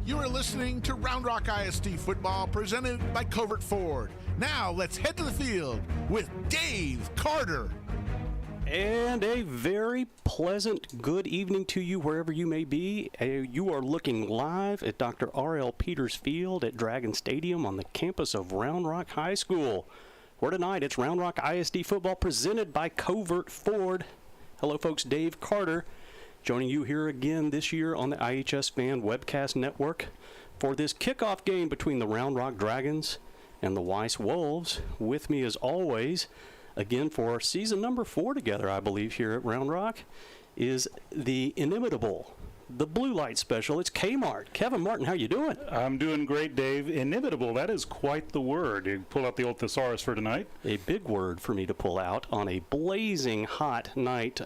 You are listening to Round Rock ISD football presented by Covert Ford. Now let's head to the field with Dave Carter. And a very pleasant good evening to you wherever you may be. You are looking live at Dr. R.L. Peters Field at Dragon Stadium on the campus of Round Rock High School, where tonight it's Round Rock ISD football presented by Covert Ford. Hello folks, Dave Carter joining you here again this year on the iHSFAN Webcast Network for this kickoff game between the Round Rock Dragons and the Weiss Wolves. With me as always, again for season number 4 together, I believe, here at Round Rock, is the inimitable, the blue light special. It's Kmart. Kevin Martin, how you doing? I'm doing great, Dave. Inimitable, that is quite the word. You pull out the old thesaurus for tonight. A big word for me to pull out on a blazing hot night.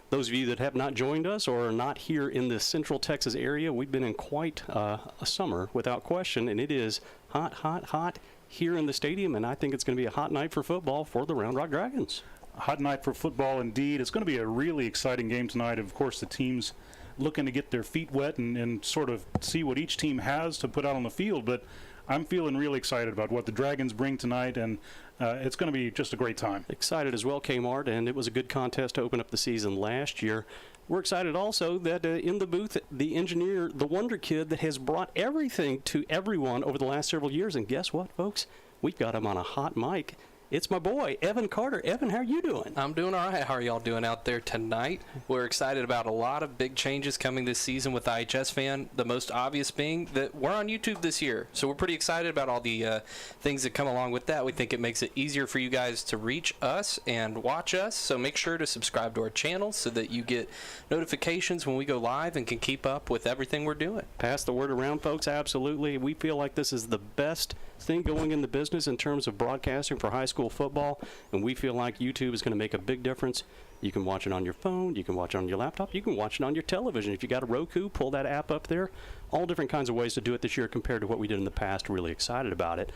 Those of you that have not joined us or are not here in the central Texas area, we've been in quite a summer without question, and it is hot, hot, hot here in the stadium, and I think it's going to be a hot night for football for the Round Rock Dragons. A hot night for football indeed. It's going to be a really exciting game tonight. Of course, the teams looking to get their feet wet and sort of see what each team has to put out on the field, but I'm feeling really excited about what the Dragons bring tonight, and it's going to be just a great time. Excited as well, Kmart, and it was a good contest to open up the season last year. We're excited also that in the booth, the engineer, the wonder kid that has brought everything to everyone over the last several years, and guess what, folks? We've got him on a hot mic. It's my boy, Evan Carter. Evan, how are you doing? I'm doing all right. How are y'all doing out there tonight? We're excited about a lot of big changes coming this season with iHSFAN, the most obvious being that we're on YouTube this year. So we're pretty excited about all the things that come along with that. We think it makes it easier for you guys to reach us and watch us. So make sure to subscribe to our channel so that you get notifications when we go live and can keep up with everything we're doing. Pass the word around, folks. Absolutely. We feel like this is the best thing going in the business in terms of broadcasting for high school football, and we feel like YouTube is going to make a big difference. You can watch it on your phone, you can watch it on your laptop, you can watch it on your television. If you got a Roku, pull that app up there. All different kinds of ways to do it this year compared to what we did in the past. Really excited about it.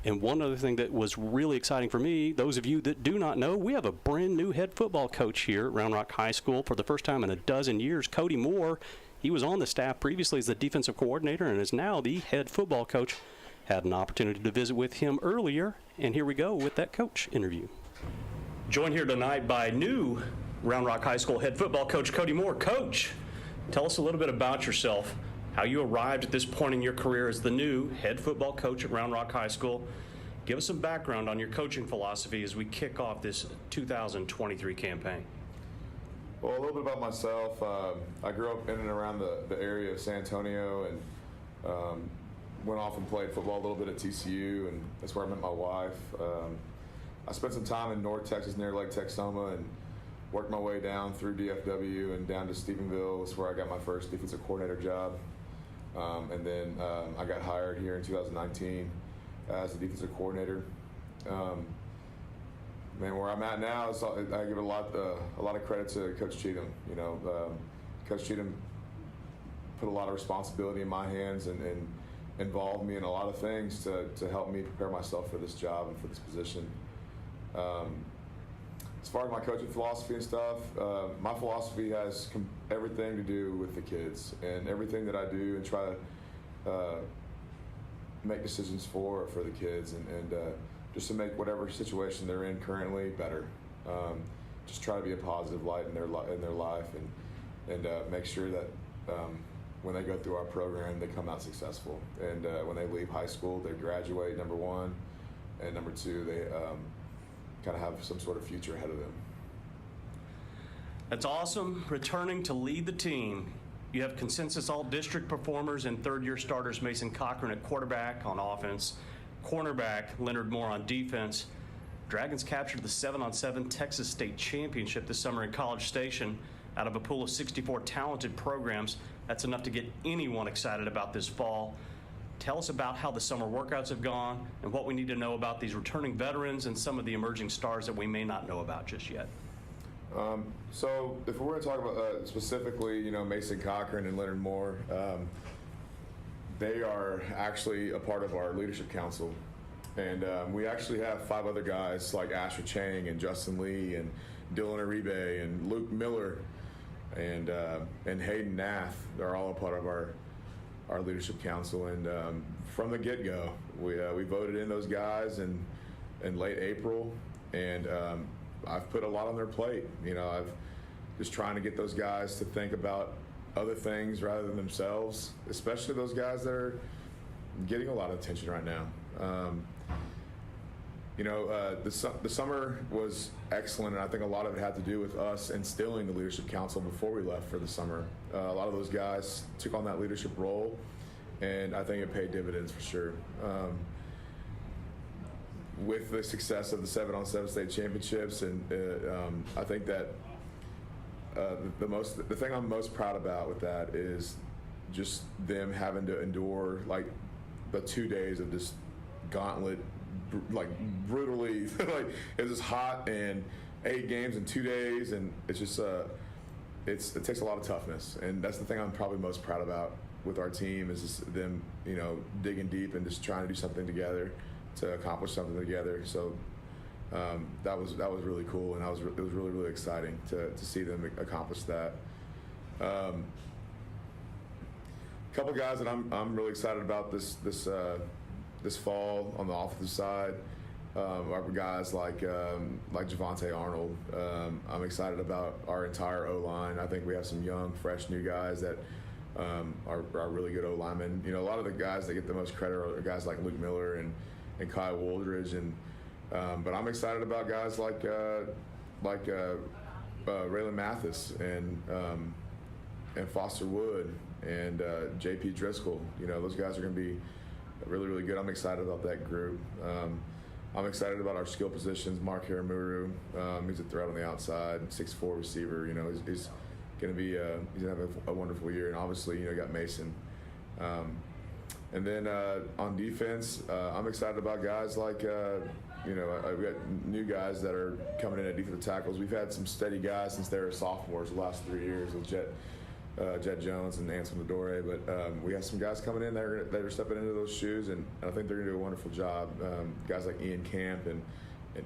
And one other thing that was really exciting for me, those of you that do not know, we have a brand new head football coach here at Round Rock High School for the first time in a dozen years. Cody Moore, he was on the staff previously as the defensive coordinator and is now the head football coach. Had an opportunity to visit with him earlier, and here we go with that coach interview. Joined here tonight by new Round Rock High School head football coach Cody Moore. Coach, tell us a little bit about yourself, how you arrived at this point in your career as the new head football coach at Round Rock High School. Give us some background on your coaching philosophy as we kick off this 2023 campaign. Well, a little bit about myself. I grew up in and around the area of San Antonio, and went off and played football a little bit at TCU, and that's where I met my wife. I spent some time in North Texas near Lake Texoma and worked my way down through DFW and down to Stephenville. That's where I got my first defensive coordinator job. And then I got hired here in 2019 as a defensive coordinator. Where I'm at now, is I give a lot of credit to Coach Cheatham. You know, Coach Cheatham put a lot of responsibility in my hands and involved me in a lot of things to help me prepare myself for this job and for this position. As far as my coaching philosophy and stuff, my philosophy has everything to do with the kids and everything that I do, and try to make decisions for the kids and just to make whatever situation they're in currently better. Just try to be a positive light in their life and make sure that when they go through our program, they come out successful. And when they leave high school, they graduate, number one, and number two, they kind of have some sort of future ahead of them. That's awesome. Returning to lead the team, you have consensus all-district performers and third-year starters Mason Cochran at quarterback on offense, cornerback Leonard Moore on defense. Dragons captured the 7-on-7 Texas State Championship this summer in College Station. Out of a pool of 64 talented programs, that's enough to get anyone excited about this fall. Tell us about how the summer workouts have gone and what we need to know about these returning veterans and some of the emerging stars that we may not know about just yet. So if we're going to talk about specifically, Mason Cochran and Leonard Moore, they are actually a part of our leadership council. And we actually have 5 other guys like Asher Chang and Justin Lee and Dylan Uribe and Luke Miller and Hayden Nath. They're all a part of our our leadership council, and from the get-go, we voted in those guys in late April, and I've put a lot on their plate. I've just trying to get those guys to think about other things rather than themselves, especially those guys that are getting a lot of attention right now. The summer was excellent, and I think a lot of it had to do with us instilling the leadership council before we left for the summer. A lot of those guys took on that leadership role, and I think it paid dividends for sure. With the success of the 7-on-7 state championships, and I think that the thing I'm most proud about with that is just them having to endure like the 2 days of this gauntlet, like brutally, like it was hot, and 8 games in 2 days, and it's just it takes a lot of toughness, and that's the thing I'm probably most proud about with our team is just them, digging deep and just trying to do something together to accomplish something together. So that was really cool, and it was really, really exciting to see them accomplish that. A couple guys that I'm really excited about this fall on the offensive side are guys like Javonte Arnold. I'm excited about our entire O-line. I think we have some young, fresh, new guys that are really good O-linemen. A lot of the guys that get the most credit are guys like Luke Miller and Kai Wooldridge, but I'm excited about guys like Raylan Mathis and Foster Wood and J.P. Driscoll. Those guys are going to be really, really good. I'm excited about that group. I'm excited about our skill positions. Mark Haramuru, he's a threat on the outside, 6'4" receiver. He's going to be he's going to have a wonderful year. And obviously, you got Mason. And then on defense, I'm excited about guys like, we've got new guys that are coming in at defensive tackles. We've had some steady guys since they were sophomores the last 3 years with Jet Jones and Anson Adore, but we have some guys coming in that are stepping into those shoes, and I think they're going to do a wonderful job. Guys like Ian Camp and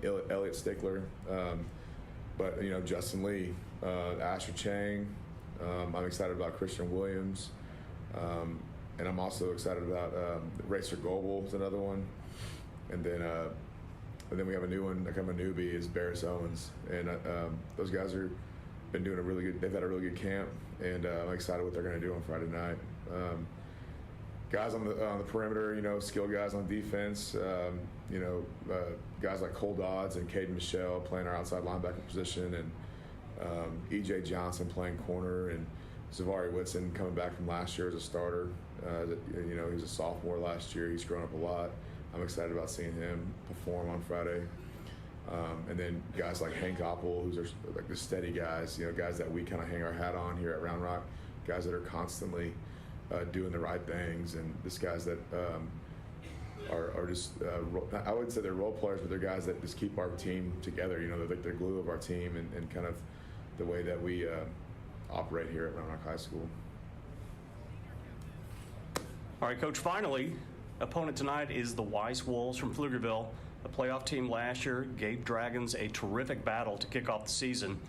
Elliott Stickler, but Justin Lee, Asher Chang. I'm excited about Christian Williams. And I'm also excited about Racer Goebel is another one, and then we have a new one, kind of a newbie, is Barris Owens, and those guys are been doing they've had a really good camp, and I'm excited what they're going to do on Friday night. Guys on the perimeter, skilled guys on defense, guys like Cole Dodds and Caden Michelle playing our outside linebacker position, and E.J. Johnson playing corner, and Zavari Whitson coming back from last year as a starter. He was a sophomore last year. He's grown up a lot. I'm excited about seeing him perform on Friday. And then guys like Hank Oppel, who's like the steady guys, guys that we kind of hang our hat on here at Round Rock, guys that are constantly doing the right things, and just guys that are just, I wouldn't say they're role players, but they're guys that just keep our team together. They're like the glue of our team, and kind of the way that we operate here at Round Rock High School. All right, Coach, finally, opponent tonight is the Weiss Wolves from Pflugerville. A playoff team last year gave Dragons a terrific battle to kick off the season.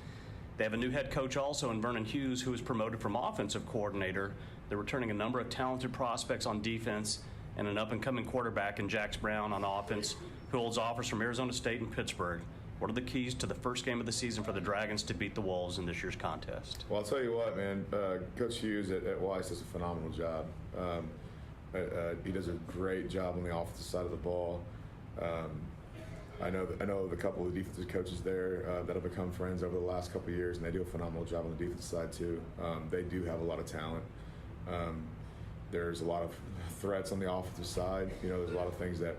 They have a new head coach also in Vernon Hughes, who was promoted from offensive coordinator. They're returning a number of talented prospects on defense and an up-and-coming quarterback in Jax Brown on offense, who holds offers from Arizona State and Pittsburgh. What are the keys to the first game of the season for the Dragons to beat the Wolves in this year's contest? Well, I'll tell you what, man. Coach Hughes at Weiss does a phenomenal job. He does a great job on the offensive side of the ball. I know of a couple of defensive coaches there that have become friends over the last couple of years, and they do a phenomenal job on the defensive side too. They do have a lot of talent. There's a lot of threats on the offensive side. There's a lot of things that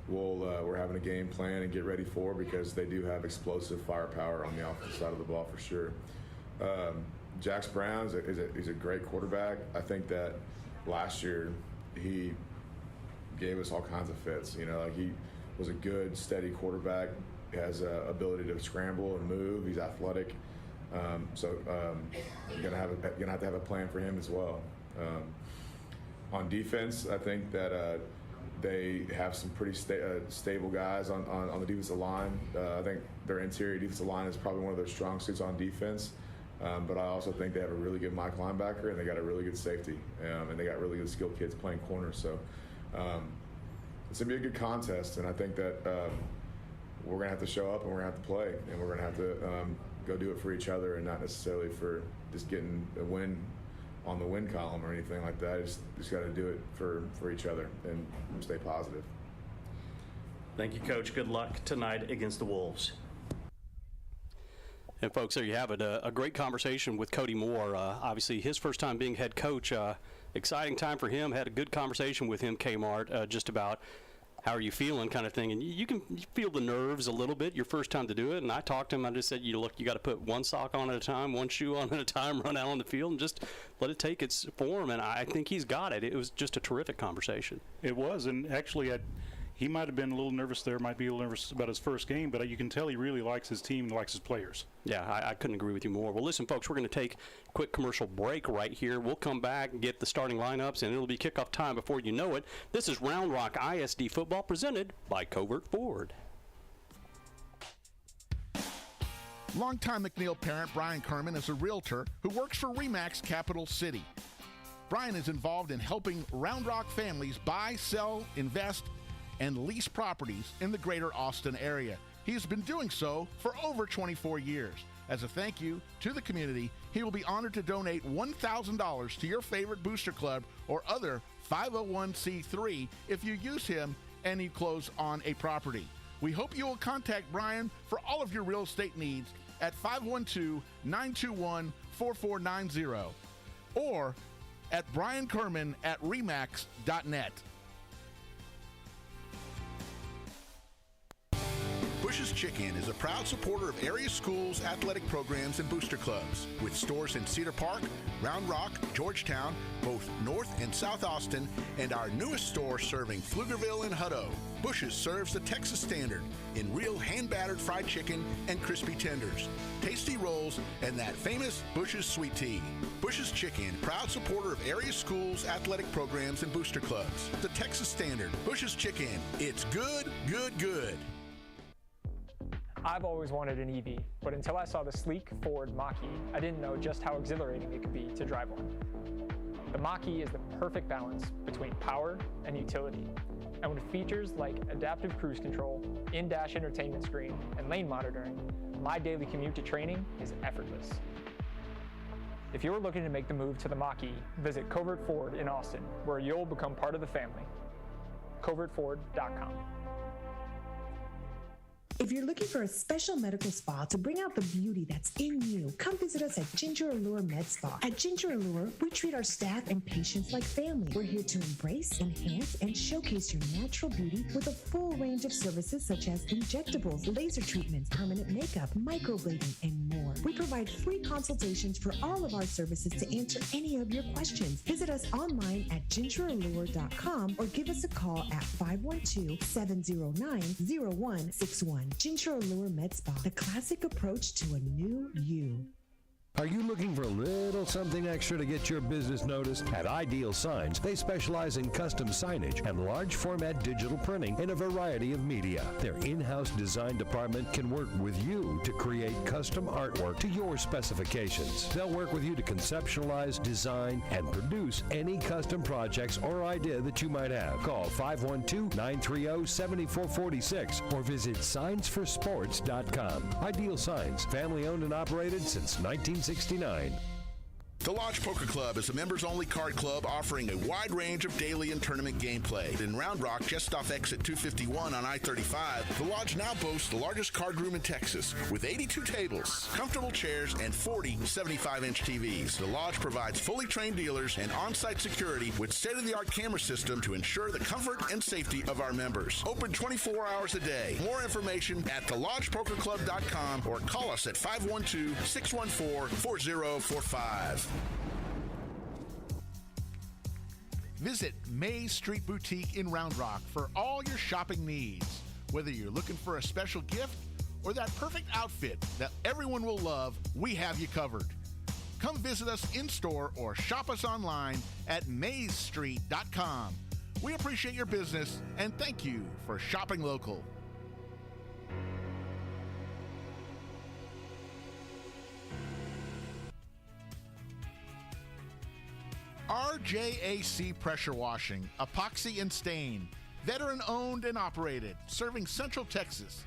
we're having a game plan and get ready for, because they do have explosive firepower on the offensive side of the ball for sure. Jax Brown is a great quarterback. I think that last year he gave us all kinds of fits. He was a good, steady quarterback. Has ability to scramble and move. He's athletic. So you're gonna have to have a plan for him as well. On defense, I think that they have some pretty stable guys on the defensive line. I think their interior defensive line is probably one of their strong suits on defense. But I also think they have a really good Mike linebacker, and they got a really good safety, and they got really good skilled kids playing corner. So it's going to be a good contest, and I think that we're going to have to show up, and we're going to have to play, and we're going to have to go do it for each other and not necessarily for just getting a win on the win column or anything like that. Just got to do it for each other and stay positive. Thank you, Coach. Good luck tonight against the Wolves. And folks, there you have it, a great conversation with Cody Moore. Obviously, his first time being head coach. Exciting time for him. Had a good conversation with him, Kmart, just about how are you feeling kind of thing. And you can feel the nerves a little bit your first time to do it. And I talked to him. I just said, you got to put one sock on at a time, one shoe on at a time, run out on the field, and just let it take its form. And I think he's got it. It was just a terrific conversation. It was, and actually he might have been a little nervous there, might be a little nervous about his first game, but you can tell he really likes his team and likes his players. Yeah, I couldn't agree with you more. Well, listen, folks, we're going to take a quick commercial break right here. We'll come back and get the starting lineups, and it'll be kickoff time before you know it. This is Round Rock ISD football presented by Covert Ford. Longtime McNeil parent Brian Kerman is a realtor who works for RE/MAX Capital City. Brian is involved in helping Round Rock families buy, sell, invest, and lease properties in the greater Austin area. He has been doing so for over 24 years. As a thank you to the community, he will be honored to donate $1,000 to your favorite booster club or other 501c3 if you use him and you close on a property. We hope you will contact Brian for all of your real estate needs at 512-921-4490 or at briankerman@remax.net. Bush's Chicken is a proud supporter of area schools, athletic programs, and booster clubs. With stores in Cedar Park, Round Rock, Georgetown, both North and South Austin, and our newest store serving Pflugerville and Hutto. Bush's serves the Texas standard in real hand-battered fried chicken and crispy tenders, tasty rolls, and that famous Bush's sweet tea. Bush's Chicken, proud supporter of area schools, athletic programs, and booster clubs. The Texas standard. Bush's Chicken. It's good, good, good. I've always wanted an EV, but until I saw the sleek Ford Mach-E, I didn't know just how exhilarating it could be to drive one. The Mach-E is the perfect balance between power and utility, and with features like adaptive cruise control, in-dash entertainment screen, and lane monitoring, my daily commute to training is effortless. If you're looking to make the move to the Mach-E, visit Covert Ford in Austin, where you'll become part of the family. CovertFord.com. If you're looking for a special medical spa to bring out the beauty that's in you, come visit us at Ginger Allure Med Spa. At Ginger Allure, we treat our staff and patients like family. We're here to embrace, enhance, and showcase your natural beauty with a full range of services such as injectables, laser treatments, permanent makeup, microblading, and more. We provide free consultations for all of our services to answer any of your questions. Visit us online at gingerallure.com or give us a call at 512-709-0161. Ginger Allure Med Spa, the classic approach to a new you. Are you looking for a little something extra to get your business noticed? At Ideal Signs, they specialize in custom signage and large format digital printing in a variety of media. Their in-house design department can work with you to create custom artwork to your specifications. They'll work with you to conceptualize, design, and produce any custom projects or idea that you might have. Call 512-930-7446 or visit signsforsports.com. Ideal Signs, family owned and operated since 1969. The Lodge Poker Club is a members-only card club offering a wide range of daily and tournament gameplay. In Round Rock, just off exit 251 on I-35, the Lodge now boasts the largest card room in Texas with 82 tables, comfortable chairs, and 40 75-inch TVs. The Lodge provides fully trained dealers and on-site security with state-of-the-art camera system to ensure the comfort and safety of our members. Open 24 hours a day. More information at thelodgepokerclub.com or call us at 512-614-4045. Visit Maze Street Boutique in Round Rock for all your shopping needs. Whether you're looking for a special gift or that perfect outfit that everyone will love, we have you covered. Come visit us in-store or shop us online at mazestreet.com. We appreciate your business and thank you for shopping local. RJAC Pressure Washing, Epoxy and Stain, veteran owned and operated, serving Central Texas.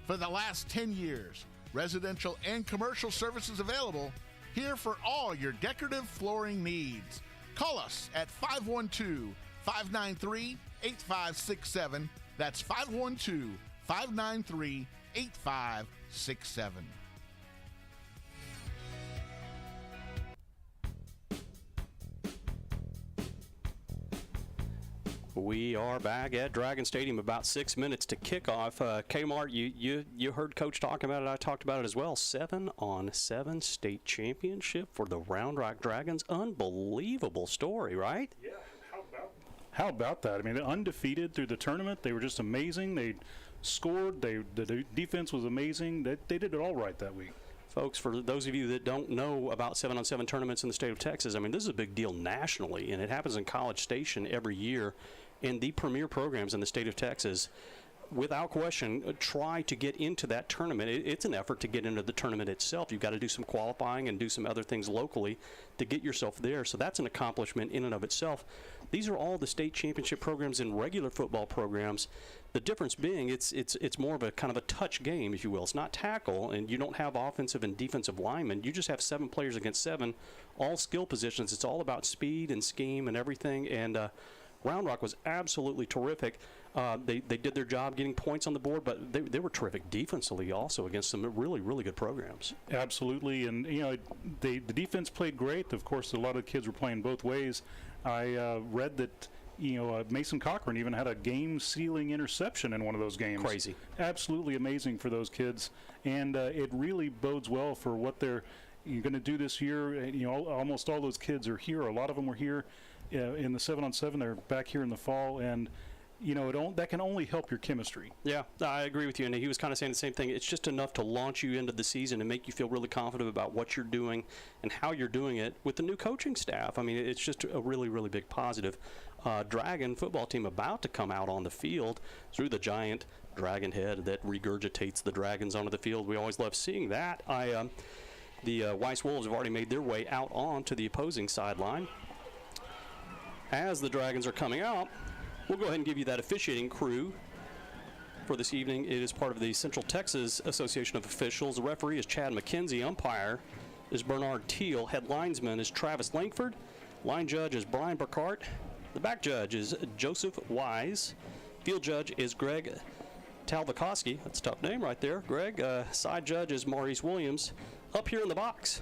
For the last 10 years, residential and commercial services available, here for all your decorative flooring needs. Call us at 512-593-8567. That's 512-593-8567. We are back at Dragon Stadium, about 6 minutes to kickoff. Kmart, you heard Coach talking about it. I talked about it as well. 7-on-7 state championship for the Round Rock Dragons. Unbelievable story, right? Yeah, how about that? I mean, they're undefeated through the tournament. They were just amazing. They scored. The defense was amazing. They did it all right that week. Folks, for those of you that don't know about 7-on-7 tournaments in the state of Texas, I mean, this is a big deal nationally, and it happens in College Station every year. And the premier programs in the state of Texas, without question, try to get into that tournament. It's an effort to get into the tournament itself. You've got to do some qualifying and do some other things locally to get yourself there. So that's an accomplishment in and of itself. These are all the state championship programs in regular football programs. The difference being it's more of a kind of a touch game, if you will. It's not tackle, and you don't have offensive and defensive linemen. You just have 7 players against 7, all skill positions. It's all about speed and scheme and everything. And Round Rock was absolutely terrific. They did their job getting points on the board, but they were terrific defensively also against some really, really good programs. Absolutely, and the defense played great. Of course, a lot of kids were playing both ways. I read that Mason Cochran even had a game-sealing interception in one of those games. Crazy. Absolutely amazing for those kids, and it really bodes well for what they're going to do this year. Almost all those kids are here. A lot of them were here in the 7-on-7. They're back here in the fall, and that can only help your chemistry. Yeah, I agree with you, and he was kind of saying the same thing. It's just enough to launch you into the season and make you feel really confident about what you're doing and how you're doing it with the new coaching staff. I mean, it's just a really, really big positive. Dragon football team about to come out on the field through the giant dragon head that regurgitates the dragons onto the field. We always love seeing that. The Weiss Wolves have already made their way out onto the opposing sideline. As the Dragons are coming out, we'll go ahead and give you that officiating crew for this evening. It is part of the Central Texas Association of Officials. The referee is Chad McKenzie. Umpire is Bernard Teal. Head linesman is Travis Langford. Line judge is Brian Burkhart. The back judge is Joseph Wise. Field judge is Greg Talvakoski. That's a tough name right there, Greg. Side judge is Maurice Williams. Up here in the box,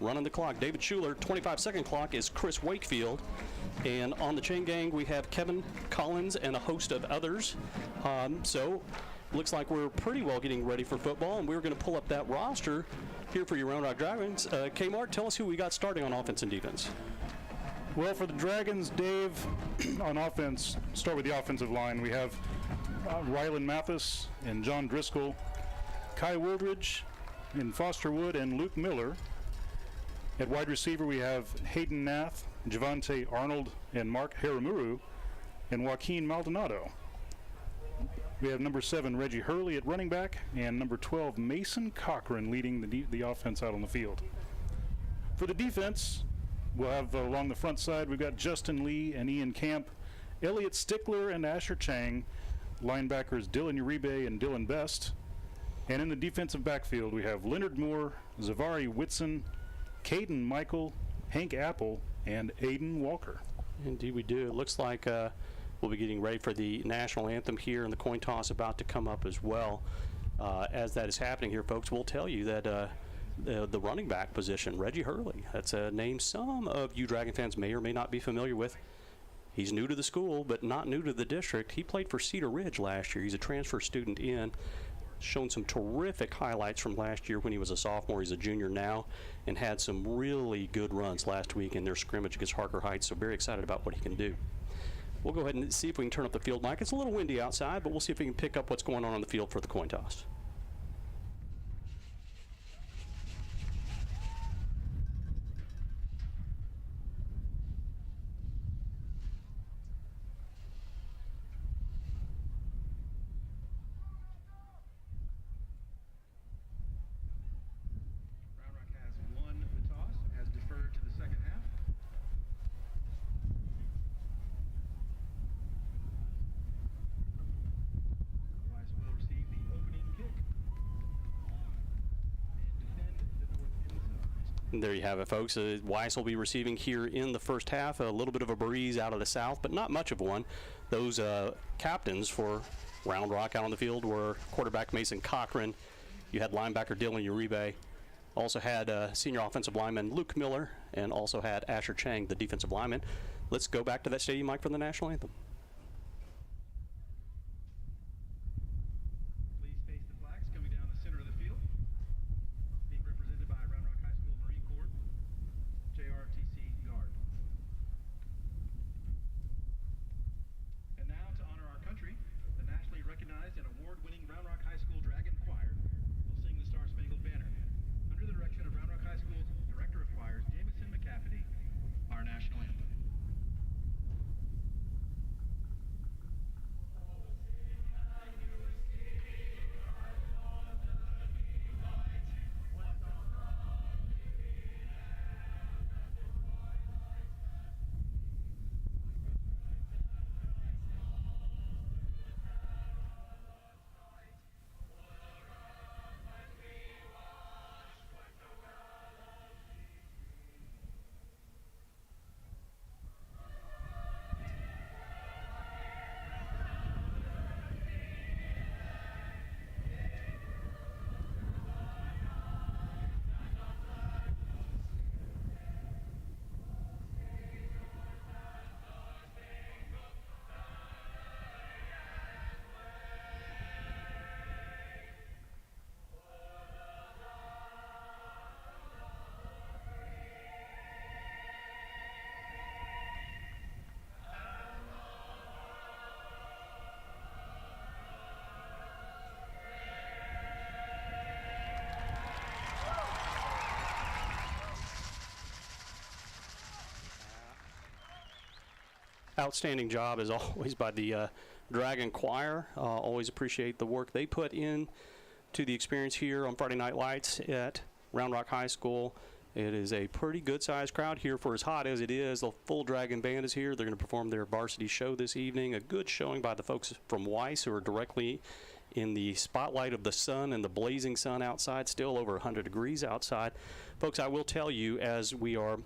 running the clock, David Schuler. 25-second clock is Chris Wakefield. And on the chain gang, we have Kevin Collins and a host of others. So looks like we're pretty well getting ready for football, and we're going to pull up that roster here for your Round Rock Dragons. Kmart, tell us who we got starting on offense and defense. Well, for the Dragons, Dave, on offense, start with the offensive line. We have Rylan Mathis and John Driscoll, Kai Wildridge and Foster Wood and Luke Miller. At wide receiver, we have Hayden Nath, Javante Arnold, and Mark Haramuru, and Joaquin Maldonado. We have number 7, Reggie Hurley at running back, and number 12, Mason Cochran, leading the offense out on the field. For the defense, we'll have along the front side, we've got Justin Lee and Ian Camp, Elliot Stickler and Asher Chang, linebackers Dylan Uribe and Dylan Best. And in the defensive backfield, we have Leonard Moore, Zavari Whitson, Caden Michael, Hank Apple, and Aiden Walker. Indeed we do. It looks like we'll be getting ready for the national anthem here, and the coin toss about to come up as well. As that is happening here, folks, we'll tell you that the running back position, Reggie Hurley, that's a name some of you Dragon fans may or may not be familiar with. He's new to the school, but not new to the district. He played for Cedar Ridge last year. He's a transfer student in. Shown some terrific highlights from last year when he was a sophomore. He's a junior now, and had some really good runs last week in their scrimmage against Harker Heights, so very excited about what he can do. We'll go ahead and see if we can turn up the field mic. It's a little windy outside, but we'll see if we can pick up what's going on the field for the coin toss. There you have it, folks. Weiss will be receiving here in the first half. A little bit of a breeze out of the south, but not much of one. Those captains for Round Rock out on the field were quarterback Mason Cochran. You had linebacker Dylan Uribe. Also had senior offensive lineman Luke Miller, and also had Asher Chang, the defensive lineman. Let's go back to that stadium, Mike, for the national anthem. Please face the flags coming down the center of the field. Being represented by Round Rock High School Marine Corps, JRTC Guard. And now to honor our country, the nationally recognized and award-winning Round Rock High School Dragon Choir will sing the Star-Spangled Banner. Under the direction of Round Rock High School's Director of Choirs, Jamison McCafferty, our national anthem. Outstanding job, as always, by the Dragon Choir. Always appreciate the work they put in to the experience here on Friday Night Lights at Round Rock High School. It is a pretty good-sized crowd here for as hot as it is. The full Dragon Band is here. They're going to perform their varsity show this evening. A good showing by the folks from Weiss, who are directly in the spotlight of the sun and the blazing sun outside, still over 100 degrees outside. Folks, I will tell you, as we are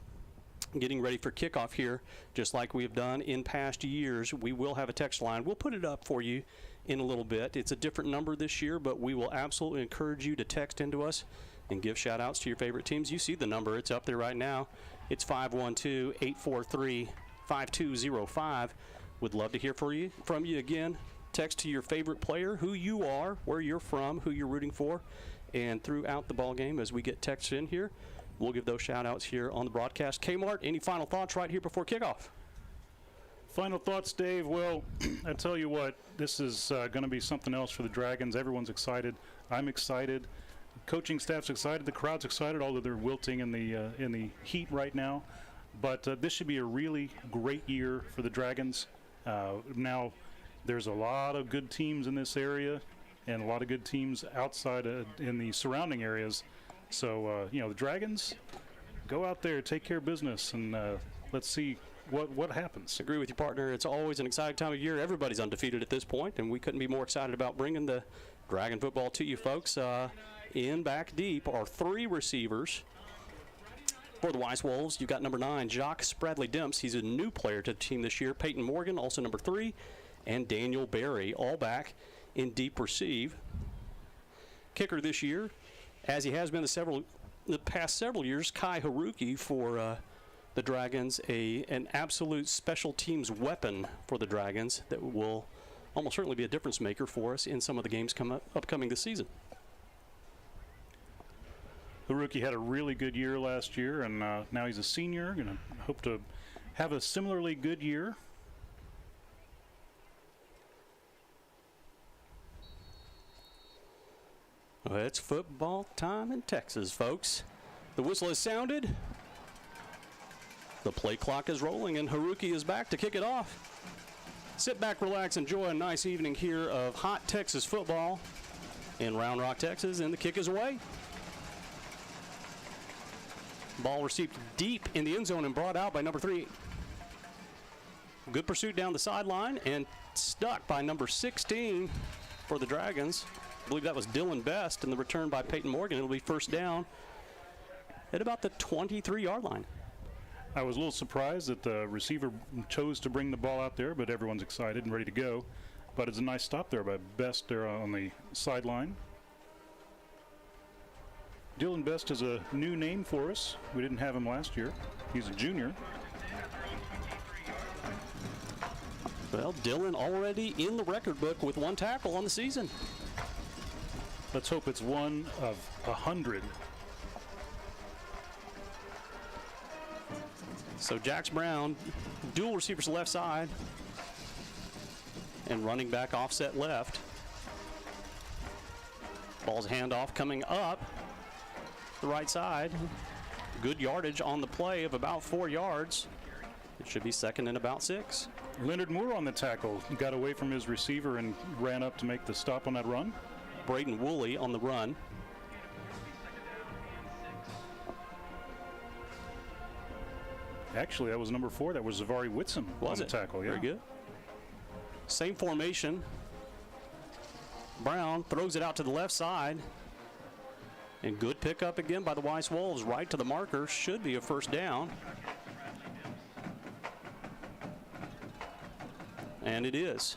getting ready for kickoff here, just like we have done in past years, we will have a text line. We'll put it up for you in a little bit. It's a different number this year, but we will absolutely encourage you to text into us and give shout outs to your favorite teams. You see the number, it's up there right now. It's 512-843-5205. Would love to hear from you again. Text to your favorite player, who you are, where you're from, who you're rooting for, and throughout the ball game as we get texts in here, we'll give those shout-outs here on the broadcast. Kmart, any final thoughts right here before kickoff? Final thoughts, Dave. Well, I tell you what, this is going to be something else for the Dragons. Everyone's excited. I'm excited. Coaching staff's excited. The crowd's excited, although they're wilting in the heat right now. But this should be a really great year for the Dragons. Now, there's a lot of good teams in this area and a lot of good teams outside in the surrounding areas. So, the Dragons, go out there, take care of business, and let's see what happens. Agree with you, partner. It's always an exciting time of year. Everybody's undefeated at this point, and we couldn't be more excited about bringing the Dragon football to you folks. In back deep are three receivers for the Weiss Wolves. You've got number 9, Jacques Spradley-Demps. He's a new player to the team this year. Peyton Morgan, also number 3, and Daniel Berry, all back in deep receive. Kicker this year, as he has been the past several years, Kai Haruki for the Dragons, an absolute special teams weapon for the Dragons that will almost certainly be a difference maker for us in some of the games upcoming this season. Haruki had a really good year last year, and now he's a senior. Going to hope to have a similarly good year. Well, it's football time in Texas, folks. The whistle has sounded. The play clock is rolling, and Haruki is back to kick it off. Sit back, relax, enjoy a nice evening here of hot Texas football in Round Rock, Texas, and the kick is away. Ball received deep in the end zone and brought out by number 3. Good pursuit down the sideline and stuck by number 16 for the Dragons. I believe that was Dylan Best, and the return by Peyton Morgan. It'll be first down at about the 23-yard line. I was a little surprised that the receiver chose to bring the ball out there, but everyone's excited and ready to go. But it's a nice stop there by Best there on the sideline. Dylan Best is a new name for us. We didn't have him last year. He's a junior. Well, Dylan already in the record book with 1 tackle on the season. Let's hope it's one of 100. So Jax Brown, dual receivers left side, and running back offset left. Ball's handoff coming up the right side. Good yardage on the play of about 4 yards. It should be second and about 6. Leonard Moore on the tackle. He got away from his receiver and ran up to make the stop on that run. Braden Woolley on the run. Actually, that was number 4. That was Zavari Whitson on the tackle. Yeah. Very good. Same formation. Brown throws it out to the left side. And good pickup again by the Weiss Wolves. Right to the marker. Should be a first down. And it is.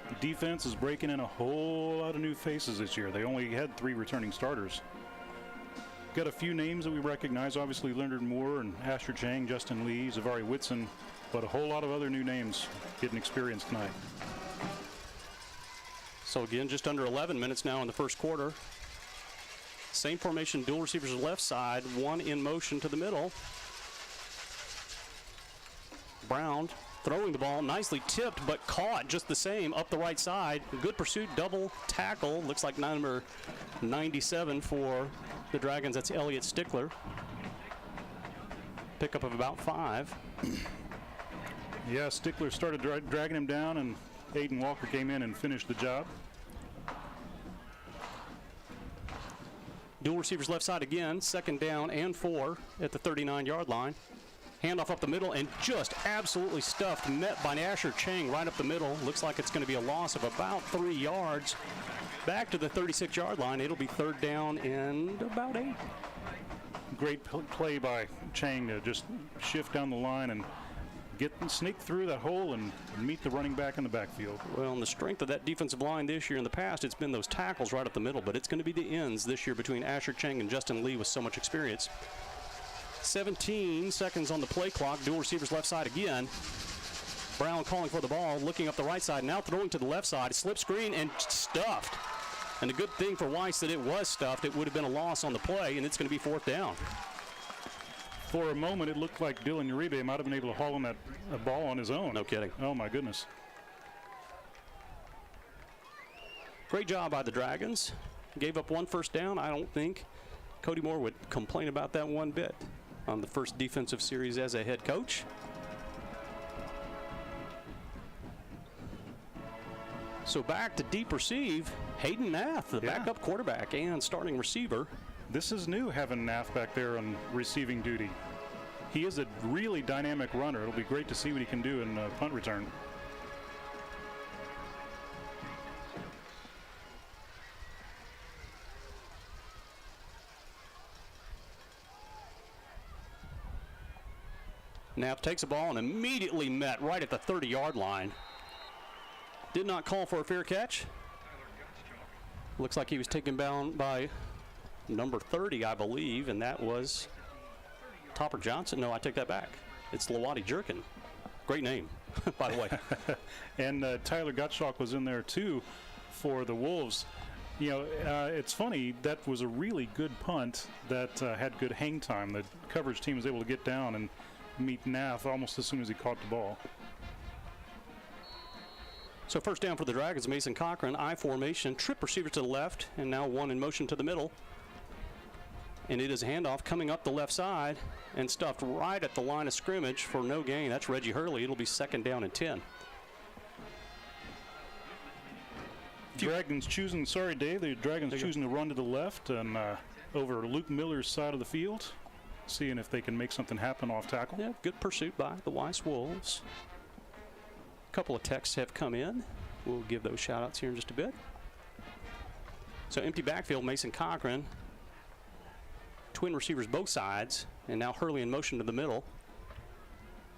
The defense is breaking in a whole lot of new faces this year. They only had 3 returning starters. Got a few names that we recognize. Obviously, Leonard Moore and Asher Chang, Justin Lee, Zavari Whitson, but a whole lot of other new names getting experience tonight. So again, just under 11 minutes now in the first quarter. Same formation, dual receivers left side, 1 in motion to the middle. Brown throwing the ball, nicely tipped, but caught just the same up the right side. Good pursuit, double tackle. Looks like number 97 for the Dragons. That's Elliott Stickler. Pickup of about 5. Yeah, Stickler started dragging him down, and Aiden Walker came in and finished the job. Dual receivers left side again, second down and 4 at the 39-yard line. Handoff up the middle and just absolutely stuffed, met by Asher Chang right up the middle. Looks like it's going to be a loss of about 3 yards. Back to the 36-yard line. It'll be third down and about 8. Great play by Chang to just shift down the line and sneak through that hole and meet the running back in the backfield. Well, and the strength of that defensive line this year, in the past, it's been those tackles right up the middle, but it's going to be the ends this year between Asher Chang and Justin Lee with so much experience. 17 seconds on the play clock. Dual receivers left side again. Brown calling for the ball, looking up the right side, now throwing to the left side. Slip screen and stuffed. And a good thing for Weiss that it was stuffed. It would have been a loss on the play, and it's going to be fourth down. For a moment, it looked like Dylan Uribe might have been able to haul in that ball on his own. No kidding. Oh, my goodness. Great job by the Dragons. Gave up 1 first down. I don't think Cody Moore would complain about that one bit on the first defensive series as a head coach. So back to deep receive, Hayden Nath, the backup quarterback and starting receiver. This is new, having Nath back there on receiving duty. He is a really dynamic runner. It'll be great to see what he can do in punt return. Nath takes the ball and immediately met right at the 30-yard line. Did not call for a fair catch. Looks like he was taken down by number 30, I believe, and that was Topper Johnson. No, I take that back. It's Lawadi Jerkin. Great name, by the way. And Tyler Gottschalk was in there, too, for the Wolves. You know, it's funny, that was a really good punt that had good hang time. The coverage team was able to get down and meet Nath almost as soon as he caught the ball. So first down for the Dragons, Mason Cochran, I formation, trip receiver to the left, and now 1 in motion to the middle. And it is a handoff coming up the left side and stuffed right at the line of scrimmage for no gain. That's Reggie Hurley. It'll be second down and 10. Dragons choosing, sorry Dave, the Dragons choosing to run to the left and over Luke Miller's side of the field, seeing if they can make something happen off tackle. Yeah, good pursuit by the Weiss Wolves. A couple of texts have come in. We'll give those shout outs here in just a bit. So empty backfield, Mason Cochran. Twin receivers both sides, and now Hurley in motion to the middle.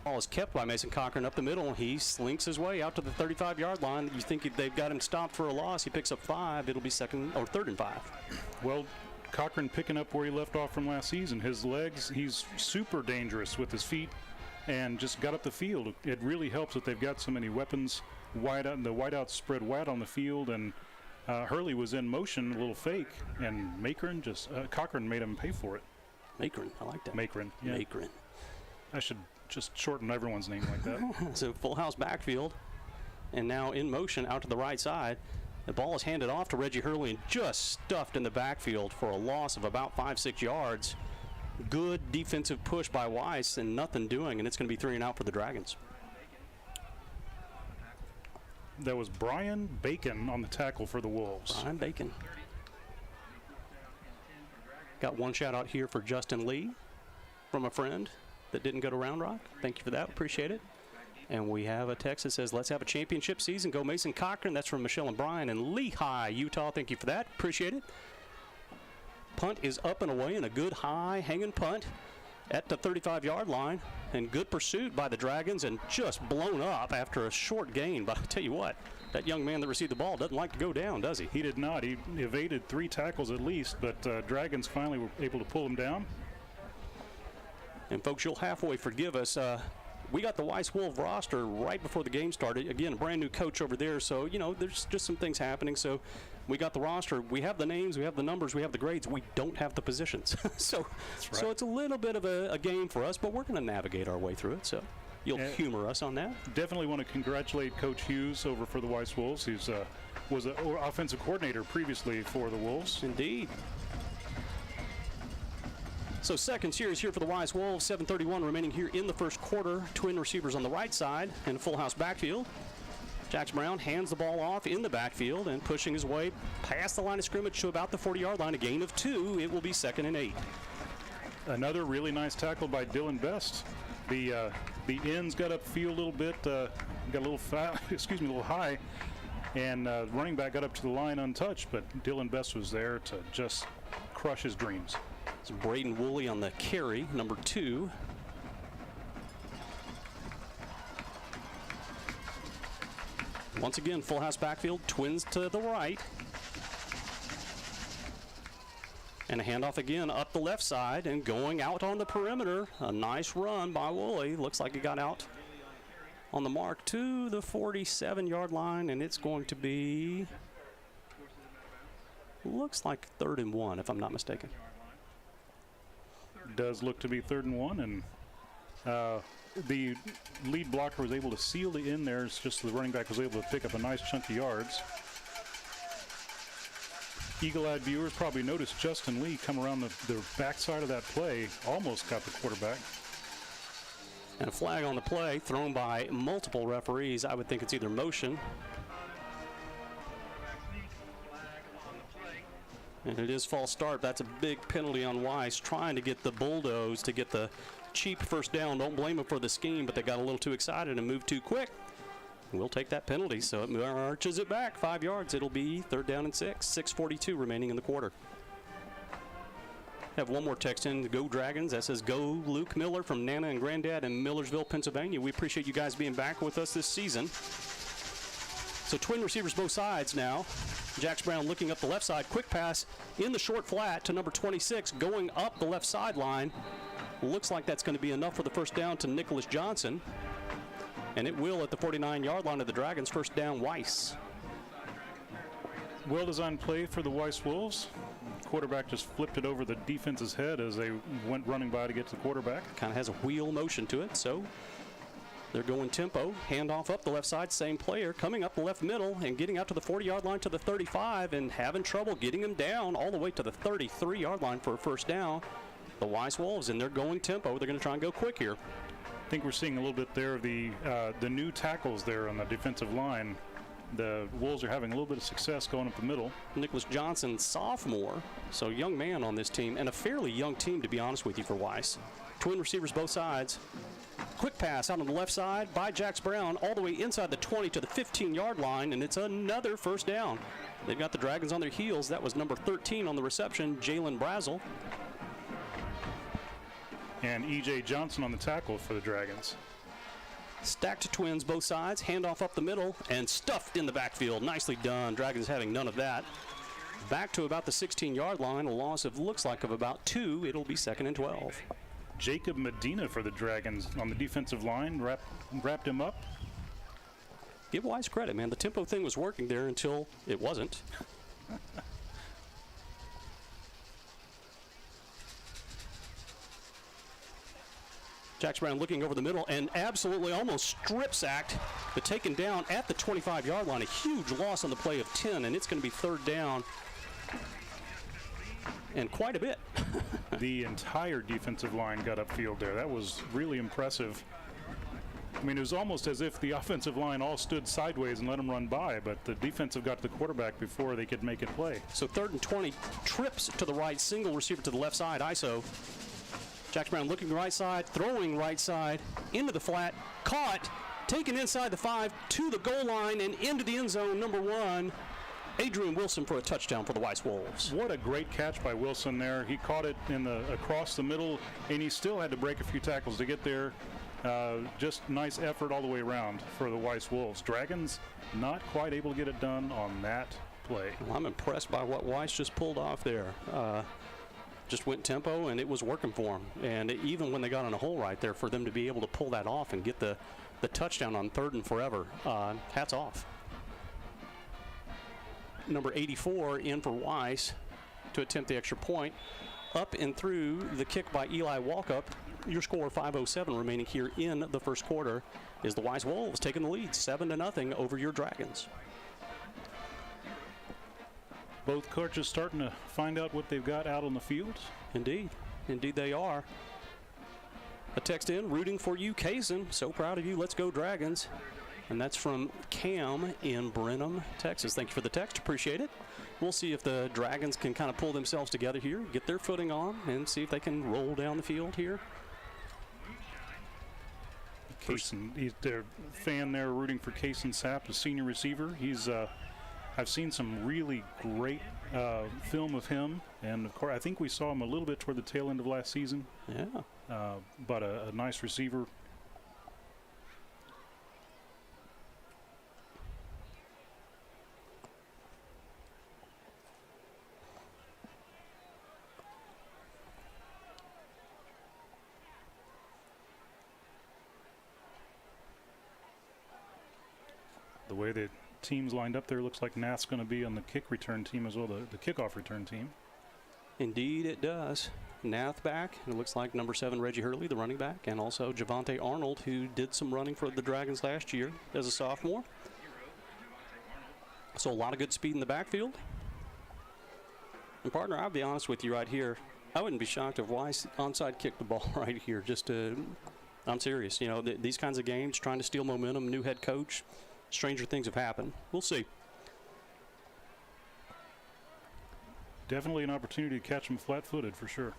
Ball is kept by Mason Cochran up the middle. He slinks his way out to the 35-yard line. You think they've got him stopped for a loss. He picks up 5. It'll be 3rd and 5. Well, Cochran picking up where he left off from last season. His legs, he's super dangerous with his feet, and just got up the field. It really helps that they've got so many weapons wide out, and the wideouts spread wide on the field, and Hurley was in motion, a little fake, and Cochran made him pay for it. Macron, I like that. Macron, yeah. Macron. I should just shorten everyone's name like that. So full house backfield, and now in motion out to the right side. The ball is handed off to Reggie Hurley and just stuffed in the backfield for a loss of about 5-6 yards. Good defensive push by Weiss and nothing doing, and it's going to be 3 and out for the Dragons. That was Brian Bacon on the tackle for the Wolves. Brian Bacon. Got one shout out here for Justin Lee from a friend that didn't go to Round Rock. Thank you for that. Appreciate it. And we have a text that says, let's have a championship season. Go Mason Cochran. That's from Michelle and Brian in Lehigh, Utah. Thank you for that. Appreciate it. Punt is up and away, and a good high hanging punt at the 35-yard line. And good pursuit by the Dragons, and just blown up after a short gain. But I tell you what, that young man that received the ball doesn't like to go down, does he? He did not. He evaded 3 tackles at least, but Dragons finally were able to pull him down. And folks, you'll halfway forgive us. We got the Weiss Wolf roster right before the game started. Again, a brand new coach over there, so, you know, there's just some things happening. So we got the roster. We have the names, we have the numbers, we have the grades. We don't have the positions. So it's a little bit of a game for us, but we're going to navigate our way through it. So you'll humor us on that. Definitely want to congratulate Coach Hughes over for the Weiss Wolves. He was an offensive coordinator previously for the Wolves. Indeed. So second series here for the Weiss Wolves, 7:31 remaining here in the first quarter. Twin receivers on the right side in a full house backfield. Jax Brown hands the ball off in the backfield and pushing his way past the line of scrimmage to about the 40-yard line. A gain of 2. It will be 2nd and 8. Another really nice tackle by Dylan Best. The ends got upfield a little bit, got a little little high, and running back got up to the line untouched, but Dylan Best was there to just crush his dreams. It's Braden Woolley on the carry, number 2. Once again, full house backfield, Twins to the right. And a handoff again up the left side and going out on the perimeter. A nice run by Woolley. Looks like he got out on the mark to the 47-yard line, and it's going to be, looks like 3rd and 1, if I'm not mistaken. Does look to be 3rd and 1, and the lead blocker was able to seal the end there. It's just the running back was able to pick up a nice chunk of yards. Eagle-eyed viewers probably noticed Justin Lee come around the backside of that play, almost got the quarterback. And a flag on the play thrown by multiple referees. I would think it's either motion. And it is false start. That's a big penalty on Weiss, trying to get the Bulldoze to get the cheap first down. Don't blame them for the scheme, but they got a little too excited and moved too quick. We'll take that penalty, so it arches it back 5 yards. It'll be 3rd down and 6. 6:42 remaining in the quarter. Have one more text in to Go Dragons. That says, go Luke Miller from Nana and Granddad in Millersville, Pennsylvania. We appreciate you guys being back with us this season. So twin receivers both sides now. Jax Brown looking up the left side. Quick pass in the short flat to number 26, going up the left sideline. Looks like that's going to be enough for the first down to Nicholas Johnson. And it will at the 49-yard line of the Dragons. First down, Weiss. Well-designed play for the Weiss Wolves. Quarterback just flipped it over the defense's head as they went running by to get to the quarterback. Kind of has a wheel motion to it, so they're going tempo. Handoff up the left side, same player coming up the left middle and getting out to the 40-yard line to the 35 and having trouble getting him down all the way to the 33-yard line for a first down. The Weiss Wolves, and they're going tempo. They're going to try and go quick here. I think we're seeing a little bit there of the new tackles there on the defensive line. The Wolves are having a little bit of success going up the middle. Nicholas Johnson, sophomore, so young man on this team, and a fairly young team, to be honest with you, for Weiss. Twin receivers both sides. Quick pass out on the left side by Jax Brown all the way inside the 20 to the 15-yard line, and it's another first down. They've got the Dragons on their heels. That was number 13 on the reception, Jalen Brazel. And E.J. Johnson on the tackle for the Dragons. Stacked twins both sides, handoff up the middle, and stuffed in the backfield. Nicely done. Dragons having none of that. Back to about the 16-yard line, a loss of looks like of about 2. It'll be 2nd and 12. Jacob Medina for the Dragons on the defensive line, wrapped him up. Give Weiss credit, man. The tempo thing was working there until it wasn't. Jax Brown looking over the middle and absolutely almost strip sacked, but taken down at the 25-yard line. A huge loss on the play of 10, and it's going to be 3rd down. And quite a bit. The entire defensive line got upfield there. That was really impressive. I mean, it was almost as if the offensive line all stood sideways and let them run by, but the defensive got to the quarterback before they could make it play. So 3rd and 20, trips to the right, single receiver to the left side, ISO. Jax Brown looking right side, throwing right side, into the flat, caught, taken inside the 5, to the goal line, and into the end zone, number 1. Adrian Wilson for a touchdown for the Weiss Wolves. What a great catch by Wilson there. He caught it across the middle, and he still had to break a few tackles to get there. Just nice effort all the way around for the Weiss Wolves. Dragons not quite able to get it done on that play. Well, I'm impressed by what Weiss just pulled off there. Just went tempo, and it was working for them. And even when they got in a hole right there, for them to be able to pull that off and get the touchdown on 3rd and forever, hats off. Number 84 in for Weiss to attempt the extra point. Up and through the kick by Eli Walkup. Your score 5:07 remaining here in the first quarter is the Weiss Wolves taking the lead 7-0 over your Dragons. Both coaches starting to find out what they've got out on the field. Indeed. Indeed they are. A text in, rooting for you, Kaysen. So proud of you. Let's go Dragons. And that's from Cam in Brenham, Texas. Thank you for the text. Appreciate it. We'll see if the Dragons can kind of pull themselves together here, get their footing on, and see if they can roll down the field here. Kaysen, their fan there rooting for Kaysen Sapp, the senior receiver. He's, I've seen some really great film of him, and of course, I think we saw him a little bit toward the tail end of last season. Yeah. But a nice receiver. The way the teams lined up there, looks like Nath's going to be on the kick return team as well, the kickoff return team. Indeed it does. Nath back. It looks like number 7, Reggie Hurley, the running back, and also Javante Arnold, who did some running for the Dragons last year as a sophomore. So a lot of good speed in the backfield. And partner, I'll be honest with you right here. I wouldn't be shocked if Weiss onside kicked the ball right here. I'm serious. You know, these kinds of games, trying to steal momentum, new head coach, stranger things have happened. We'll see. Definitely an opportunity to catch him flat-footed for sure.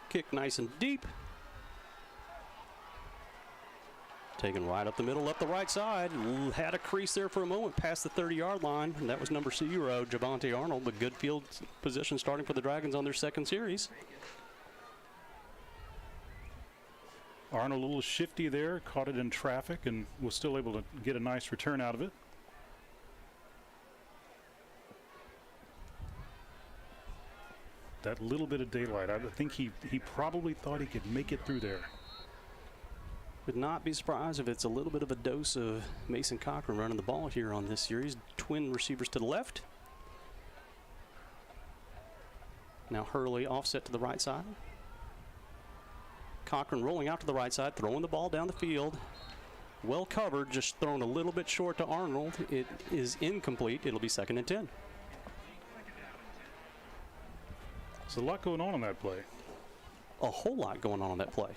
Kick nice and deep. Taken right up the middle, up the right side. Had a crease there for a moment past the 30-yard line, and that was number 0, Javante Arnold, but good field position starting for the Dragons on their second series. Arnold a little shifty there, caught it in traffic, and was still able to get a nice return out of it. That little bit of daylight, I think he probably thought he could make it through there. Would not be surprised if it's a little bit of a dose of Mason Cochran running the ball here on this series. Twin receivers to the left. Now Hurley offset to the right side. Cochran rolling out to the right side, throwing the ball down the field. Well covered, just thrown a little bit short to Arnold. It is incomplete. It'll be 2nd and 10. There's a lot going on that play. A whole lot going on that play.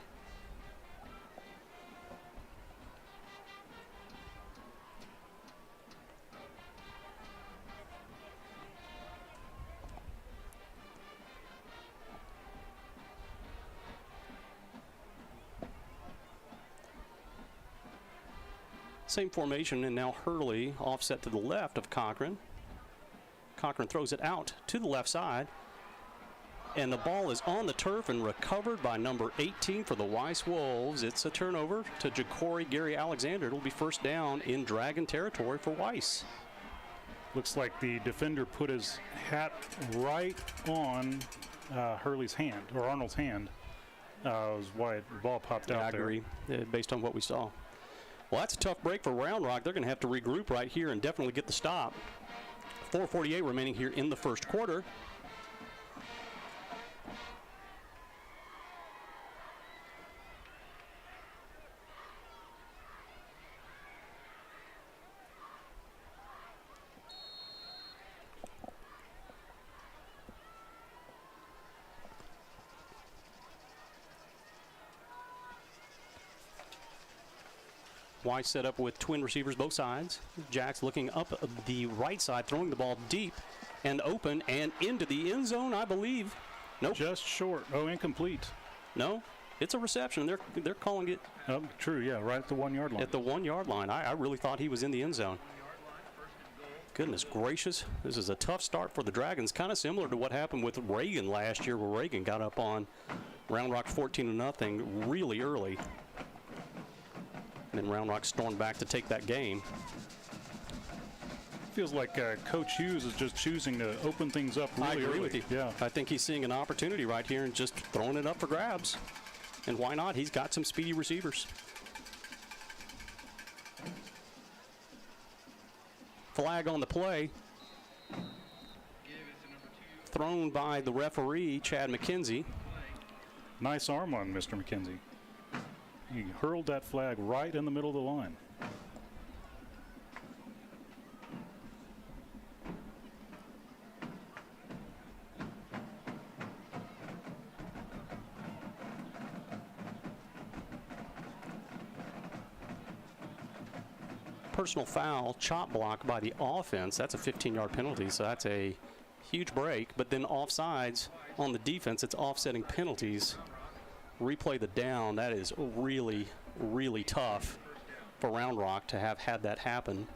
Same formation, and now Hurley offset to the left of Cochran. Cochran throws it out to the left side, and the ball is on the turf and recovered by number 18 for the Weiss Wolves. It's a turnover to Ja'Cory Gary Alexander. It'll be first down in Dragon territory for Weiss. Looks like the defender put his hat right on Hurley's hand, or Arnold's hand. Was why the ball popped out there. I agree, based on what we saw. Well, that's a tough break for Round Rock. They're going to have to regroup right here and definitely get the stop. 4:48 remaining here in the first quarter. Weiss set up with twin receivers both sides. Jack's looking up the right side, throwing the ball deep and open and into the end zone, I believe. Nope. Just short. Oh, incomplete. No, it's a reception. They're calling it. Oh, true, yeah, right at the 1 yard line. At the 1 yard line. I really thought he was in the end zone. Goodness gracious. This is a tough start for the Dragons, kind of similar to what happened with Reagan last year, where Reagan got up on Round Rock 14-0 really early. And then Round Rock stormed back to take that game. Feels like Coach Hughes is just choosing to open things up really early. I agree with you. Yeah. I think he's seeing an opportunity right here and just throwing it up for grabs. And why not? He's got some speedy receivers. Flag on the play. Thrown by the referee, Chad McKenzie. Nice arm on Mr. McKenzie. He hurled that flag right in the middle of the line. Personal foul, chop block by the offense. That's a 15-yard penalty, so that's a huge break. But then offsides on the defense, it's offsetting penalties. Replay the down. That is really, really tough for Round Rock to have had that happen.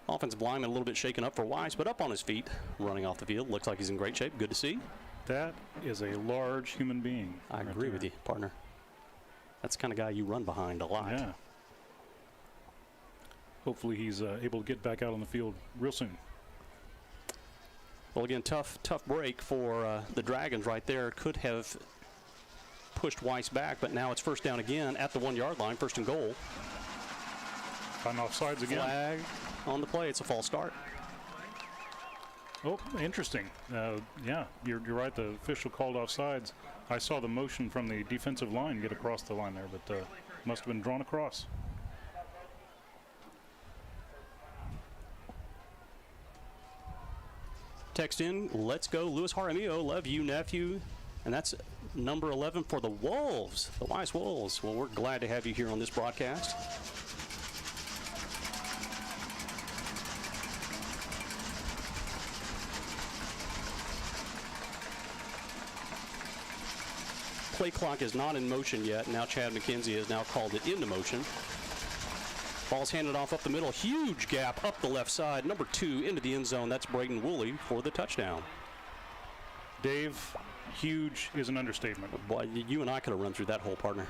Offensive lineman a little bit shaken up for Weiss, but up on his feet, running off the field. Looks like he's in great shape. Good to see. That is a large human being. I agree with you, partner. That's the kind of guy you run behind a lot. Yeah. Hopefully he's able to get back out on the field real soon. Well, again, tough break for the Dragons right there. Could have pushed Weiss back, but now it's first down again at the 1 yard line, first and goal. On offsides again. Flag on the play. It's a false start. Oh, interesting. Yeah, you're right. The official called offsides. I saw the motion from the defensive line get across the line there, but must have been drawn across. Text in, let's go, Luis Jaramillo, love you, nephew. And that's number 11 for the Wolves, the Weiss Wolves. Well, we're glad to have you here on this broadcast. Play clock is not in motion yet. Now Chad McKenzie has now called it into motion. Ball's handed off up the middle. Huge gap up the left side. Number 2 into the end zone. That's Braden Woolley for the touchdown. Dave, huge is an understatement. Boy, you and I could have run through that hole, partner.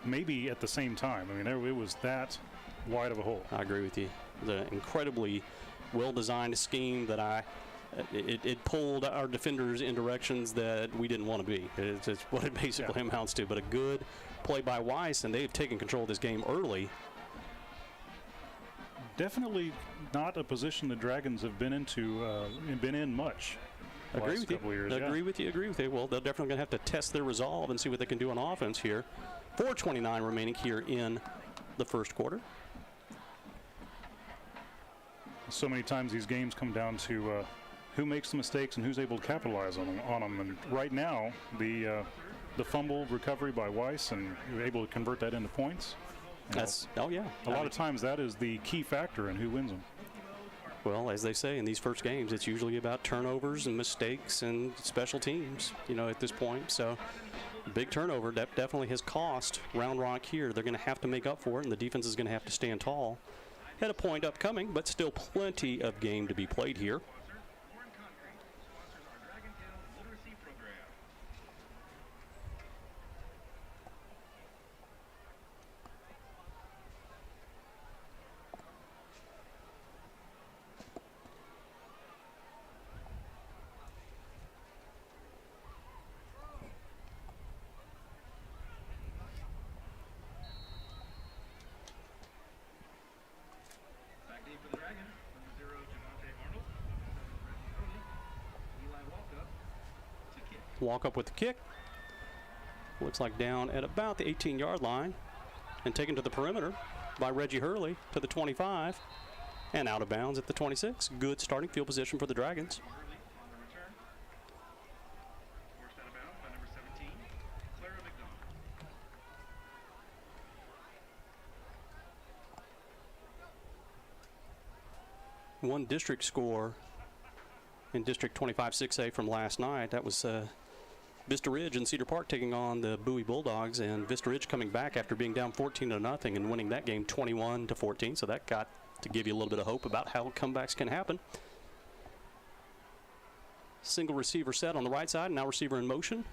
Maybe at the same time. I mean, it was that wide of a hole. I agree with you. The incredibly well-designed scheme that it pulled our defenders in directions that we didn't want to be. It's what it basically amounts to. But a good play by Weiss, and they've taken control of this game early. Definitely not a position the Dragons have been into, been in much. Agree with you. Agree with you. Well, they're definitely going to have to test their resolve and see what they can do on offense here. 4:29 remaining here in the first quarter. So many times these games come down to who makes the mistakes and who's able to capitalize on them. And right now, the fumble recovery by Weiss, and you're able to convert that into points. A lot of times that is the key factor in who wins them. Well, as they say in these first games, it's usually about turnovers and mistakes and special teams, at this point. So Big turnover. That definitely has cost Round Rock here. They're going to have to make up for it, and the defense is going to have to stand tall. Had a point upcoming, but still plenty of game to be played here. Walk up with the kick. Looks like down at about the 18-yard line and taken to the perimeter by Reggie Hurley to the 25 and out of bounds at the 26. Good starting field position for the Dragons. One district score in District 25 6A from last night. That was Vista Ridge and Cedar Park taking on the Bowie Bulldogs, and Vista Ridge coming back after being down 14-0 and winning that game 21-14. So that got to give you a little bit of hope about how comebacks can happen. Single receiver set on the right side, now receiver in motion.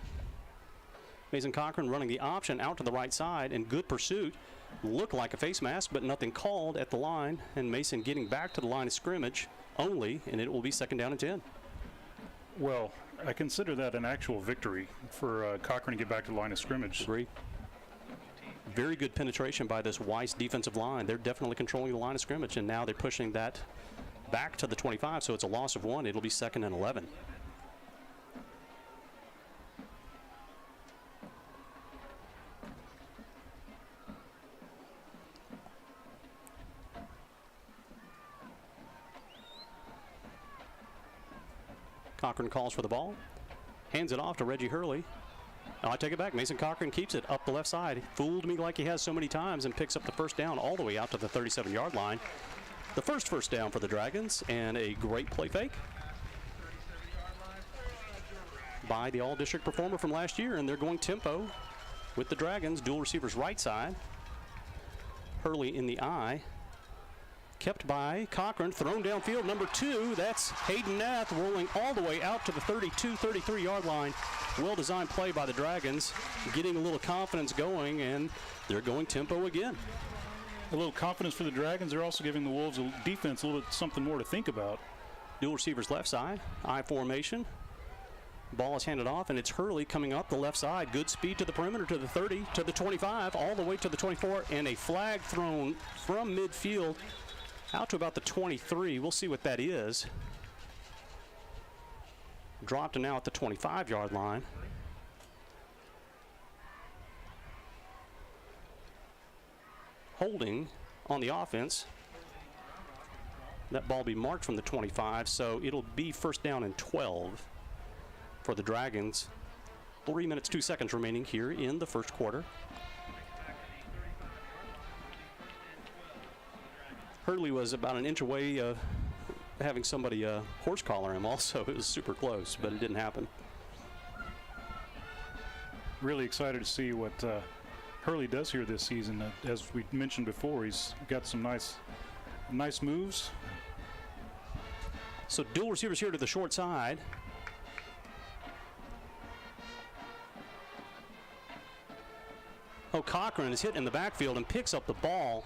Mason Cochran running the option out to the right side, and good pursuit. Looked like a face mask, but nothing called at the line, and Mason getting back to the line of scrimmage only, and it will be 2nd down and 10. Well, I consider that an actual victory for Cochran to get back to the line of scrimmage. Agree. Very good penetration by this Weiss defensive line. They're definitely controlling the line of scrimmage, and now they're pushing that back to the 25, so it's a loss of 1. It'll be 2nd and 11. Cochran calls for the ball, hands it off to Reggie Hurley. Oh, I take it back. Mason Cochran keeps it up the left side. Fooled me like he has so many times and picks up the 1st down all the way out to the 37-yard line. The first down for the Dragons, and a great play fake by the all-district performer from last year, and they're going tempo with the Dragons. Dual receivers right side. Hurley in the eye. Kept by Cochran, thrown downfield, number 2. That's Hayden Nath rolling all the way out to the 33-yard line. Well-designed play by the Dragons, getting a little confidence going, and they're going tempo again. A little confidence for the Dragons. They're also giving the Wolves a defense a little bit something more to think about. Dual receivers left side, I formation. Ball is handed off, and it's Hurley coming up the left side. Good speed to the perimeter, to the 30, to the 25, all the way to the 24, and a flag thrown from midfield out to about the 23. We'll see what that is. Dropped to now at the 25-yard line. Holding on the offense. That ball be marked from the 25, so it'll be 1st down and 12 for the Dragons. 3 minutes, 2 seconds remaining here in the first quarter. Hurley was about an inch away having somebody horse collar him also. It was super close, but it didn't happen. Really excited to see what Hurley does here this season. As we mentioned before, he's got some nice moves. So dual receivers here to the short side. Oh, Cochran is hit in the backfield and picks up the ball.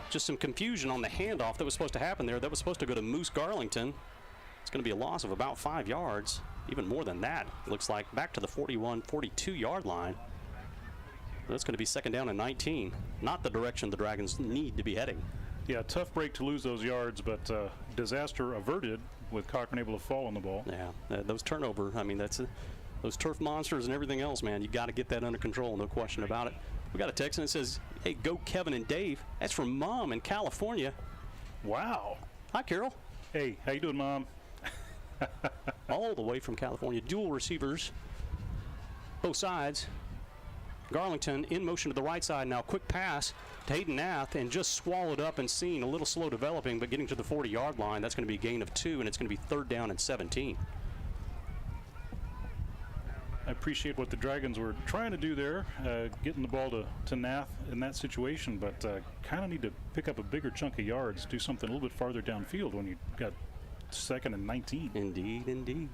Just some confusion on the handoff that was supposed to happen there. That was supposed to go to Moose Garlington. It's going to be a loss of about 5 yards, even more than that. Looks like back to the 41, 42-yard line. That's going to be 2nd down and 19. Not the direction the Dragons need to be heading. Yeah, tough break to lose those yards, but disaster averted with Cochran able to fall on the ball. Yeah, those turnover, I mean, those turf monsters and everything else, man, you got to get that under control, no question about it. We got a text and it says, hey, go Kevin and Dave. That's from Mom in California. Wow. Hi, Carol. Hey, how you doing, Mom? All the way from California. Dual receivers, both sides. Garlington in motion to the right side now. Quick pass to Hayden Nath and just swallowed up and seen. A little slow developing, but getting to the 40-yard line. That's going to be a gain of 2, and it's going to be 3rd down and 17. I appreciate what the Dragons were trying to do there, getting the ball to Nath in that situation, but kind of need to pick up a bigger chunk of yards, do something a little bit farther downfield when you got 2nd and 19. Indeed, indeed.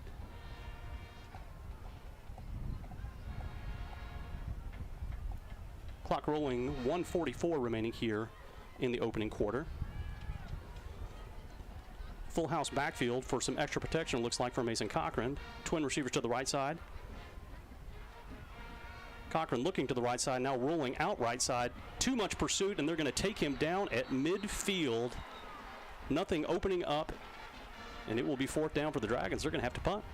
Clock rolling, 1:44 remaining here in the opening quarter. Full house backfield for some extra protection, looks like, for Mason Cochran. Twin receivers to the right side. Cochran looking to the right side, now rolling out right side. Too much pursuit, and they're going to take him down at midfield. Nothing opening up, and it will be 4th down for the Dragons. They're going to have to punt.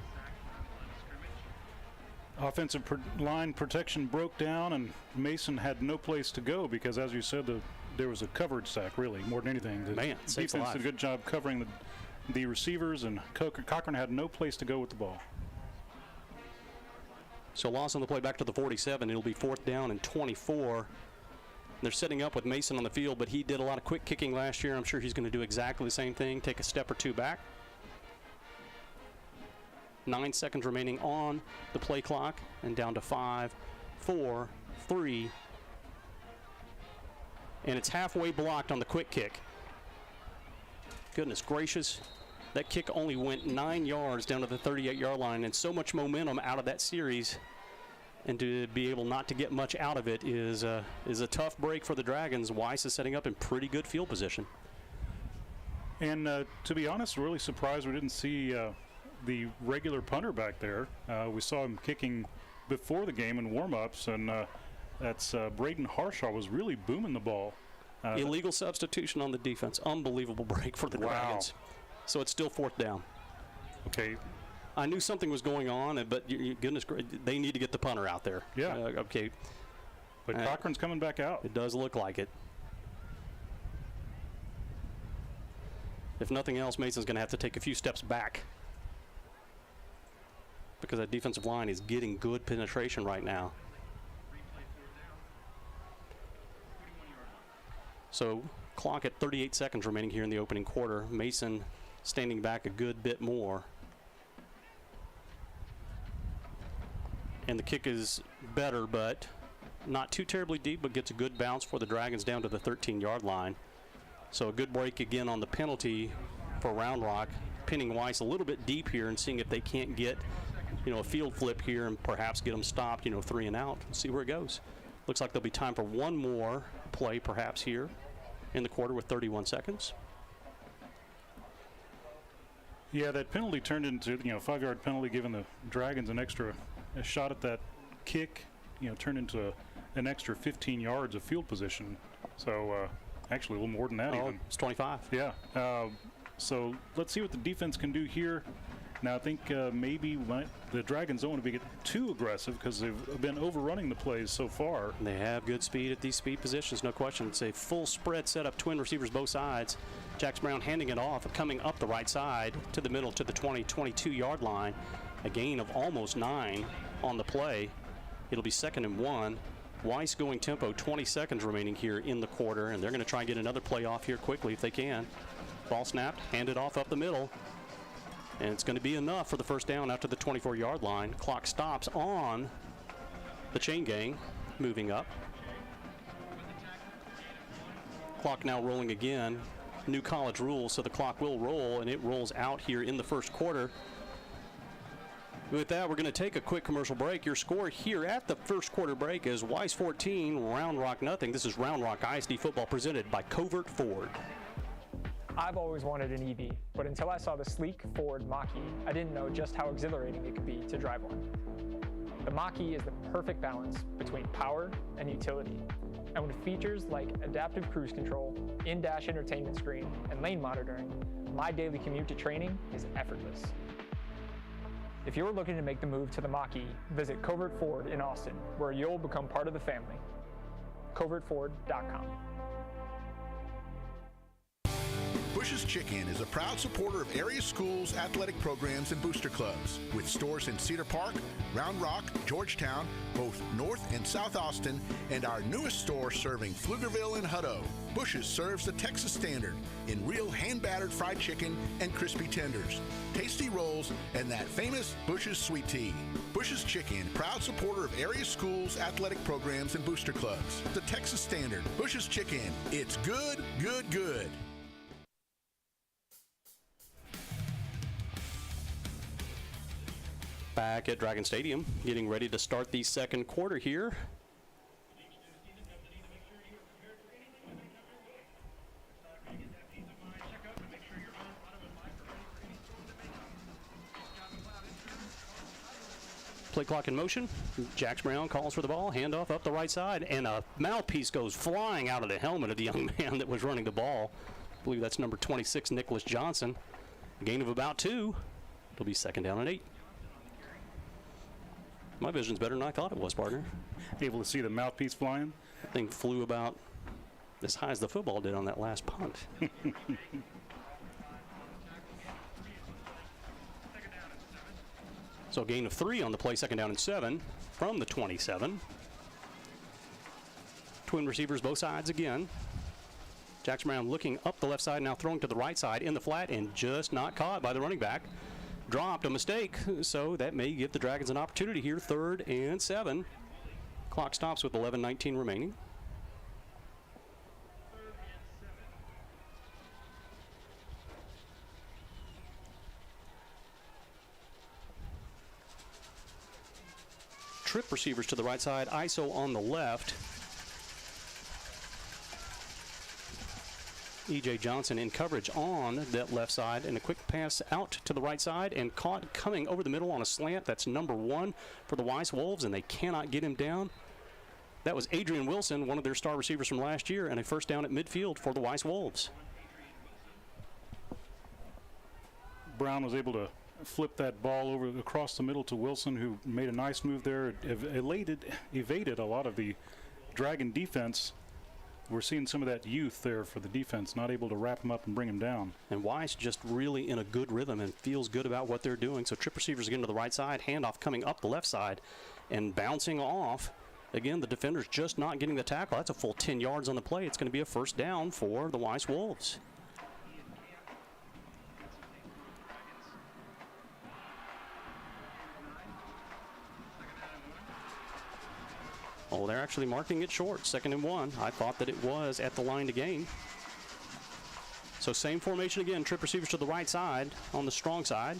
Offensive line protection broke down, and Mason had no place to go because, as you said, there was a coverage sack, really, more than anything. The defense did a good job covering the receivers, and Cochran had no place to go with the ball. So loss on the play back to the 47. It'll be 4th down and 24. They're setting up with Mason on the field, but he did a lot of quick kicking last year. I'm sure he's going to do exactly the same thing, take a step or two back. 9 seconds remaining on the play clock, and down to 5, 4, 3. And it's halfway blocked on the quick kick. Goodness gracious. That kick only went 9 yards down to the 38-yard line, and so much momentum out of that series. And to be able not to get much out of it is a tough break for the Dragons. Weiss is setting up in pretty good field position. And to be honest, really surprised we didn't see the regular punter back there. We saw him kicking before the game in warm-ups, and that's Braden Harshaw was really booming the ball. Illegal substitution on the defense. Unbelievable break for the Dragons. So it's still 4th down. Okay. I knew something was going on, but goodness, they need to get the punter out there. Yeah. Okay. But Cochran's coming back out. It does look like it. If nothing else, Mason's going to have to take a few steps back because that defensive line is getting good penetration right now. So clock at 38 seconds remaining here in the opening quarter. Mason standing back a good bit more. And the kick is better, but not too terribly deep, but gets a good bounce for the Dragons down to the 13-yard line. So a good break again on the penalty for Round Rock, pinning Weiss a little bit deep here and seeing if they can't get, a field flip here and perhaps get them stopped, 3 and out. See where it goes. Looks like there'll be time for one more play perhaps here in the quarter with 31 seconds. Yeah, that penalty turned into, 5-yard penalty, giving the Dragons an extra shot at that kick, turned into an extra 15 yards of field position. So actually a little more than that even. It's 25. Yeah. So let's see what the defense can do here. Now I think maybe the Dragons don't want to get too aggressive because they've been overrunning the plays so far. They have good speed at these speed positions, no question. It's a full spread setup, twin receivers both sides. Jax Brown handing it off, coming up the right side to the middle to the 22-yard line. A gain of almost 9 on the play. It'll be 2nd and 1. Weiss going tempo, 20 seconds remaining here in the quarter, and they're going to try and get another play off here quickly if they can. Ball snapped, handed off up the middle, and it's going to be enough for the 1st down out to the 24-yard line. Clock stops on the chain gang, moving up. Clock now rolling again. New college rules, so the clock will roll, and it rolls out here in the 1st quarter. With that, we're going to take a quick commercial break. Your score here at the 1st quarter break is Weiss 14, Round Rock nothing. This is Round Rock ISD football presented by Covert Ford. I've always wanted an EV, but until I saw the sleek Ford Mach-E, I didn't know just how exhilarating it could be to drive one. The Mach-E is the perfect balance between power and utility. And with features like adaptive cruise control, in-dash entertainment screen, and lane monitoring, my daily commute to training is effortless. If you're looking to make the move to the Mach-E, visit Covert Ford in Austin, where you'll become part of the family. CovertFord.com. Bush's Chicken is a proud supporter of area schools, athletic programs, and booster clubs. With stores in Cedar Park, Round Rock, Georgetown, both North and South Austin, and our newest store serving Pflugerville and Hutto. Bush's serves the Texas standard in real hand-battered fried chicken and crispy tenders, tasty rolls, and that famous Bush's sweet tea. Bush's Chicken, proud supporter of area schools, athletic programs, and booster clubs. The Texas standard. Bush's Chicken. It's good, good, good. Back at Dragon Stadium, getting ready to start the second quarter here. Play clock in motion. Jax Brown calls for the ball. Handoff up the right side, and a mouthpiece goes flying out of the helmet of the young man that was running the ball. I believe that's number 26, Nicholas Johnson. A gain of about 2. It'll be second down and 8. My vision's better than I thought it was, partner. Able to see the mouthpiece flying? That thing flew about as high as the football did on that last punt. So a gain of 3 on the play, second down and 7 from the 27. Twin receivers both sides again. Jackson Brown looking up the left side, now throwing to the right side in the flat, and just not caught by the running back. Dropped, a mistake, so that may give the Dragons an opportunity here. 3rd and 7. Clock stops with 11:19 remaining. Trip receivers to the right side, ISO on the left. E.J. Johnson in coverage on that left side, and a quick pass out to the right side and caught coming over the middle on a slant. That's number 1 for the Weiss Wolves, and they cannot get him down. That was Adrian Wilson, one of their star receivers from last year, and a first down at midfield for the Weiss Wolves. Brown was able to flip that ball over across the middle to Wilson, who made a nice move there, evaded a lot of the Dragon defense. We're seeing some of that youth there for the defense, not able to wrap him up and bring him down. And Weiss just really in a good rhythm and feels good about what they're doing. So trip receivers again to the right side, handoff coming up the left side and bouncing off. Again, the defender's just not getting the tackle. That's a full 10 yards on the play. It's going to be a first down for the Weiss Wolves. Oh, they're actually marking it short, 2nd and 1. I thought that it was at the line to gain. So same formation again, trip receivers to the right side on the strong side.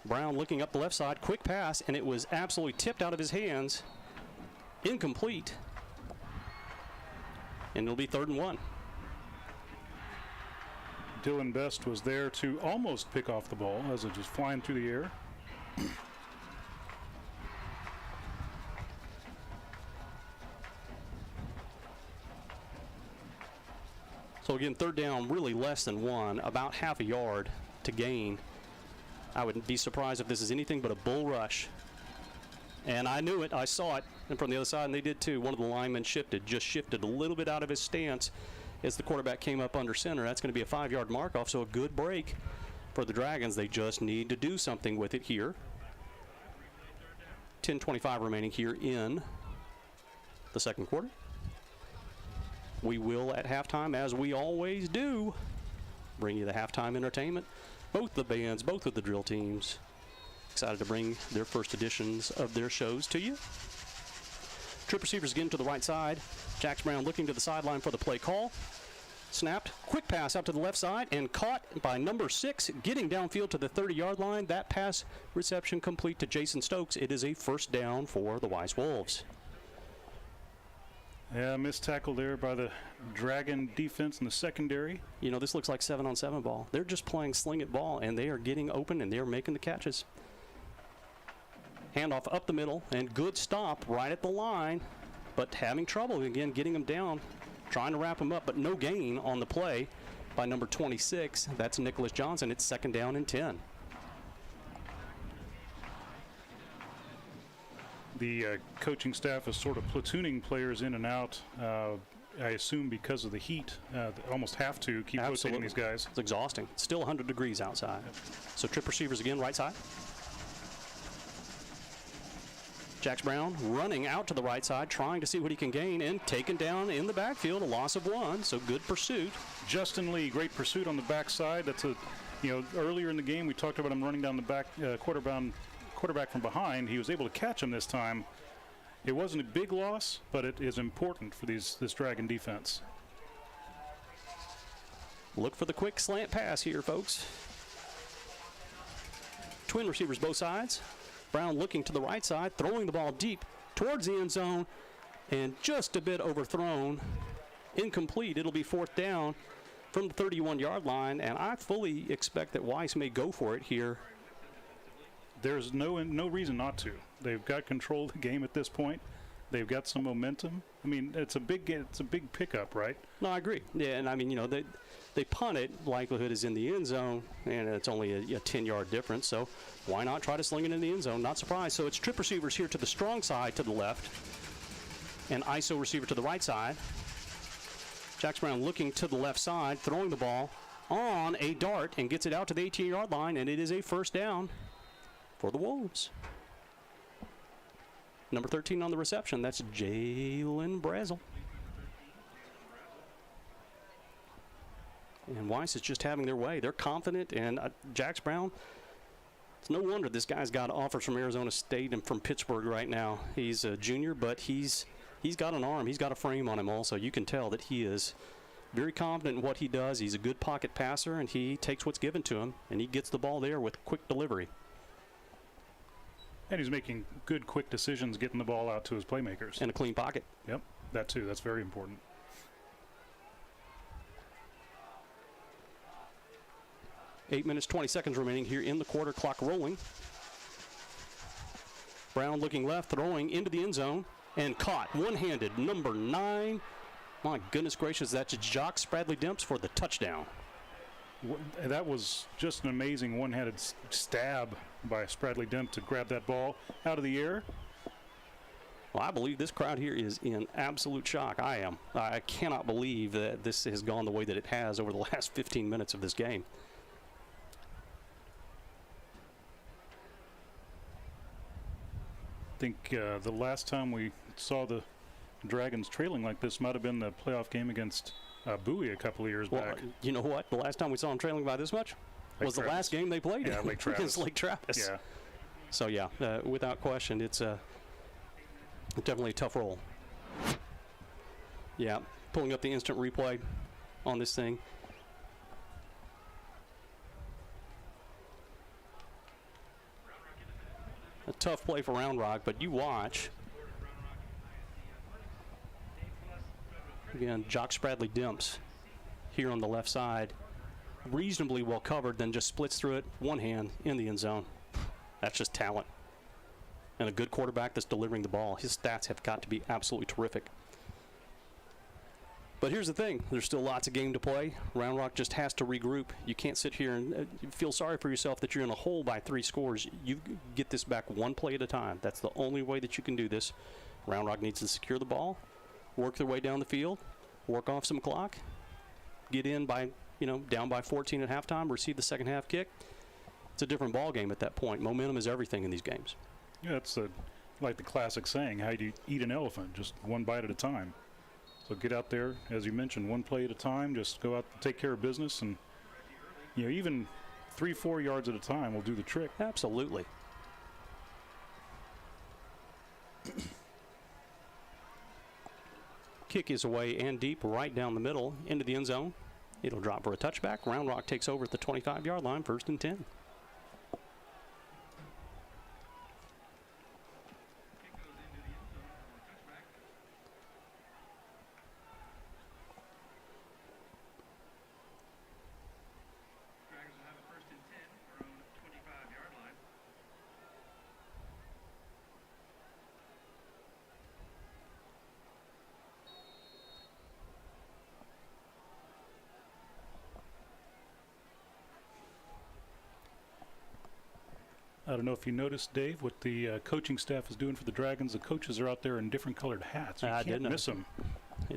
Brown looking up the left side, quick pass, and it was absolutely tipped out of his hands. Incomplete. And it'll be 3rd and 1. Dylan Best was there to almost pick off the ball as it was flying through the air. So again, 3rd down, really less than 1, about half a yard to gain. I wouldn't be surprised if this is anything but a bull rush. And I knew it, I saw it, and from the other side, and they did too. One of the linemen just shifted a little bit out of his stance as the quarterback came up under center. That's going to be a 5-yard mark-off, so a good break for the Dragons. They just need to do something with it here. 10:25 remaining here in the second quarter. We will, at halftime, as we always do, bring you the halftime entertainment. Both the bands, both of the drill teams, excited to bring their first editions of their shows to you. Trip receivers again to the right side. Jax Brown looking to the sideline for the play call. Snapped, quick pass out to the left side, and caught by number 6, getting downfield to the 30-yard line. That pass reception complete to Jason Stokes. It is a first down for the Weiss Wolves. Yeah, missed tackle there by the Dragon defense in the secondary. You know, this looks like 7-on-7 ball. They're just playing sling it ball, and they are getting open, and they're making the catches. Handoff up the middle, and good stop right at the line, but having trouble again getting them down, trying to wrap them up, but no gain on the play by number 26. That's Nicholas Johnson. It's 2nd down and 10. The coaching staff is sort of platooning players in and out. I assume because of the heat, they almost have to keep rotating these guys. It's exhausting. It's still 100 degrees outside. Yep. So trip receivers again, right side. Jax Brown running out to the right side, trying to see what he can gain, and taken down in the backfield, a loss of 1, so good pursuit. Justin Lee, great pursuit on the backside. That's earlier in the game we talked about him running down the back, quarterback from behind. He was able to catch him this time. It wasn't a big loss, but it is important for this Dragon defense. Look for the quick slant pass here, folks. Twin receivers both sides. Brown looking to the right side, throwing the ball deep towards the end zone, and just a bit overthrown. Incomplete. It'll be 4th down from the 31-yard line, and I fully expect that Weiss may go for it here. There's no reason not to. They've got control of the game at this point. They've got some momentum. I mean, it's a big pickup, right? No, I agree. Yeah, and I mean, they punt it. Likelihood is in the end zone, and it's only a 10-yard difference. So why not try to sling it in the end zone? Not surprised. So it's trip receivers here to the strong side to the left, and ISO receiver to the right side. Jax Brown looking to the left side, throwing the ball on a dart, and gets it out to the 18-yard line, and it is a 1st down for the Wolves. Number 13 on the reception, that's Jalen Brazel. And Weiss is just having their way. They're confident, and Jax Brown, it's no wonder this guy's got offers from Arizona State and from Pittsburgh right now. He's a junior, but he's got an arm. He's got a frame on him also. You can tell that he is very confident in what he does. He's a good pocket passer, and he takes what's given to him, and he gets the ball there with quick delivery. And he's making good, quick decisions, getting the ball out to his playmakers. And a clean pocket. Yep, that too. That's very important. Eight minutes, 20 seconds remaining here in the quarter, clock rolling. Brown looking left, throwing into the end zone, and caught one-handed. Number 9. My goodness gracious, that's Jock Spradley-Demps for the touchdown. That was just an amazing one-handed stab by Spradley-Demps to grab that ball out of the air. Well, I believe this crowd here is in absolute shock. I am. I cannot believe that this has gone the way that it has over the last 15 minutes of this game. I think the last time we saw the Dragons trailing like this might have been the playoff game against Bowie a couple of years back. You know what? The last time we saw them trailing by this much was the last game they played Lake Travis. against Lake Travis. Yeah. So, yeah, without question, it's definitely a tough roll. Yeah, pulling up the instant replay on this thing. A tough play for Round Rock, but you watch. Again, Jock Spradley-Demps here on the left side. Reasonably well covered, then just splits through it, one hand in the end zone. That's just talent. And a good quarterback that's delivering the ball. His stats have got to be absolutely terrific. But here's the thing. There's still lots of game to play. Round Rock just has to regroup. You can't sit here and feel sorry for yourself that you're in a hole by 3 scores. You get this back one play at a time. That's the only way that you can do this. Round Rock needs to secure the ball, work their way down the field, work off some clock, get in by, down by 14 at halftime, receive the second half kick. It's a different ball game at that point. Momentum is everything in these games. Yeah, it's like the classic saying, how do you eat an elephant? Just one bite at a time. So get out there, as you mentioned, one play at a time. Just go out and take care of business. And, even 3-4 yards at a time will do the trick. Absolutely. Kick is away and deep right down the middle into the end zone. It'll drop for a touchback. Round Rock takes over at the 25-yard line, 1st and 10. I don't know if you noticed, Dave, what the coaching staff is doing for the Dragons. The coaches are out there in different colored hats. You can't miss them.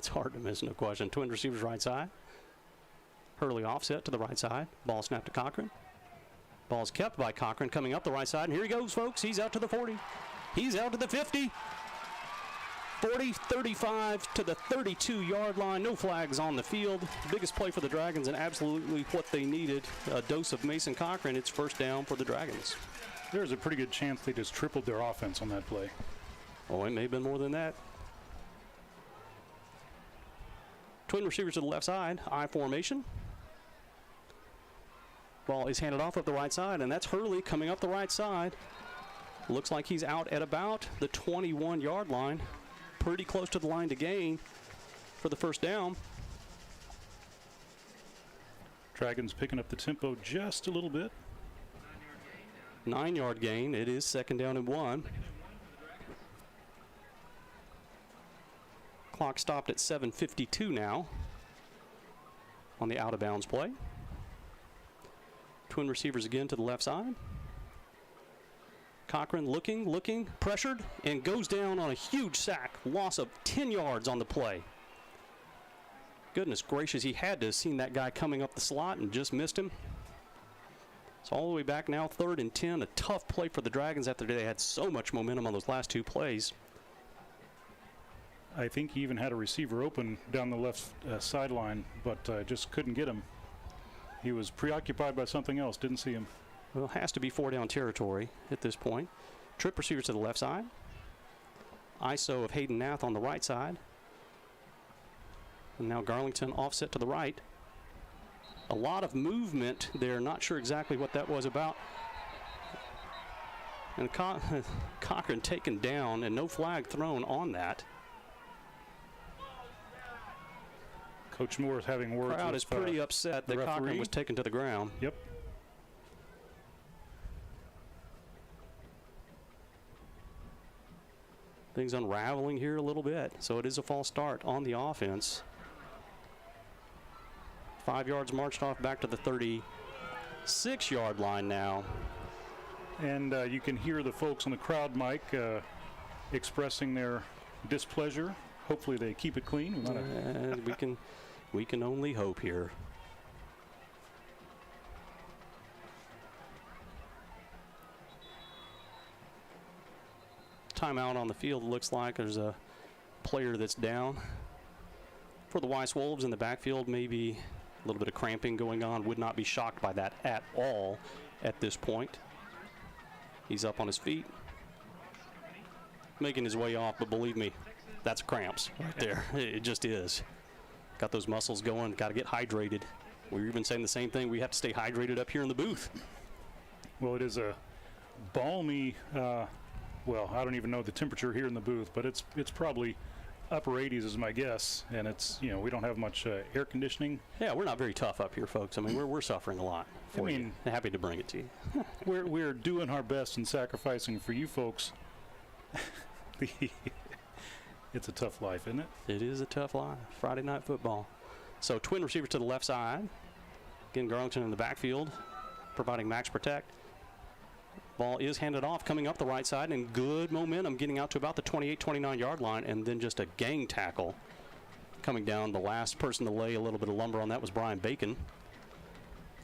It's hard to miss, no question. Twin receivers right side. Hurley offset to the right side. Ball snapped to Cochran. Ball's kept by Cochran coming up the right side. And here he goes, folks. He's out to the 40. He's out to the 50. 40, 35 to the 32-yard line. No flags on the field. Biggest play for the Dragons and absolutely what they needed. A dose of Mason Cochran. It's first down for the Dragons. There's a pretty good chance they just tripled their offense on that play. Oh, it may have been more than that. Twin receivers to the left side. I formation. Ball is handed off up the right side, and that's Hurley coming up the right side. Looks like he's out at about the 21-yard line. Pretty close to the line to gain for the first down. Dragons picking up the tempo just a little bit. 9-yard gain. It is second down and 1. Clock stopped at 7:52 now on the out-of-bounds play. Twin receivers again to the left side. Cochran looking, pressured, and goes down on a huge sack. Loss of 10 yards on the play. Goodness gracious, he had to have seen that guy coming up the slot and just missed him. It's all the way back now, 3rd and 10. A tough play for the Dragons after they had so much momentum on those last 2 plays. I think he even had a receiver open down the left sideline, but just couldn't get him. He was preoccupied by something else, didn't see him. Well, it has to be 4-down territory at this point. Trip receivers to the left side. ISO of Hayden Nath on the right side. And now Garlington offset to the right. A lot of movement there, not sure exactly what that was about. And Cochran taken down and no flag thrown on that. Coach Moore is having words. Crowd is pretty upset that Cochran was taken to the ground. Yep. Things unraveling here a little bit. So it is a false start on the offense. 5 yards marched off back to the 36-yard line now. And you can hear the folks on the crowd mic expressing their displeasure. Hopefully they keep it clean. We can only hope here. Timeout on the field. Looks like there's a player that's down. For the Weiss Wolves in the backfield, maybe a little bit of cramping going on. Would not be shocked by that at all at this point. He's up on his feet, making his way off, but believe me, that's cramps right there. It just is. Got those muscles going, got to get hydrated. We were even saying the same thing. We have to stay hydrated up here in the booth. Well, it is a balmy, well, I don't even know the temperature here in the booth, but it's probably upper 80s is my guess, and it's, you know, we don't have much air conditioning. Yeah, we're not very tough up here, folks. I mean, we're suffering a lot for you. Happy to bring it to you. we're doing our best and sacrificing for you folks. It's a tough life, isn't it? It is a tough life. Friday night football. So twin receivers to the left side. Again, Garlington in the backfield, providing max protect. Ball is handed off, coming up the right side, and good momentum getting out to about the 28, 29-yard line, and then just a gang tackle coming down. The last person to lay a little bit of lumber on that was Brian Bacon.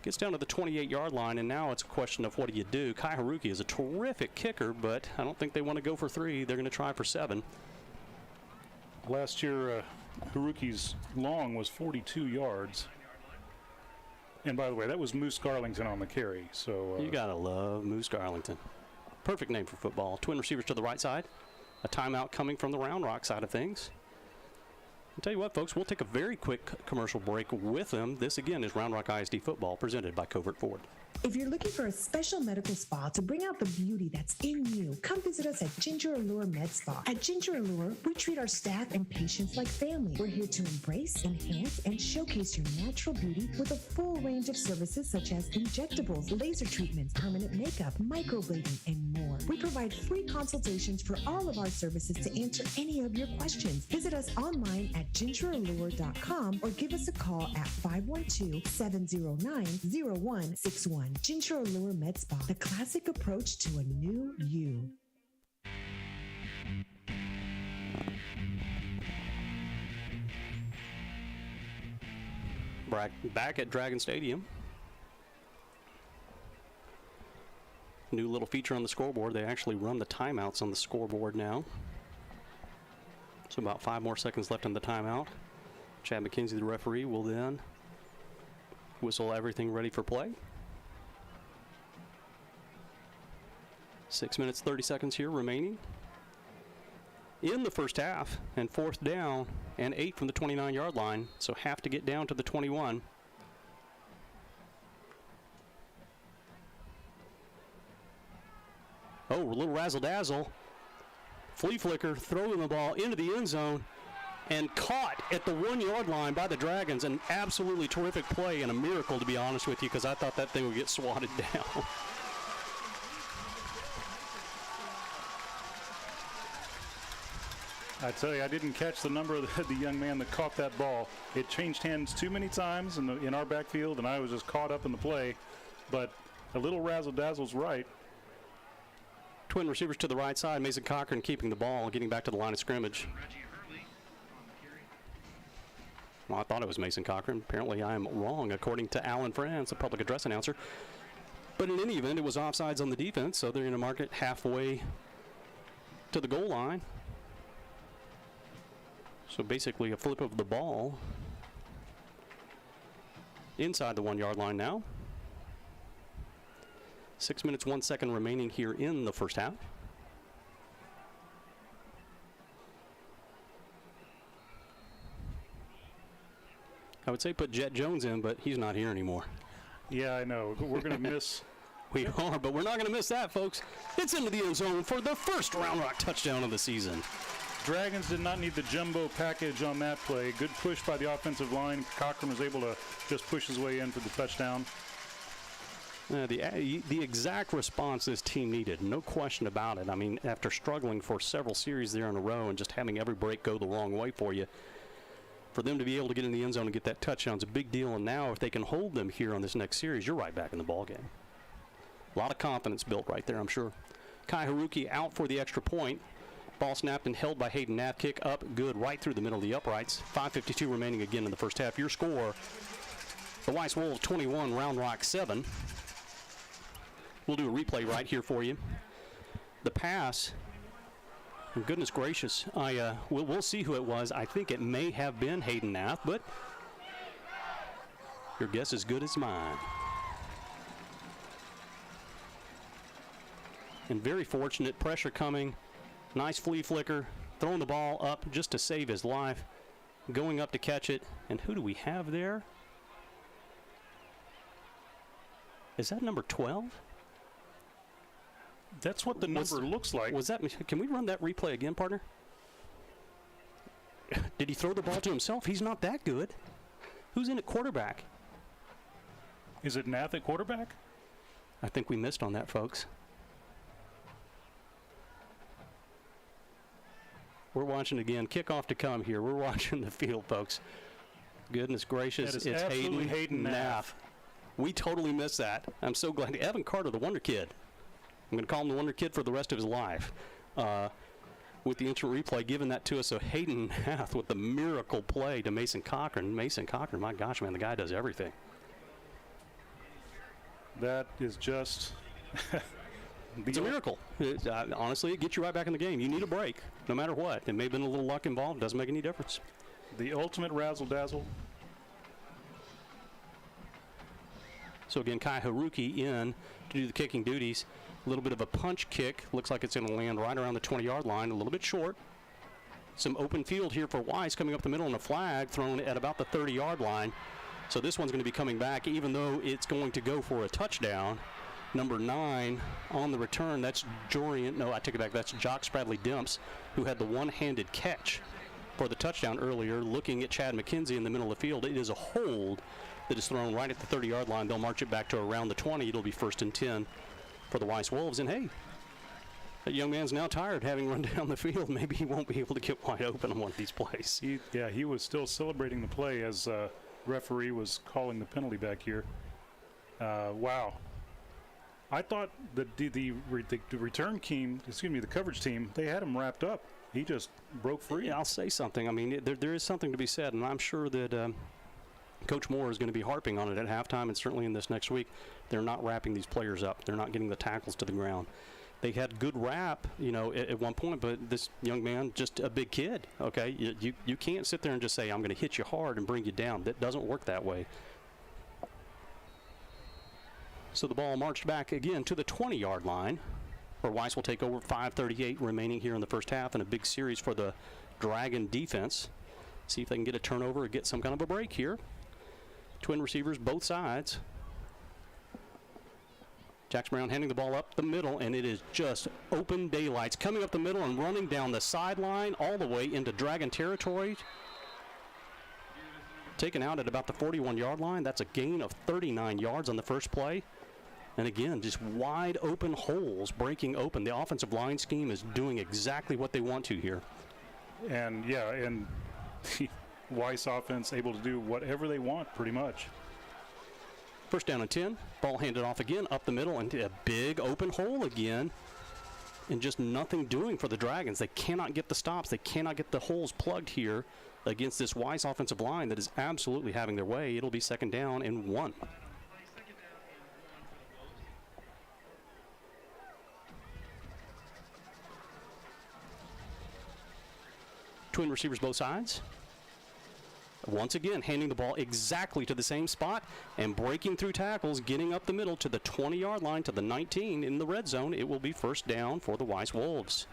Gets down to the 28-yard line, and now it's a question of what do you do. Kai Haruki is a terrific kicker, but I don't think they want to go for 3. They're going to try for 7. Last year, Haruki's long was 42 yards. And by the way, that was Moose Garlington on the carry. So you gotta love Moose Garlington. Perfect name for football. Twin receivers to the right side. A timeout coming from the Round Rock side of things. I'll tell you what, folks, we'll take a very quick commercial break with them. This again is Round Rock ISD football presented by Covert Ford. If you're looking for a special medical spa to bring out the beauty that's in you, come visit us at Ginger Allure Med Spa. At Ginger Allure, we treat our staff and patients like family. We're here to embrace, enhance, and showcase your natural beauty with a full range of services such as injectables, laser treatments, permanent makeup, microblading, and more. We provide free consultations for all of our services to answer any of your questions. Visit us online at gingerallure.com or give us a call at 512-709-0161. Ginger Allure Med Spa, the classic approach to a new you. back at Dragon Stadium. New little feature on the scoreboard. They actually run the timeouts on the scoreboard now. So about 5 more seconds left on the timeout. Chad McKenzie, the referee, will then whistle everything ready for play. 6 minutes, 30 seconds here remaining in the first half, and 4th down and 8 from the 29-yard line, so have to get down to the 21. Oh, a little razzle-dazzle. Flea flicker, throwing the ball into the end zone, and caught at the 1-yard line by the Dragons. An absolutely terrific play and a miracle, to be honest with you, because I thought that thing would get swatted down. I tell you, I didn't catch the number of the young man that caught that ball. It changed hands too many times in our backfield, and I was just caught up in the play. But a little razzle-dazzle's right. Twin receivers to the right side. Mason Cochran keeping the ball, getting back to the line of scrimmage. Well, I thought it was Mason Cochran. Apparently I am wrong, according to Alan France, the public address announcer. But in any event, it was offsides on the defense, so they're going to mark it halfway to the goal line. So basically a flip of the ball inside the 1-yard line now. 6 minutes, 1 second remaining here in the first half. I would say put Jet Jones in, but he's not here anymore. Yeah, I know. We're going to miss. We are, but we're not going to miss that, folks. It's into the end zone for the first Round Rock touchdown of the season. Dragons did not need the jumbo package on that play. Good push by the offensive line. Cochran was able to just push his way in for the touchdown. The exact response this team needed, no question about it. I mean, after struggling for several series there in a row and just having every break go the wrong way for you, for them to be able to get in the end zone and get that touchdown is a big deal. And now if they can hold them here on this next series, you're right back in the ballgame. A lot of confidence built right there, I'm sure. Kai Haruki out for the extra point. Ball snapped and held by Hayden Knapp. Kick up good right through the middle of the uprights. 5:52 remaining again in the first half. Your score, the Weiss Wolves 21, Round Rock 7. We'll do a replay right here for you. The pass, and goodness gracious, we'll see who it was. I think it may have been Hayden Knapp, but your guess is good as mine. And very fortunate, pressure coming. Nice flea flicker, throwing the ball up just to save his life, going up to catch it. And who do we have there? Is that number 12? That's what the number looks like. Was that? Can we run that replay again, partner? Did he throw the ball to himself? He's not that good. Who's in at quarterback? Is it Nath at quarterback? I think we missed on that, folks. We're watching again. Kickoff to come here. We're watching the field, folks. Goodness gracious. It's Hayden Knapp. We totally missed that. I'm so glad. Evan Carter, the Wonder Kid. I'm going to call him the Wonder Kid for the rest of his life. With the instant replay giving that to us. So Hayden Knapp with the miracle play to Mason Cochran. Mason Cochran, my gosh, man, the guy does everything. That is just... It's a miracle. Honestly, it gets you right back in the game. You need a break, no matter what. It may have been a little luck involved. Doesn't make any difference. The ultimate razzle-dazzle. So again, Kai Haruki in to do the kicking duties. A little bit of a punch kick. Looks like it's going to land right around the 20-yard line. A little bit short. Some open field here for Weiss coming up the middle, and a flag thrown at about the 30-yard line. So this one's going to be coming back, even though it's going to go for a touchdown. Number 9 on the return, that's Jorian. No, I take it back. That's Jock Spradley Dimps, who had the one-handed catch for the touchdown earlier, looking at Chad McKenzie in the middle of the field. It is a hold that is thrown right at the 30-yard line. They'll march it back to around the 20. It'll be 1st and 10 for the Weiss Wolves. And, hey, that young man's now tired, having run down the field. Maybe he won't be able to get wide open on one of these plays. He was still celebrating the play as referee was calling the penalty back here. Wow. I thought the return team, the coverage team, they had him wrapped up. He just broke free. Yeah, I'll say something. I mean, there is something to be said, and I'm sure that Coach Moore is going to be harping on it at halftime and certainly in this next week. They're not wrapping these players up. They're not getting the tackles to the ground. They had good wrap, at one point, but this young man, just a big kid, okay? You can't sit there and just say, I'm going to hit you hard and bring you down. That doesn't work that way. So the ball marched back again to the 20-yard line, where Weiss will take over. 5:38 remaining here in the first half, and a big series for the Dragon defense. See if they can get a turnover or get some kind of a break here. Twin receivers, both sides. Jax Brown handing the ball up the middle, and it is just open daylights. Coming up the middle and running down the sideline all the way into Dragon territory. Taken out at about the 41-yard line. That's a gain of 39 yards on the first play. And again, just wide open holes breaking open. The offensive line scheme is doing exactly what they want to here. And the Weiss offense able to do whatever they want pretty much. First down and 10. Ball handed off again up the middle into a big open hole again. And just nothing doing for the Dragons. They cannot get the stops. They cannot get the holes plugged here against this Weiss offensive line that is absolutely having their way. It'll be second down and 1. Twin receivers both sides. Once again, handing the ball exactly to the same spot and breaking through tackles, getting up the middle to the 20-yard line to the 19 in the red zone. It will be first down for the Weiss Wolves.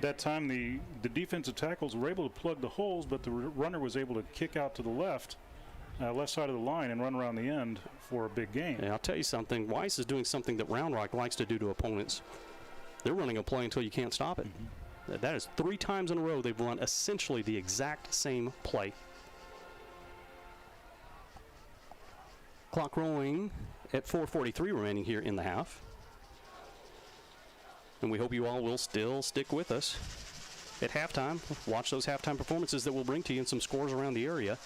That time the defensive tackles were able to plug the holes, but the runner was able to kick out to the left side of the line and run around the end for a big gain. Yeah, I'll tell you something. Weiss is doing something that Round Rock likes to do to opponents. They're running a play until you can't stop it. Mm-hmm. That is 3 times in a row they've run essentially the exact same play. Clock rolling at 4:43 remaining here in the half. And we hope you all will still stick with us at halftime. Watch those halftime performances that we'll bring to you and some scores around the area.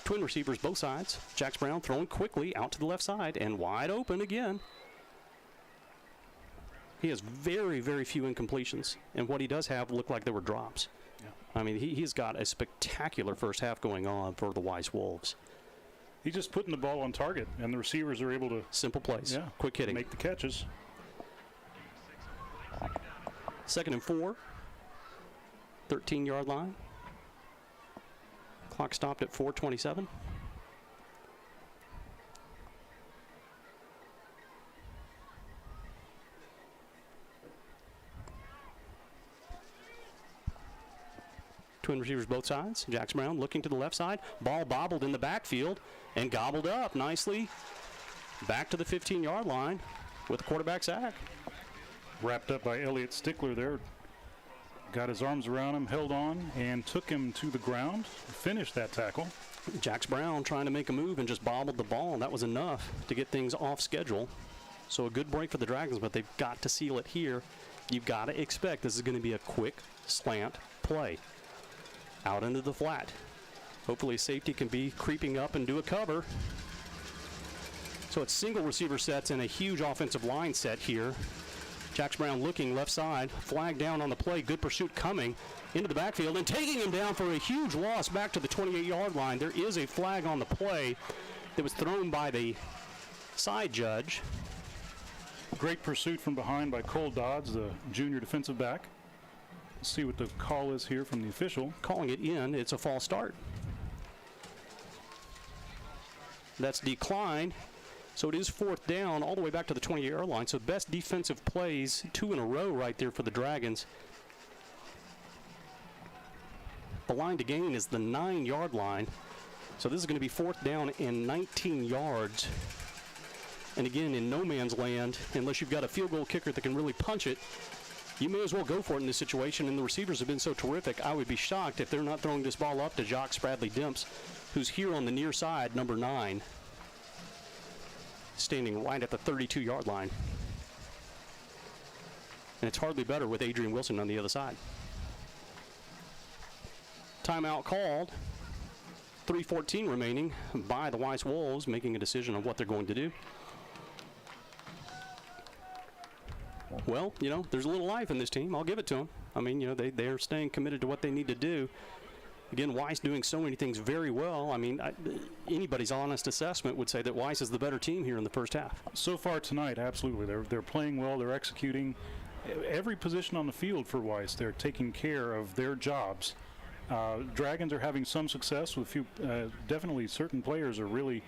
Twin receivers both sides. Jax Brown throwing quickly out to the left side and wide open again. He has very, very few incompletions, and what he does have look like they were drops. Yeah. I mean, he's got a spectacular first half going on for the Weiss Wolves. He's just putting the ball on target, and the receivers are able to... Simple plays. Yeah. Quick hitting. Make the catches. Second and 4. 13-yard line. Clock stopped at 4:27. Twin receivers both sides. Jax Brown looking to the left side. Ball bobbled in the backfield and gobbled up nicely back to the 15-yard line with a quarterback sack. Wrapped up by Elliott Stickler there. Got his arms around him, held on, and took him to the ground. Finished that tackle. Jax Brown trying to make a move and just bobbled the ball, and that was enough to get things off schedule. So a good break for the Dragons, but they've got to seal it here. You've got to expect this is going to be a quick slant play. Out into the flat. Hopefully safety can be creeping up and do a cover. So it's single receiver sets and a huge offensive line set here. Jax Brown looking left side, flag down on the play, good pursuit coming into the backfield and taking him down for a huge loss back to the 28-yard line. There is a flag on the play that was thrown by the side judge. Great pursuit from behind by Cole Dodds, the junior defensive back. Let's see what the call is here from the official. Calling it in, it's a false start. That's declined. So it is fourth down all the way back to the 20-yard line. So best defensive plays, 2 in a row right there for the Dragons. The line to gain is the 9-yard line. So this is going to be fourth down and 19 yards. And again, in no man's land, unless you've got a field goal kicker that can really punch it, you may as well go for it in this situation. And the receivers have been so terrific, I would be shocked if they're not throwing this ball up to Jacques Spradley-Dimps, who's here on the near side, number 9. Standing right at the 32-yard line. And it's hardly better with Adrian Wilson on the other side. Timeout called. 3:14 remaining by the Weiss Wolves, making a decision on what they're going to do. Well, there's a little life in this team. I'll give it to them. I mean, they're staying committed to what they need to do. Again, Weiss doing so many things very well. I mean, anybody's honest assessment would say that Weiss is the better team here in the first half. So far tonight, absolutely. They're playing well. They're executing every position on the field for Weiss. They're taking care of their jobs. Dragons are having some success with definitely certain players are really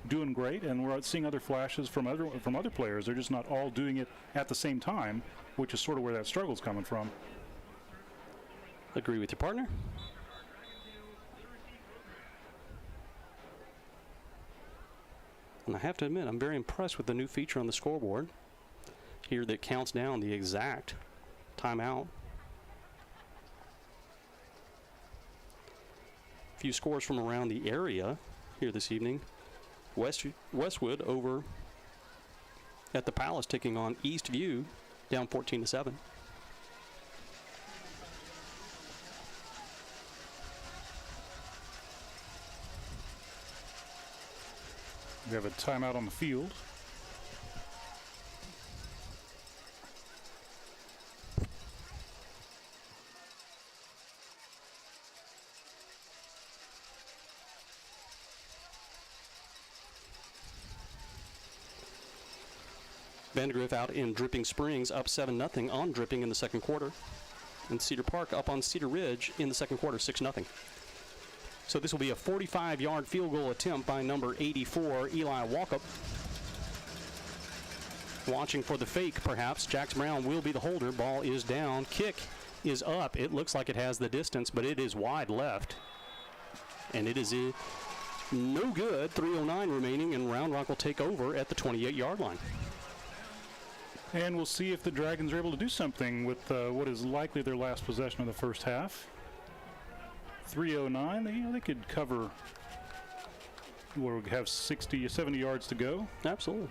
doing great, and we're seeing other flashes from other players. They're just not all doing it at the same time, which is sort of where that struggle's coming from. Agree with your partner? And I have to admit, I'm very impressed with the new feature on the scoreboard here that counts down the exact timeout. A few scores from around the area here this evening. Westwood over at the Palace taking on Eastview, down 14-7. We have a timeout on the field. Vandegrift out in Dripping Springs, up 7-0 on Dripping in the second quarter. And Cedar Park up on Cedar Ridge in the second quarter, 6-0. So this will be a 45-yard field goal attempt by number 84, Eli Walkup. Watching for the fake, perhaps. Jax Brown will be the holder. Ball is down. Kick is up. It looks like it has the distance, but it is wide left. And it is no good. 3:09 remaining, and Round Rock will take over at the 28-yard line. And we'll see if the Dragons are able to do something with what is likely their last possession of the first half. 3:09, they could cover, we have 70 yards to go. Absolutely.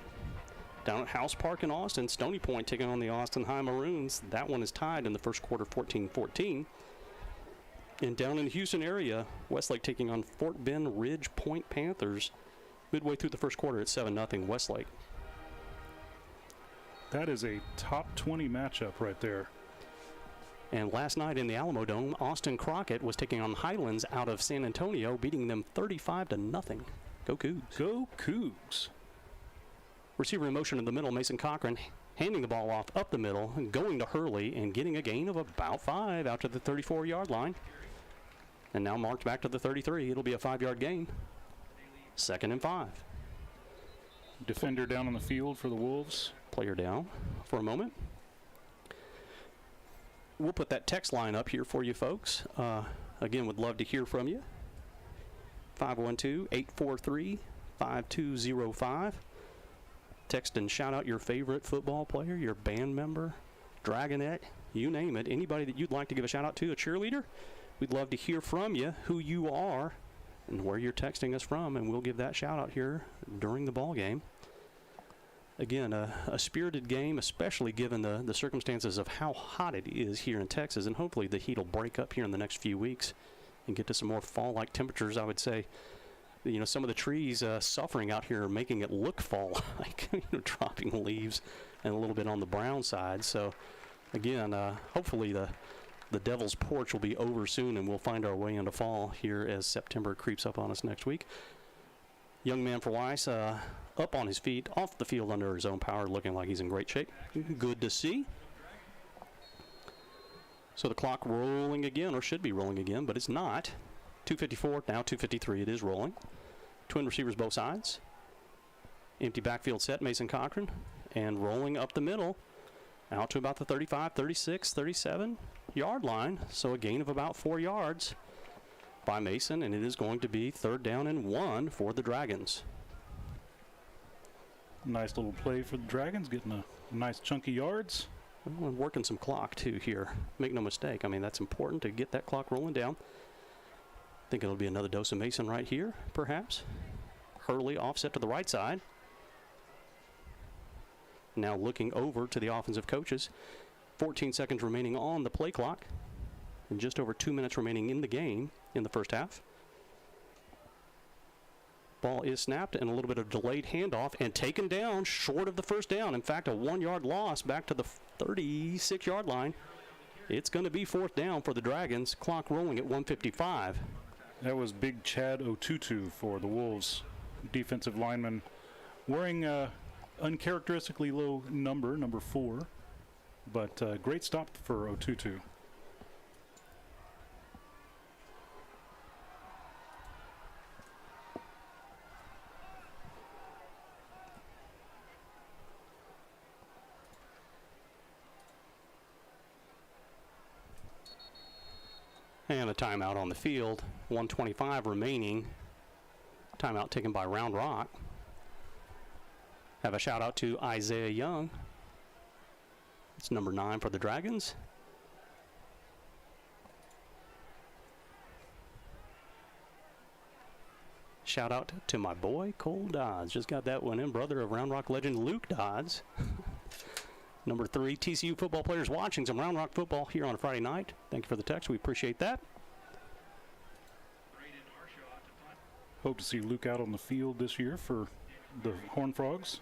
Down at House Park in Austin, Stony Point taking on the Austin High Maroons. That one is tied in the first quarter, 14-14. And down in the Houston area, Westlake taking on Fort Bend Ridge Point Panthers. Midway through the first quarter, it's 7-0 Westlake. That is a top 20 matchup right there. And last night in the Alamo Dome, Austin Crockett was taking on Highlands out of San Antonio, beating them 35-0. Go Cougs. Go Cougs. Receiver in motion in the middle, Mason Cochran handing the ball off up the middle, going to Hurley and getting a gain of about 5 out to the 34-yard line. And now marked back to the 33. It'll be a 5-yard gain. 2nd and 5. Defender down on the field for the Wolves. Player down for a moment. We'll put that text line up here for you folks. Again, would love to hear from you. 512-843-5205. Text and shout out your favorite football player, your band member, Dragonette, you name it. Anybody that you'd like to give a shout out to, a cheerleader. We'd love to hear from you, who you are, and where you're texting us from, and we'll give that shout out here during the ball game. Again, a spirited game, especially given the circumstances of how hot it is here in Texas, and hopefully the heat will break up here in the next few weeks and get to some more fall-like temperatures, I would say. You know, some of the trees suffering out here are making it look fall-like, dropping leaves and a little bit on the brown side. So, again, hopefully the Devil's Porch will be over soon and we'll find our way into fall here as September creeps up on us next week. Young man for Weiss, up on his feet, off the field under his own power, looking like he's in great shape. Good to see. So the clock rolling again, or should be rolling again, but it's not. 2:54, now 2:53, it is rolling. Twin receivers both sides. Empty backfield set, Mason Cochran, and rolling up the middle, out to about the 35, 36, 37-yard line, so a gain of about 4 yards by Mason, and it is going to be 3rd down and 1 for the Dragons. Nice little play for the Dragons, getting a nice chunky yards. Well, working some clock too here. Make no mistake. I mean, that's important to get that clock rolling down. I think it'll be another dose of Mason right here, perhaps. Hurley offset to the right side. Now looking over to the offensive coaches. 14 seconds remaining on the play clock. And just over 2 minutes remaining in the game in the first half. Ball is snapped and a little bit of delayed handoff and taken down short of the first down. In fact, a 1-yard loss back to the 36-yard line. It's going to be 4th down for the Dragons. Clock rolling at 1:55. That was big Chad Otutu for the Wolves. Defensive lineman wearing uncharacteristically low number 4. But great stop for Otutu. And a timeout on the field. 1:25 remaining. Timeout taken by Round Rock. Have a shout out to Isaiah Young. It's number 9 for the Dragons. Shout out to my boy Cole Dodds. Just got that one in. Brother of Round Rock legend Luke Dodds. Number 3, TCU football players watching some Round Rock football here on a Friday night. Thank you for the text. We appreciate that. Hope to see Luke out on the field this year for the Horned Frogs.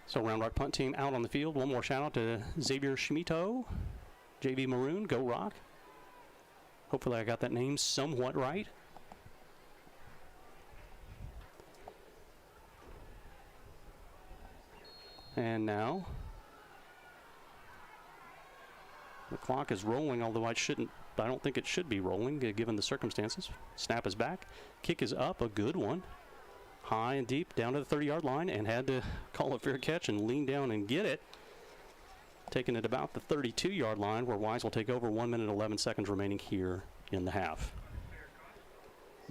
So Round Rock punt team out on the field. One more shout out to Xavier Schmito, JV Maroon, go Rock. Hopefully I got that name somewhat right. And now the clock is rolling, although I don't think it should be rolling given the circumstances. Snap is back. Kick is up, a good one. High and deep down to the 30-yard line, and had to call a fair catch and lean down and get it. Taking it about the 32-yard line, where Weiss will take over. 1 minute 11 seconds remaining here in the half.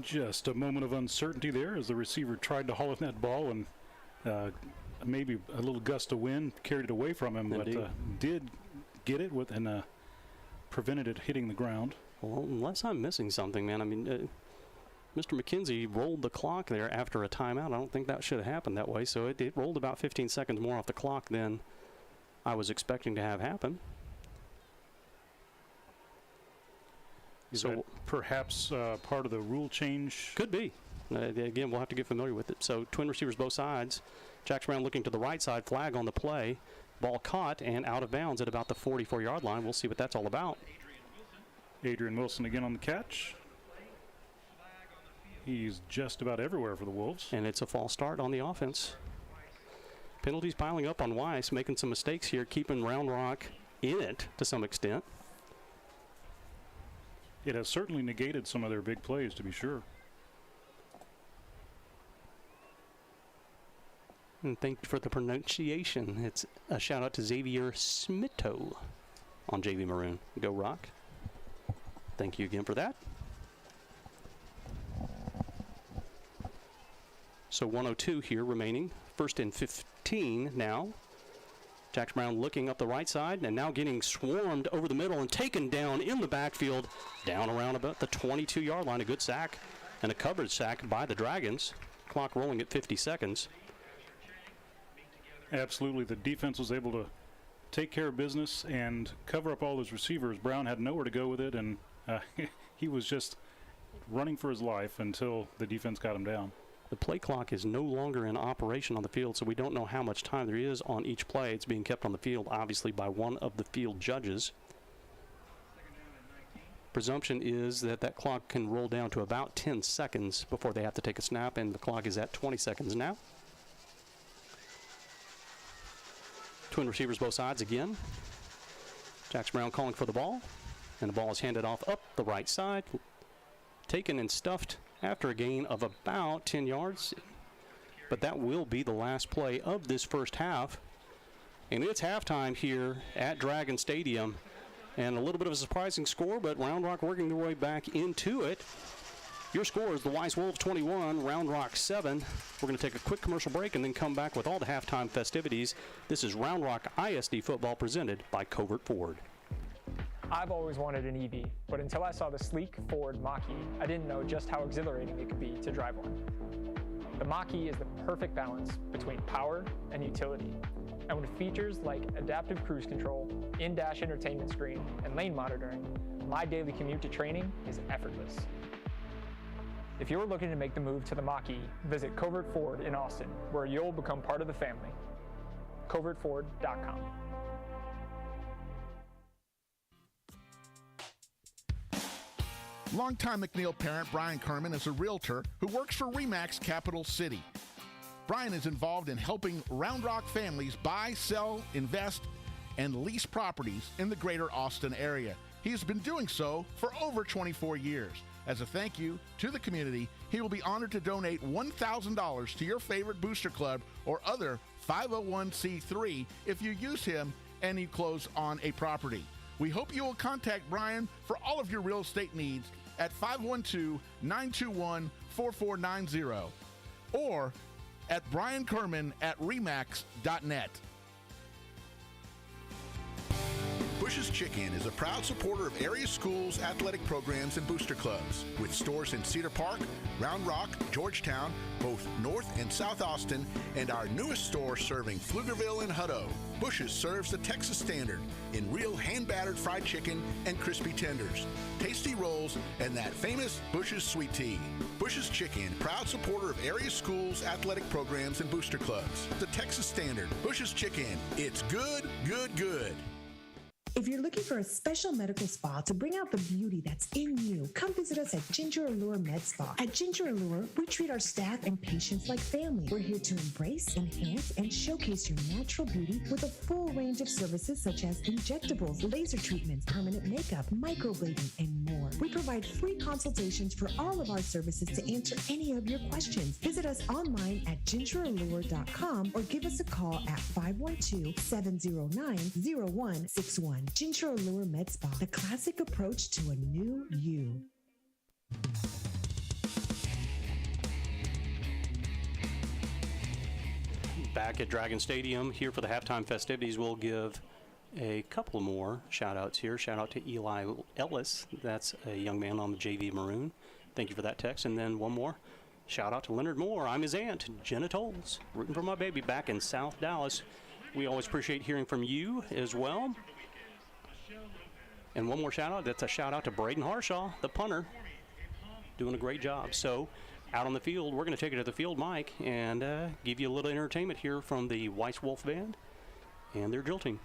Just a moment of uncertainty there as the receiver tried to haul in that ball, and maybe a little gust of wind carried it away from him, Indeed. but did get it with and prevented it hitting the ground. Well, unless I'm missing something, man. I mean, Mr. McKenzie rolled the clock there after a timeout. I don't think that should have happened that way. So it rolled about 15 seconds more off the clock than I was expecting to have happen. Is So that perhaps part of the rule change? could be. Again, we'll have to get familiar with it. So twin receivers both sides. Jax Brown looking to the right side, flag on the play. Ball caught and out of bounds at about the 44-yard line. We'll see what that's all about. Adrian Wilson again on the catch. He's just about everywhere for the Wolves. And it's a false start on the offense. Penalties piling up on Weiss, making some mistakes here, keeping Round Rock in it to some extent. It has certainly negated some of their big plays, to be sure. And thank you for the pronunciation. It's a shout out to Xavier Smito on JV Maroon. Go Rock. Thank you again for that. So 1:02 here remaining. 1st and 15 now. Jax Brown looking up the right side and now getting swarmed over the middle and taken down in the backfield, down around about the 22-yard line. A good sack and a coverage sack by the Dragons. Clock rolling at 50 seconds. Absolutely. The defense was able to take care of business and cover up all his receivers. Brown had nowhere to go with it, and he was just running for his life until the defense got him down. The play clock is no longer in operation on the field, so we don't know how much time there is on each play. It's being kept on the field, obviously, by one of the field judges. Presumption is that that clock can roll down to about 10 seconds before they have to take a snap, and the clock is at 20 seconds now. Twin receivers both sides again. Jax Brown calling for the ball, and the ball is handed off up the right side. Taken and stuffed after a gain of about 10 yards. But that will be the last play of this first half. And it's halftime here at Dragon Stadium. And a little bit of a surprising score, but Round Rock working their way back into it. Your score is the Weiss Wolves 21, Round Rock 7. We're going to take a quick commercial break and then come back with all the halftime festivities. This is Round Rock ISD football presented by Covert Ford. I've always wanted an EV, but until I saw the sleek Ford Mach-E, I didn't know just how exhilarating it could be to drive one. The Mach-E is the perfect balance between power and utility. And with features like adaptive cruise control, in-dash entertainment screen, and lane monitoring, my daily commute to training is effortless. If you're looking to make the move to the Mach-E, visit Covert Ford in Austin, where you'll become part of the family. CovertFord.com. Longtime MacLeod parent Brian Kerman is a realtor who works for RE/MAX Capital City. Brian is involved in helping Round Rock families buy, sell, invest, and lease properties in the greater Austin area. He has been doing so for over 24 years. As a thank you to the community, he will be honored to donate $1,000 to your favorite booster club or other 501c3 if you use him and you close on a property. We hope you will contact Brian for all of your real estate needs at 512-921-4490 or at briankerman@remax.net. Bush's Chicken is a proud supporter of area schools, athletic programs, and booster clubs. With stores in Cedar Park, Round Rock, Georgetown, both North and South Austin, and our newest store serving Pflugerville and Hutto. Bush's serves the Texas standard in real hand-battered fried chicken and crispy tenders, tasty rolls, and that famous Bush's sweet tea. Bush's Chicken, proud supporter of area schools, athletic programs, and booster clubs. The Texas standard. Bush's Chicken. It's good, good, good. If you're looking for a special medical spa to bring out the beauty that's in you, come visit us at Ginger Allure Med Spa. At Ginger Allure, we treat our staff and patients like family. We're here to embrace, enhance, and showcase your natural beauty with a full range of services such as injectables, laser treatments, permanent makeup, microblading, and more. We provide free consultations for all of our services to answer any of your questions. Visit us online at gingerallure.com or give us a call at 512-709-0161. Ginger Allure Med Spa, the classic approach to a new you. Back at Dragon Stadium here for the halftime festivities. We'll give a couple more shout outs here. Shout out to Eli Ellis. That's a young man on the JV Maroon. Thank you for that text. And then one more. Shout out to Leonard Moore. I'm his aunt, Jenna Tolles, rooting for my baby back in South Dallas. We always appreciate hearing from you as well. And one more shout out, that's a shout out to Braden Harshaw, the punter, doing a great job. So out on the field, we're going to take it to the field, Mike, and give you a little entertainment here from the Weiss Wolf Band and their jilting.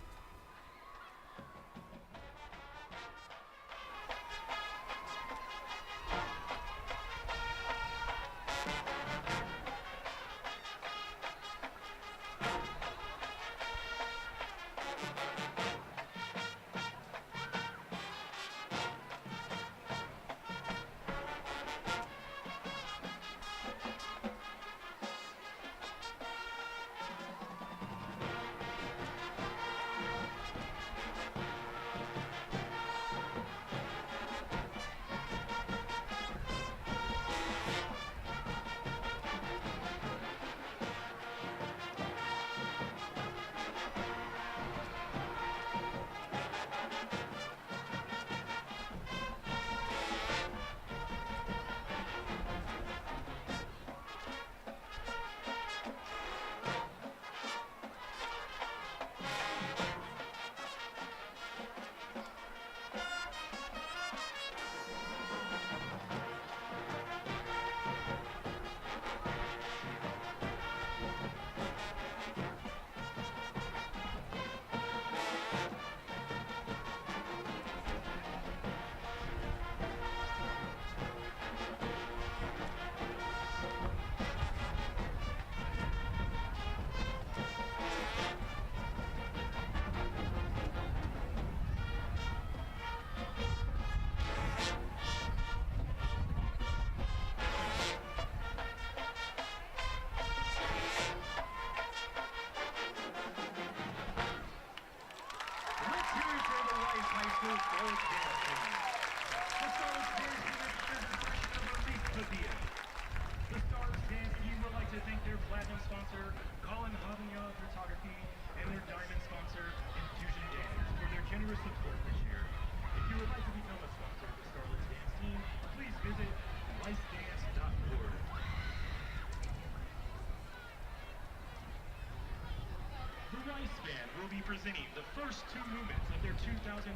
Will be presenting the first two movements of their 2023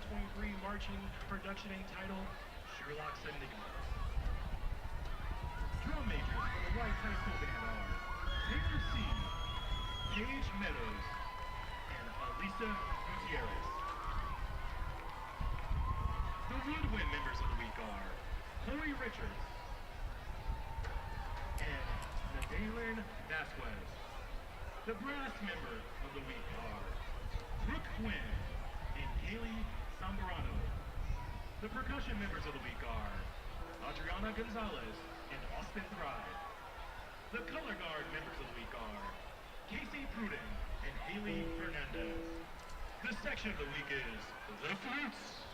marching production entitled Sherlock's Enigma. Drum majors for the Weiss High School Band are Taylor C., Paige Meadows, and Alisa Gutierrez. The woodwind members of the week are Corey Richards and Nadalen Vasquez. The brass members of the week are Brooke Quinn and Kaylee Sambarano. The percussion members of the week are Adriana Gonzalez and Austin Thrive. The color guard members of the week are Casey Pruden and Haley Fernandez. The section of the week is The Fruits.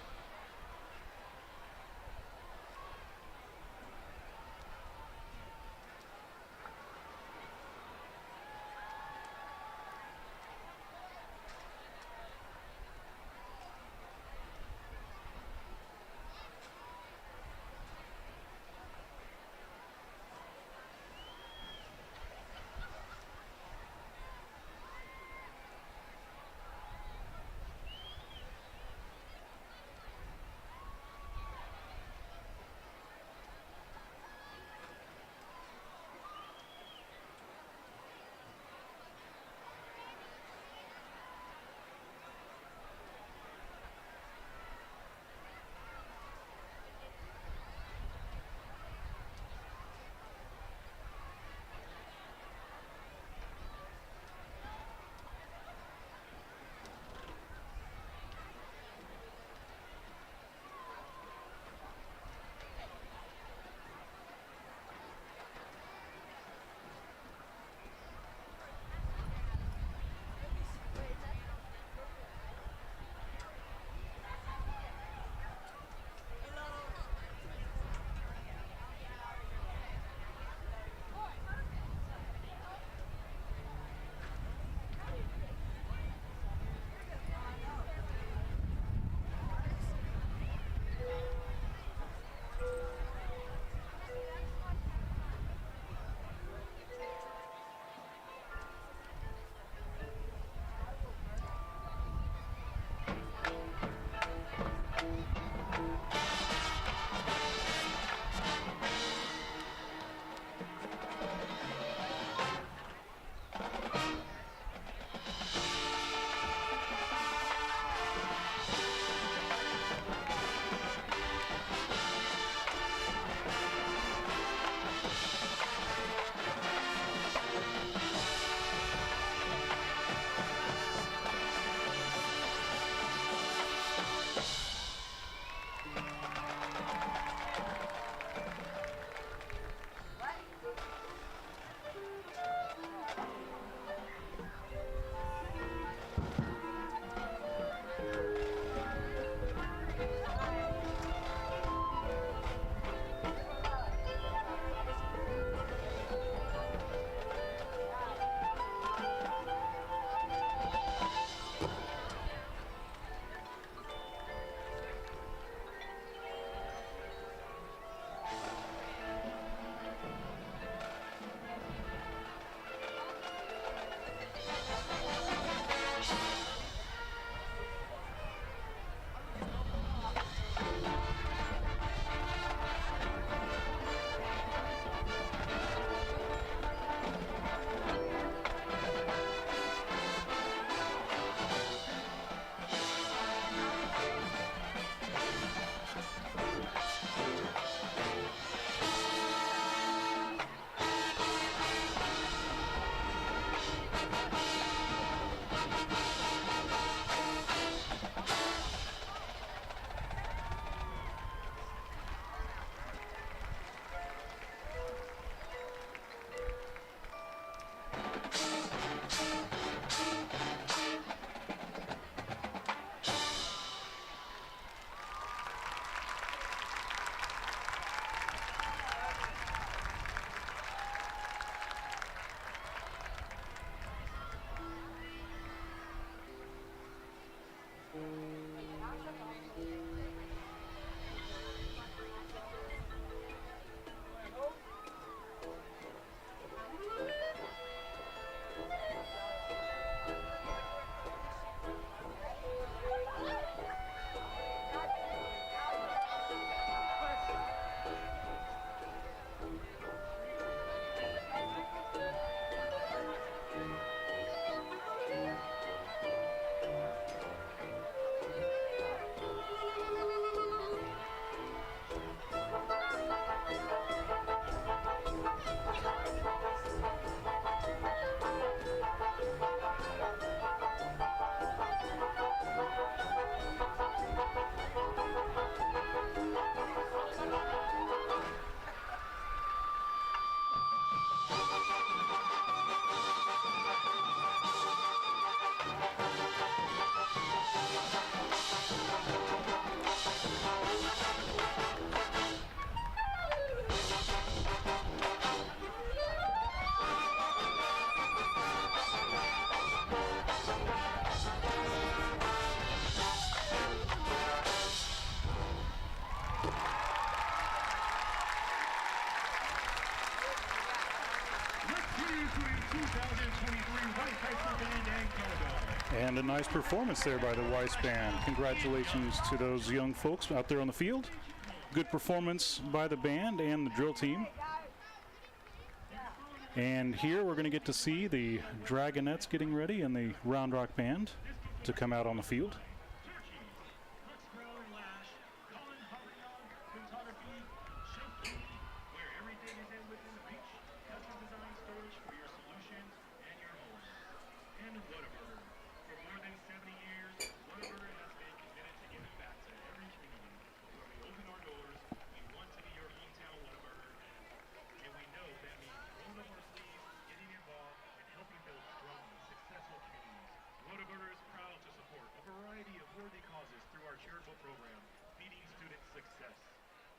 2023 Weiss High School Band and Color Guard. And a nice performance there by the Weiss Band. Congratulations to those young folks out there on the field. Good performance by the band and the drill team. And here we're going to get to see the Dragonettes getting ready and the Round Rock Band to come out on the field.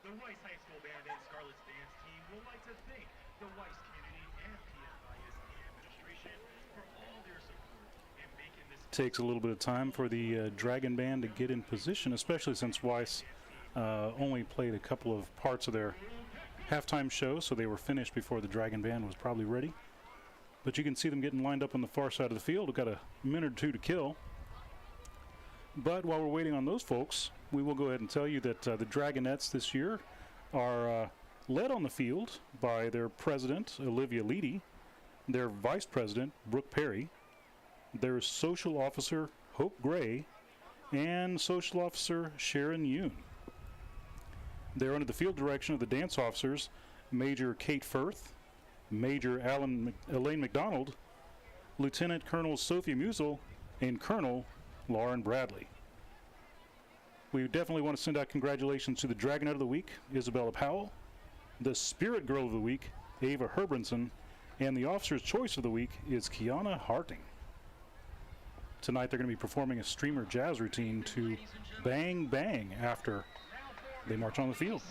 The Weiss High School Band and Scarlet's dance team would like to thank the Weiss community and PFIS administration for all their support and making this. Takes a little bit of time for the Dragon Band to get in position, especially since Weiss only played a couple of parts of their halftime show, so they were finished before the Dragon Band was probably ready. But you can see them getting lined up on the far side of the field. We've got a minute or two to kill. But while we're waiting on those folks, we will go ahead and tell you that the Dragonettes this year are led on the field by their president, Olivia Leedy, their vice president, Brooke Perry, their social officer, Hope Gray, and social officer, Sharon Yoon. They're under the field direction of the dance officers, Major Kate Firth, Major Elaine McDonald, Lieutenant Colonel Sophie Musel, and Colonel Lauren Bradley. We definitely want to send out congratulations to the Dragonette of the Week, Isabella Powell, the Spirit Girl of the Week, Ava Herbranson, and the Officer's Choice of the Week is Kiana Harting. Tonight they're going to be performing a streamer jazz routine to Bang Bang after they march on the field.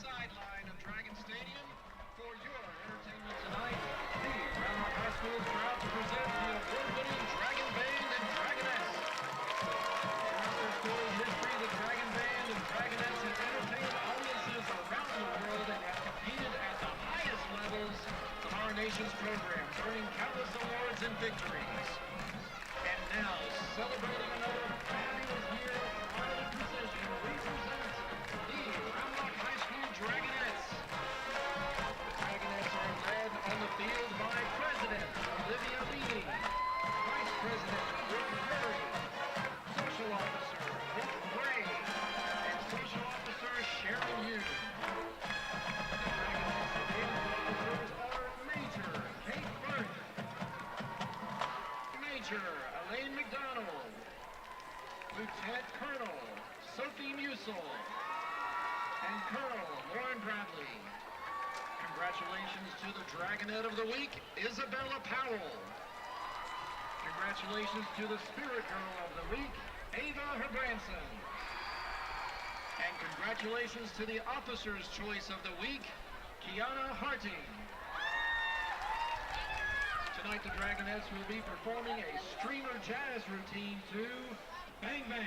Programs, earning countless awards and victories. And now, celebrating another fabulous year of quality precision, we present the Round Rock High School Dragonettes. The Dragonettes are led on the field by President Olivia Leedy, Vice President Brooke Perry, Social Officer Hope Gray, and Social Officer Sharon Yoon. Elaine McDonald, Lieutenant Colonel Sophie Musel, and Colonel Lauren Bradley. Congratulations to the Dragonette of the Week, Isabella Powell. Congratulations to the Spirit Girl of the Week, Ava Herbranson. And congratulations to the Officer's Choice of the Week, Kiana Harting. Tonight, the Dragonettes will be performing a streamer jazz routine to Bang Bang.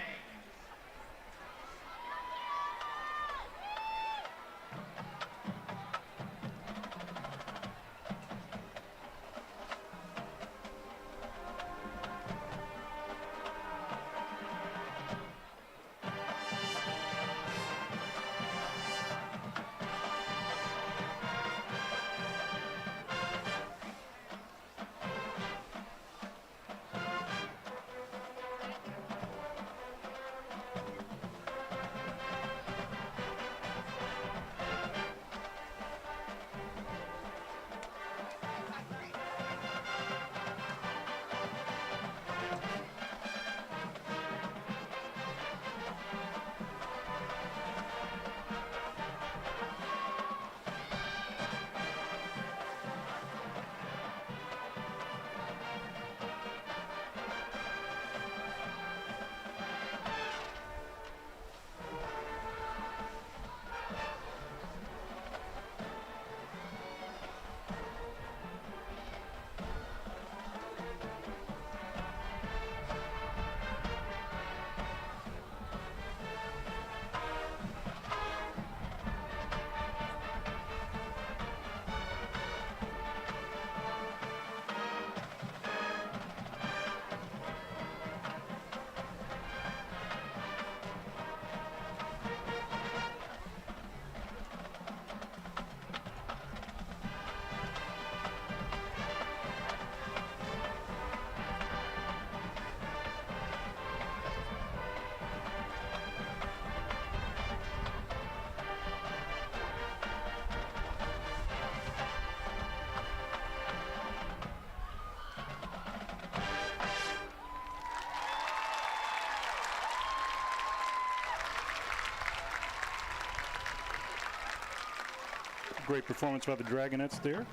Great performance by the Dragonettes there.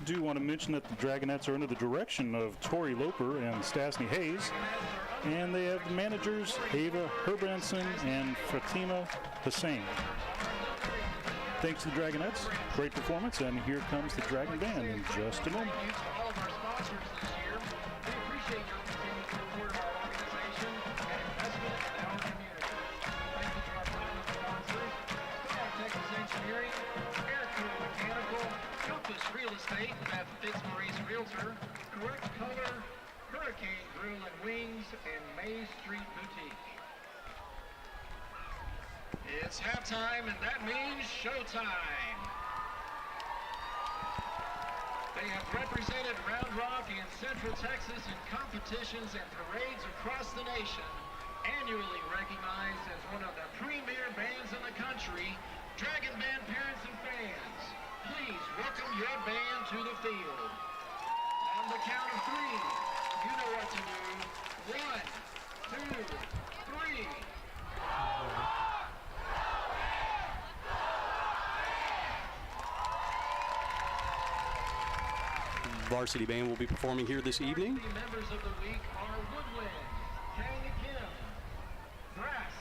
Do want to mention that the Dragonettes are under the direction of Tori Loper and Stasny Hayes, and they have managers Ava Herbranson and Fatima Hussein. Thanks to the Dragonettes. Great performance, and here comes the Dragon Band in just a moment. Thank you to all of our sponsors this year. We appreciate your continued support of our organization and investment in our community. Thank you to our platinum sponsors, Star Texas Engineering, Aircool Mechanical, Compass Real Estate, Beth Fitzmaurice Realtor, Correct Color, Hurricane Grill and Wings, and May Street Boutique. It's halftime, and that means showtime. They have represented Round Rock in Central Texas in competitions and parades across the nation. Annually recognized as one of the premier bands in the country, Dragon Band parents and fans, please welcome your band to the field. On the count of three, you know what to do. 1, 2, 3. Varsity Band will be performing here this evening. The members of the week are Woodwind, Kang Kim, Brass,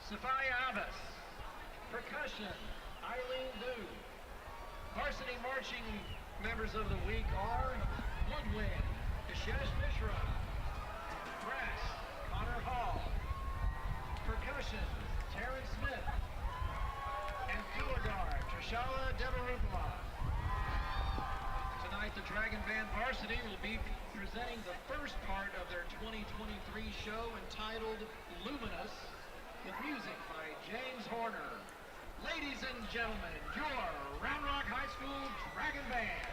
Sophia Abbas, Percussion, Eileen Du. Varsity marching members of the week are Woodwind, Kashesh Mishra, Brass, Connor Hall, Percussion, Terrence Smith, and Color Guard, Trishala Devarupala. Tonight, the Dragon Band Varsity will be presenting the first part of their 2023 show entitled Luminous, with music by James Horner. Ladies and gentlemen, your Round Rock High School Dragon Band.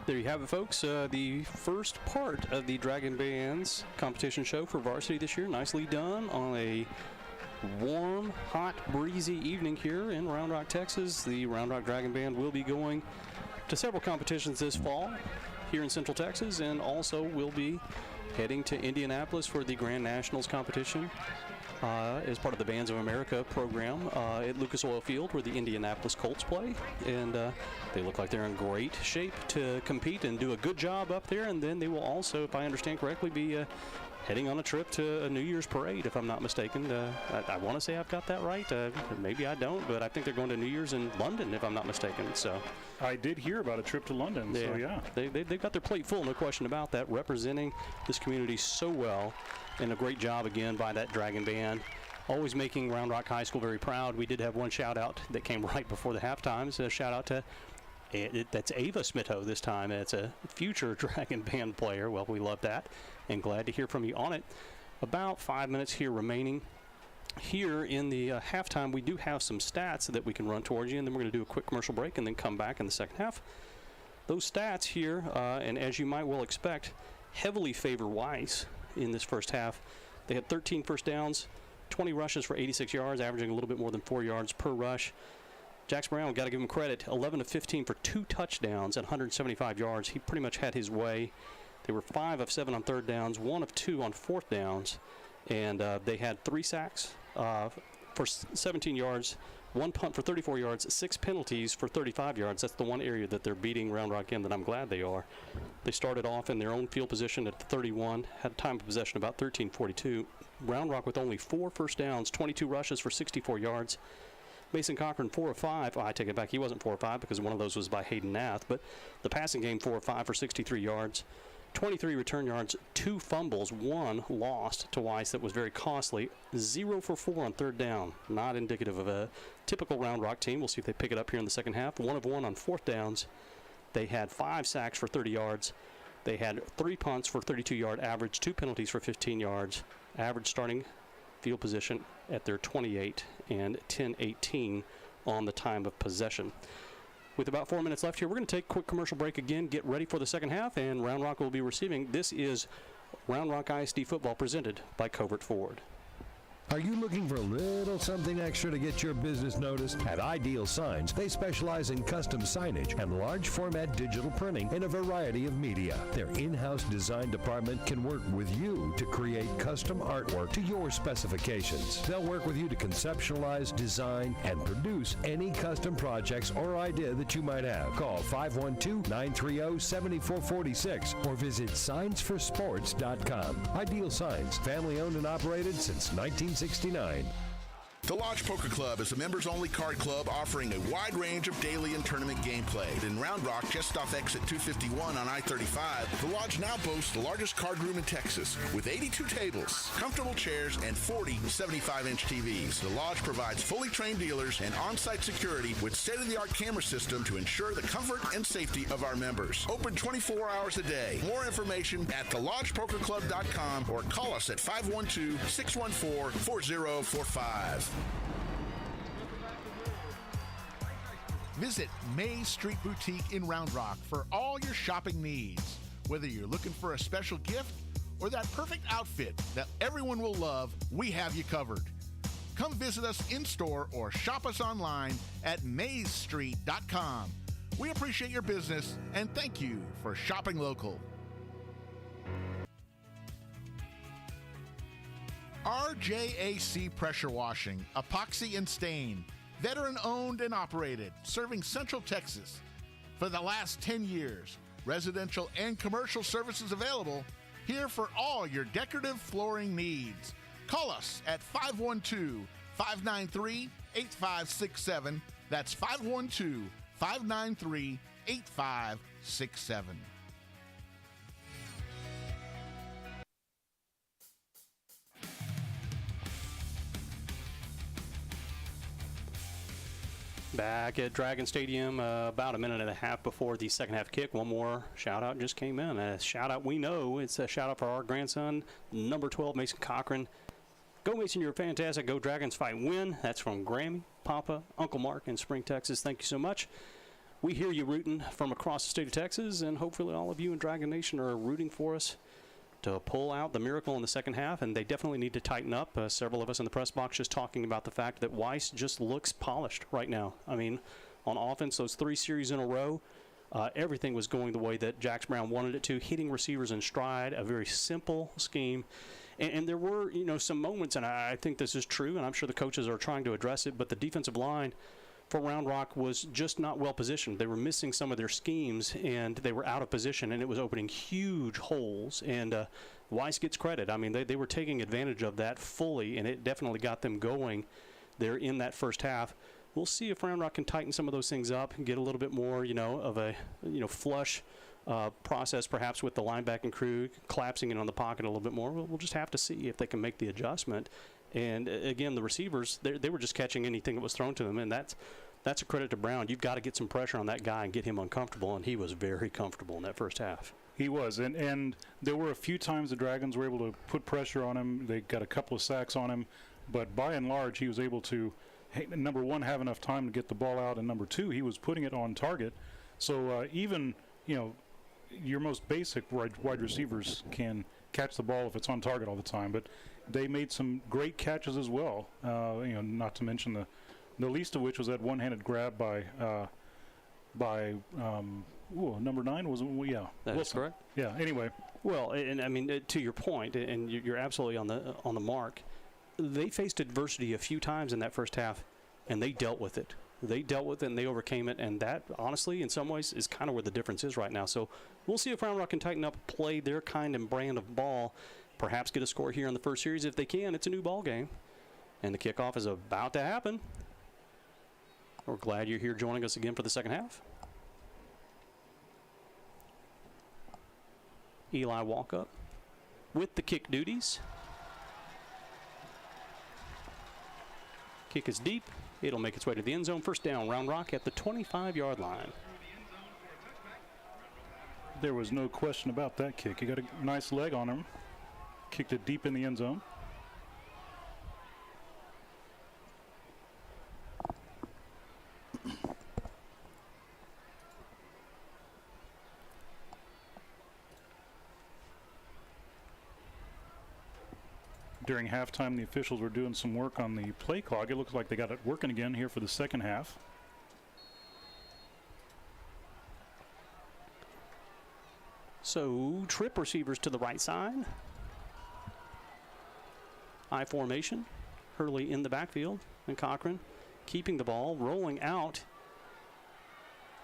There you have it, folks. The first part of the Dragon Band's competition show for varsity this year. Nicely done on a warm, hot, breezy evening here in Round Rock, Texas. The Round Rock Dragon Band will be going to several competitions this fall here in Central Texas, and also will be heading to Indianapolis for the Grand Nationals competition as part of the Bands of America program at Lucas Oil Field, where the Indianapolis Colts play. And they look like they're in great shape to compete and do a good job up there. And then they will also, if I understand correctly, be heading on a trip to a New Year's parade, if I'm not mistaken. I want to say I've got that right. Maybe I don't, but I think they're going to New Year's in London, if I'm not mistaken. So I did hear about a trip to London, so yeah. They've got their plate full, no question about that, representing this community so well, and a great job again by that Dragon Band. Always making Round Rock High School very proud. We did have one shout out that came right before the halftime. So a shout out to that's Ava Smitho this time. It's a future Dragon Band player. Well, we love that, and glad to hear from you on it. About 5 minutes here remaining. Here in the halftime, we do have some stats that we can run towards you, and then we're going to do a quick commercial break and then come back in the second half. Those stats here, and as you might well expect, heavily favor Weiss in this first half. They had 13 first downs, 20 rushes for 86 yards, averaging a little bit more than 4 yards per rush. Jax Brown, got to give him credit, 11 of 15 for 2 touchdowns and 175 yards. He pretty much had his way. They were 5 of 7 on third downs, 1 of 2 on fourth downs, and they had 3 sacks for 17 yards, 1 punt for 34 yards, 6 penalties for 35 yards. That's the one area that they're beating Round Rock in that I'm glad they are. They started off in their own field position at 31, had time of possession about 13:42. Round Rock with only 4 first downs, 22 rushes for 64 yards. Mason Cochran, 4 of 5. I take it back. He wasn't 4 of 5 because one of those was by Hayden Nath. But the passing game, 4 of 5 for 63 yards. 23 return yards, 2 fumbles, 1 lost to Weiss that was very costly. 0 for 4 on third down. Not indicative of a typical Round Rock team. We'll see if they pick it up here in the second half. 1 of 1 on fourth downs. They had 5 sacks for 30 yards. They had 3 punts for 32-yard average, 2 penalties for 15 yards. Average starting field position at their 28 and 10:18 on the time of possession. With about 4 minutes left here, we're going to take a quick commercial break again, get ready for the second half, and Round Rock will be receiving. This is Round Rock ISD football presented by Covert Ford. Are you looking for a little something extra to get your business noticed? At Ideal Signs, they specialize in custom signage and large format digital printing in a variety of media. Their in-house design department can work with you to create custom artwork to your specifications. They'll work with you to conceptualize, design, and produce any custom projects or idea that you might have. Call 512-930-7446 or visit signsforsports.com. Ideal Signs, family owned and operated since 1969. The Lodge Poker Club is a members-only card club offering a wide range of daily and tournament gameplay. In Round Rock, just off exit 251 on I-35, the Lodge now boasts the largest card room in Texas with 82 tables, comfortable chairs, and 40 75-inch TVs. The Lodge provides fully trained dealers and on-site security with state-of-the-art camera system to ensure the comfort and safety of our members. Open 24 hours a day. More information at thelodgepokerclub.com or call us at 512-614-4045. Visit Mays Street Boutique in Round Rock for all your shopping needs. Whether you're looking for a special gift or that perfect outfit that everyone will love, we have you covered. Come visit us in-store or shop us online at maysstreet.com. We appreciate your business and thank you for shopping local. RJAC Pressure Washing, Epoxy and Stain, veteran owned and operated, serving Central Texas. For the last 10 years, residential and commercial services available, here for all your decorative flooring needs. Call us at 512-593-8567. That's 512-593-8567. Back at Dragon Stadium, about a minute and a half before the second half kick. One more shout out just came in. A shout out we know. It's a shout out for our grandson, number 12, Mason Cochran. Go Mason, you're fantastic. Go Dragons, fight, win. That's from Grammy, Papa, Uncle Mark in Spring, Texas. Thank you so much. We hear you rooting from across the state of Texas, and hopefully all of you in Dragon Nation are rooting for us to pull out the miracle in the second half, and they definitely need to tighten up. Several of us in the press box just talking about the fact that Weiss just looks polished right now. I mean, on offense, those 3 series in a row, everything was going the way that Jax Brown wanted it to, hitting receivers in stride, a very simple scheme. And there were, some moments, and I think this is true, and I'm sure the coaches are trying to address it, but the defensive line for Round Rock was just not well positioned. They were missing some of their schemes, and they were out of position, and it was opening huge holes. And Weiss gets credit. I mean, they were taking advantage of that fully, and it definitely got them going there in that first half. We'll see if Round Rock can tighten some of those things up and get a little bit more, of a, flush process perhaps with the linebacking crew, collapsing in on the pocket a little bit more. We'll just have to see if they can make the adjustment. And again, the receivers, they were just catching anything that was thrown to them, and that's a credit to Brown. You've got to get some pressure on that guy and get him uncomfortable, and he was very comfortable in that first half. He was, and there were a few times the Dragons were able to put pressure on him. They got a couple of sacks on him, but by and large, he was able to, number one, have enough time to get the ball out, and number two, he was putting it on target. So even, your most basic wide receivers can catch the ball if it's on target all the time, but they made some great catches as well. Not to mention the least of which was that one-handed grab by number 9 was That is correct. Yeah. Anyway. Well, and I mean, to your point, and you're absolutely on the mark. They faced adversity a few times in that first half, and they dealt with it. They dealt with it and they overcame it, and that, honestly, in some ways, is kind of where the difference is right now. So we'll see if Round Rock can tighten up, play their kind and brand of ball, perhaps get a score here in the first series. If they can, it's a new ball game, and the kickoff is about to happen. We're glad you're here joining us again for the second half. Eli walk up with the kick duties. Kick is deep. It'll make its way to the end zone. First down, Round Rock at the 25-yard line. There was no question about that kick. He got a nice leg on him. Kicked it deep in the end zone. During halftime, the officials were doing some work on the play clock. It looks like they got it working again here for the second half. So, trip receivers to the right side. I formation. Hurley in the backfield. And Cochran keeping the ball, rolling out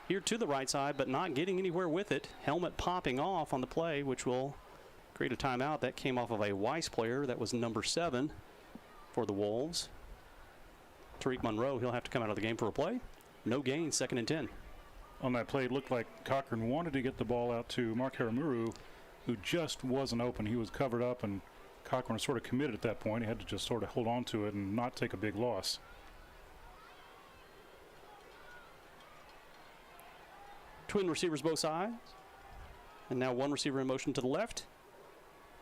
here to the right side, but not getting anywhere with it. Helmet popping off on the play, which will create a timeout. That came off of a Weiss player. That was number 7 for the Wolves. Tariq Monroe, he'll have to come out of the game for a play. No gain, 2nd and 10. On that play, it looked like Cochran wanted to get the ball out to Mark Haramuru, who just wasn't open. He was covered up, and Cochran was sort of committed at that point. He had to just sort of hold on to it and not take a big loss. Twin receivers both sides. And now one receiver in motion to the left.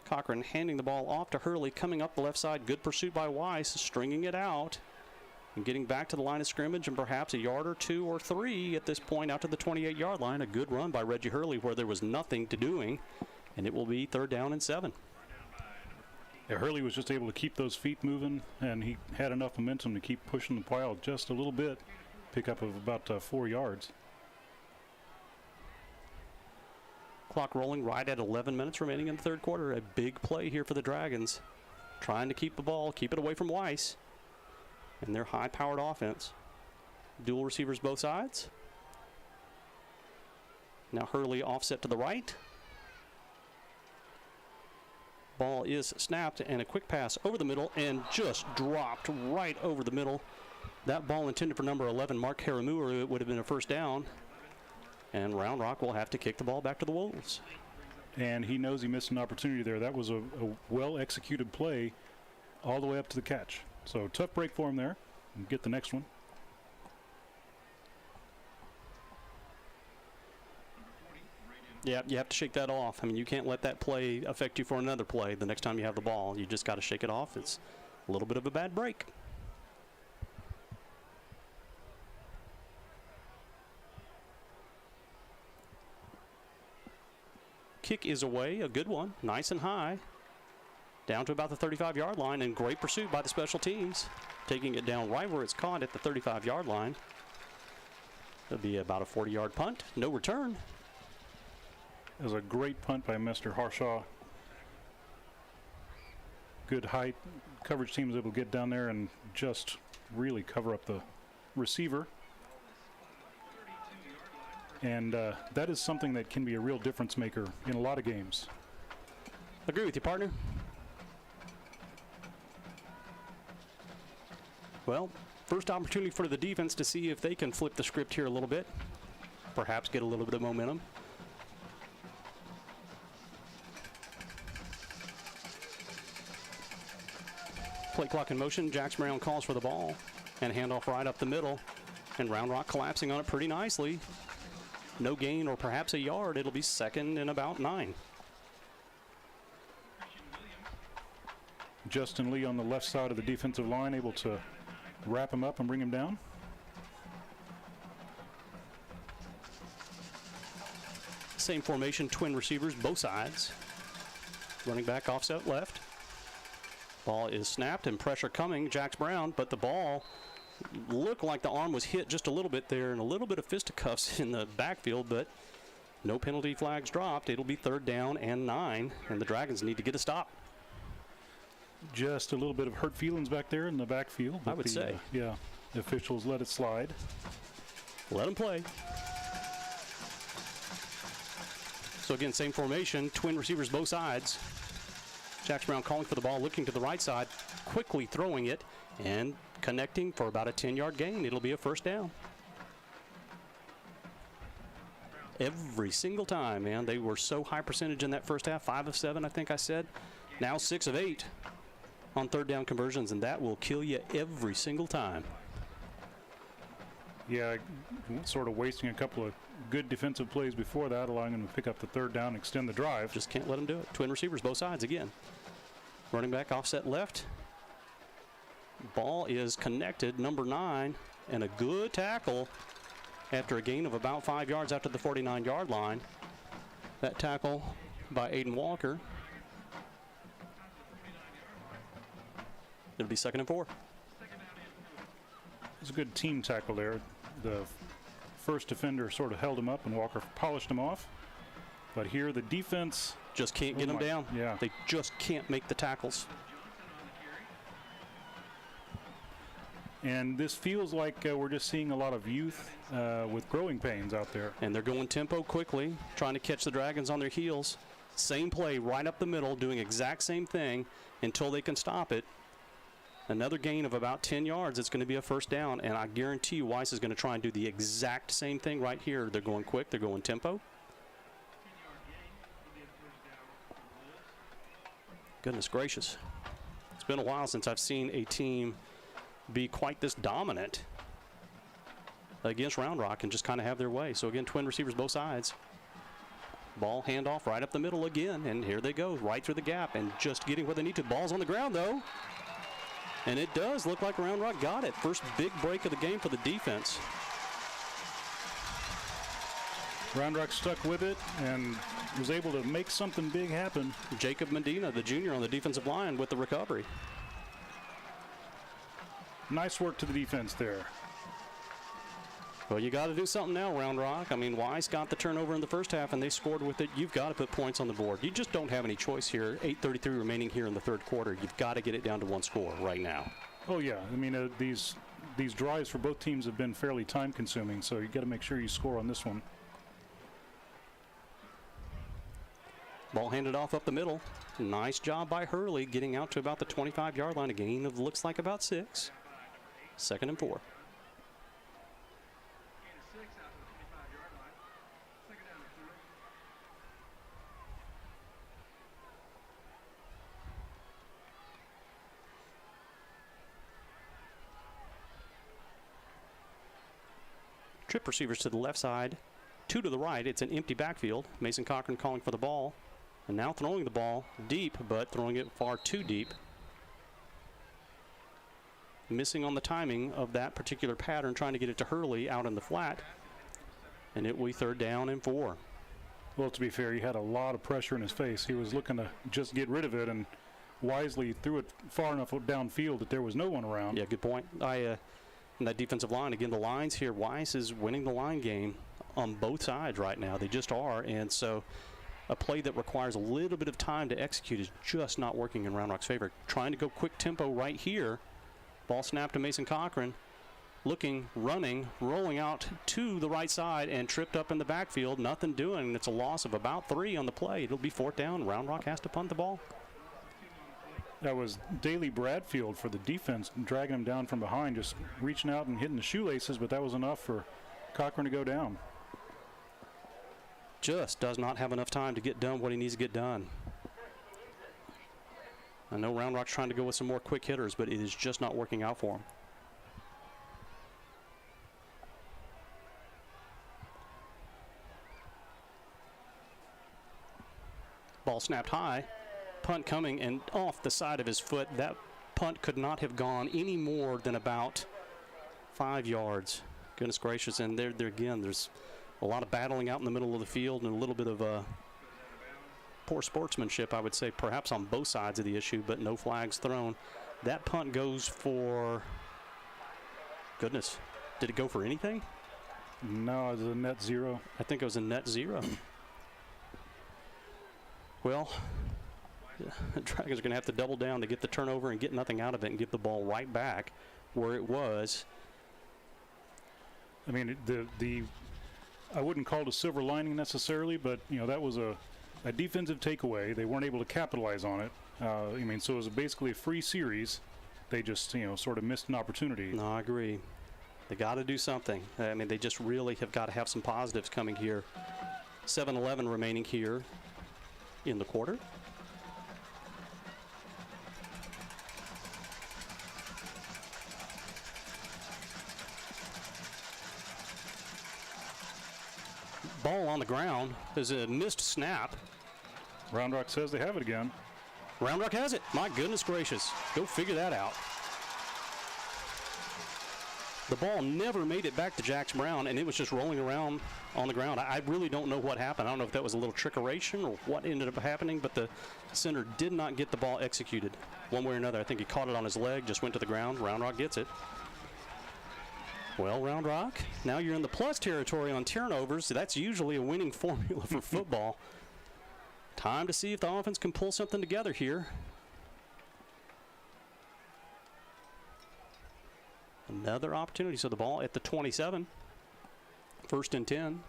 Cochran handing the ball off to Hurley, coming up the left side. Good pursuit by Weiss, stringing it out and getting back to the line of scrimmage, and perhaps a yard or 2 or 3 at this point out to the 28-yard line. A good run by Reggie Hurley where there was nothing to doing, and it will be 3rd down and 7. Yeah, Hurley was just able to keep those feet moving, and he had enough momentum to keep pushing the pile just a little bit, pick up of about 4 yards. Clock rolling right at 11 minutes remaining in the third quarter. A big play here for the Dragons. Trying to keep the ball, keep it away from Weiss and their high-powered offense. Dual receivers both sides. Now Hurley offset to the right. Ball is snapped, and a quick pass over the middle and just dropped right over the middle. That ball intended for number 11, Mark Haramuru. It would have been a first down. And Round Rock will have to kick the ball back to the Wolves. And he knows he missed an opportunity there. That was a well-executed play all the way up to the catch. So tough break for him there. And get the next one. Yeah, you have to shake that off. I mean, you can't let that play affect you for another play the next time you have the ball. You just got to shake it off. It's a little bit of a bad break. kick is away, a good one, nice and high, down to about the 35-yard line, and great pursuit by the special teams, taking it down right where it's caught at the 35-yard line. It'll be about a 40-yard punt, no return. It was a great punt by Mr. Harshaw. Good height. Coverage team was able to get down there and just really cover up the receiver. And that is something that can be a real difference maker in a lot of games. Agree with you, partner. Well, first opportunity for the defense to see if they can flip the script here a little bit. Perhaps get a little bit of momentum. Play clock in motion. Jax Brown calls for the ball. And handoff right up the middle. And Round Rock collapsing on it pretty nicely. No gain or perhaps a yard. It'll be second and about 9. Justin Lee on the left side of the defensive line, able to wrap him up and bring him down. Same formation, twin receivers, both sides. Running back offset left. Ball is snapped and pressure coming. Jax Brown, but the ball looked like the arm was hit just a little bit there, and a little bit of fisticuffs in the backfield, but no penalty flags dropped. It'll be 3rd down and 9, and the Dragons need to get a stop. Just a little bit of hurt feelings back there in the backfield. I would say. Yeah, the officials let it slide. Let them play. So again, same formation, twin receivers both sides. Jax Brown calling for the ball, looking to the right side, quickly throwing it, and connecting for about a 10-yard gain. It'll be a 1st down. Every single time, man. They were so high percentage in that first half, 5 of 7, I think I said. Now 6 of 8 on 3rd down conversions, and that will kill you every single time. Yeah, sort of wasting a couple of good defensive plays before that, allowing them to pick up the 3rd down and extend the drive. Just can't let them do it. Twin receivers, both sides again. Running back offset left. Ball is connected, number 9, and a good tackle after a gain of about 5 yards after the 49-yard line. That tackle by Aiden Walker. It'll be 2nd and 4. It's a good team tackle there. The first defender sort of held him up, and Walker polished him off. But here the defense just can't get him down. Yeah. They just can't make the tackles. And this feels like we're just seeing a lot of youth with growing pains out there. And they're going tempo quickly, trying to catch the Dragons on their heels. Same play right up the middle, doing exact same thing until they can stop it. Another gain of about 10 yards. It's going to be a 1st down, and I guarantee you Weiss is going to try and do the exact same thing right here. They're going quick. They're going tempo. Goodness gracious. It's been a while since I've seen a team be quite this dominant against Round Rock and just kind of have their way. So again, twin receivers both sides. Ball handoff right up the middle again, and here they go, right through the gap and just getting where they need to. Ball's on the ground though, and it does look like Round Rock got it. First big break of the game for the defense. Round Rock stuck with it and was able to make something big happen. Jacob Medina, the junior on the defensive line, with the recovery. Nice work to the defense there. Well, you got to do something now, Round Rock. I mean, Weiss got the turnover in the first half, and they scored with it. You've got to put points on the board. You just don't have any choice here. 8:33 remaining here in the 3rd quarter. You've got to get it down to 1 score right now. Oh, yeah. I mean, these drives for both teams have been fairly time-consuming, so you got to make sure you score on this one. Ball handed off up the middle. Nice job by Hurley getting out to about the 25-yard line. A gain of looks like about 6. 2nd and 4. Trip receivers to the left side, 2 to the right. It's an empty backfield. Mason Cochran calling for the ball, and now throwing the ball deep, but throwing it far too deep. Missing on the timing of that particular pattern, trying to get it to Hurley out in the flat, and it will be 3rd down and 4. Well, to be fair, he had a lot of pressure in his face. He was looking to just get rid of it and wisely threw it far enough downfield that there was no one around. Yeah, good point. In that defensive line, again, the lines here, Weiss is winning the line game on both sides right now. They just are. And so a play that requires a little bit of time to execute is just not working in Round Rock's favor. Trying to go quick tempo right here. Ball snapped to Mason Cochran. Looking, running, rolling out to the right side and tripped up in the backfield. Nothing doing. It's a loss of about 3 on the play. It'll be 4th down. Round Rock has to punt the ball. That was Daley Bradfield for the defense, dragging him down from behind, just reaching out and hitting the shoelaces, but that was enough for Cochran to go down. Just does not have enough time to get done what he needs to get done. I know Round Rock's trying to go with some more quick hitters, but it is just not working out for him. Ball snapped high. Punt coming and off the side of his foot. That punt could not have gone any more than about 5 yards. Goodness gracious. And there again, there's a lot of battling out in the middle of the field and a little bit of poor sportsmanship, I would say, perhaps on both sides of the issue, but no flags thrown. That punt goes for, goodness, did it go for anything? No, it was a net 0. I think it was a net 0. Well, the Dragons are going to have to double down to get the turnover and get nothing out of it and give the ball right back where it was. I mean, I wouldn't call it a silver lining necessarily, but, that was a defensive takeaway. They weren't able to capitalize on it. So it was basically a free series. They just, sort of missed an opportunity. No, I agree. They got to do something. I mean, they just really have got to have some positives coming here. 7-11 remaining here in the quarter. Ball on the ground. There's a missed snap. Round Rock says they have it again. Round Rock has it. My goodness gracious. Go figure that out. The ball never made it back to Jax Brown, and it was just rolling around on the ground. I really don't know what happened. I don't know if that was a little trickeration or what ended up happening, but the center did not get the ball executed one way or another. I think he caught it on his leg, just went to the ground. Round Rock gets it. Well, Round Rock, now you're in the plus territory on turnovers. That's usually a winning formula for football. Time to see if the offense can pull something together here. Another opportunity. So the ball at the 27. 1st and 10.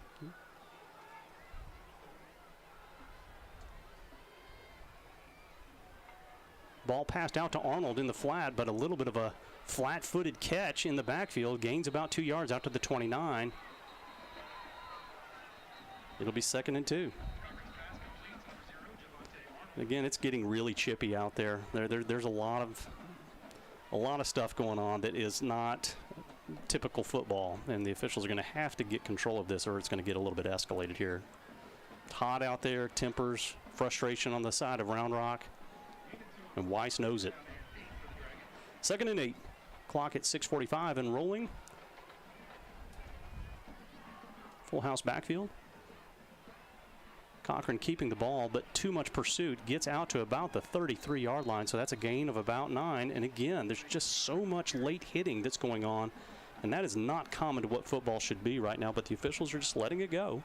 Ball passed out to Arnold in the flat, but a little bit of a flat-footed catch in the backfield. Gains about 2 yards out to the 29. It'll be 2nd and 2. Again, it's getting really chippy out there. There's a lot of stuff going on that is not typical football, and the officials are going to have to get control of this, or it's going to get a little bit escalated here. It's hot out there, tempers, frustration on the side of Round Rock, and Weiss knows it. 2nd and 8. Clock at 6:45 and rolling. Full house backfield. Cochran keeping the ball, but too much pursuit. Gets out to about the 33-yard line, so that's a gain of about 9. And again, there's just so much late hitting that's going on, and that is not common to what football should be right now, but the officials are just letting it go.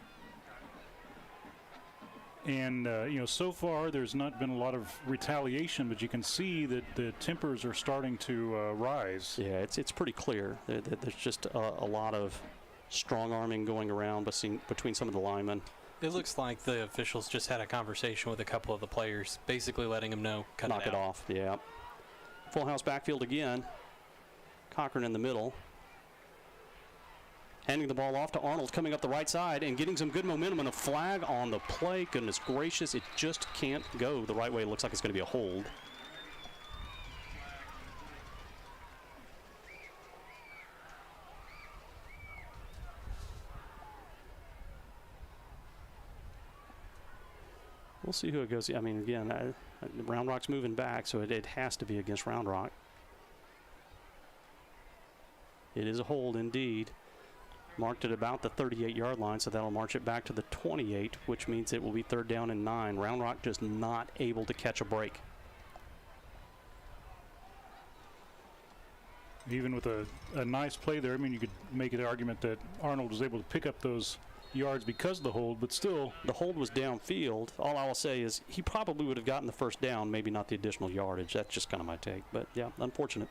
And, so far there's not been a lot of retaliation, but you can see that the tempers are starting to rise. Yeah, it's pretty clear. There's just a lot of strong-arming going around between some of the linemen. It looks like the officials just had a conversation with a couple of the players, basically letting them know, knock it off. Yeah. Full house backfield again. Cochran in the middle. Handing the ball off to Arnold, coming up the right side and getting some good momentum, and a flag on the play. Goodness gracious, it just can't go the right way. It looks like it's going to be a hold. We'll see who it goes. I mean, again, Round Rock's moving back, so it has to be against Round Rock. It is a hold indeed. Marked at about the 38-yard line, so that'll march it back to the 28, which means it will be 3rd down and 9. Round Rock just not able to catch a break. Even with a nice play there, I mean, you could make the argument that Arnold was able to pick up those yards because of the hold, but still. The hold was downfield. All I will say is he probably would have gotten the first down, maybe not the additional yardage. That's just kind of my take, but yeah, unfortunate.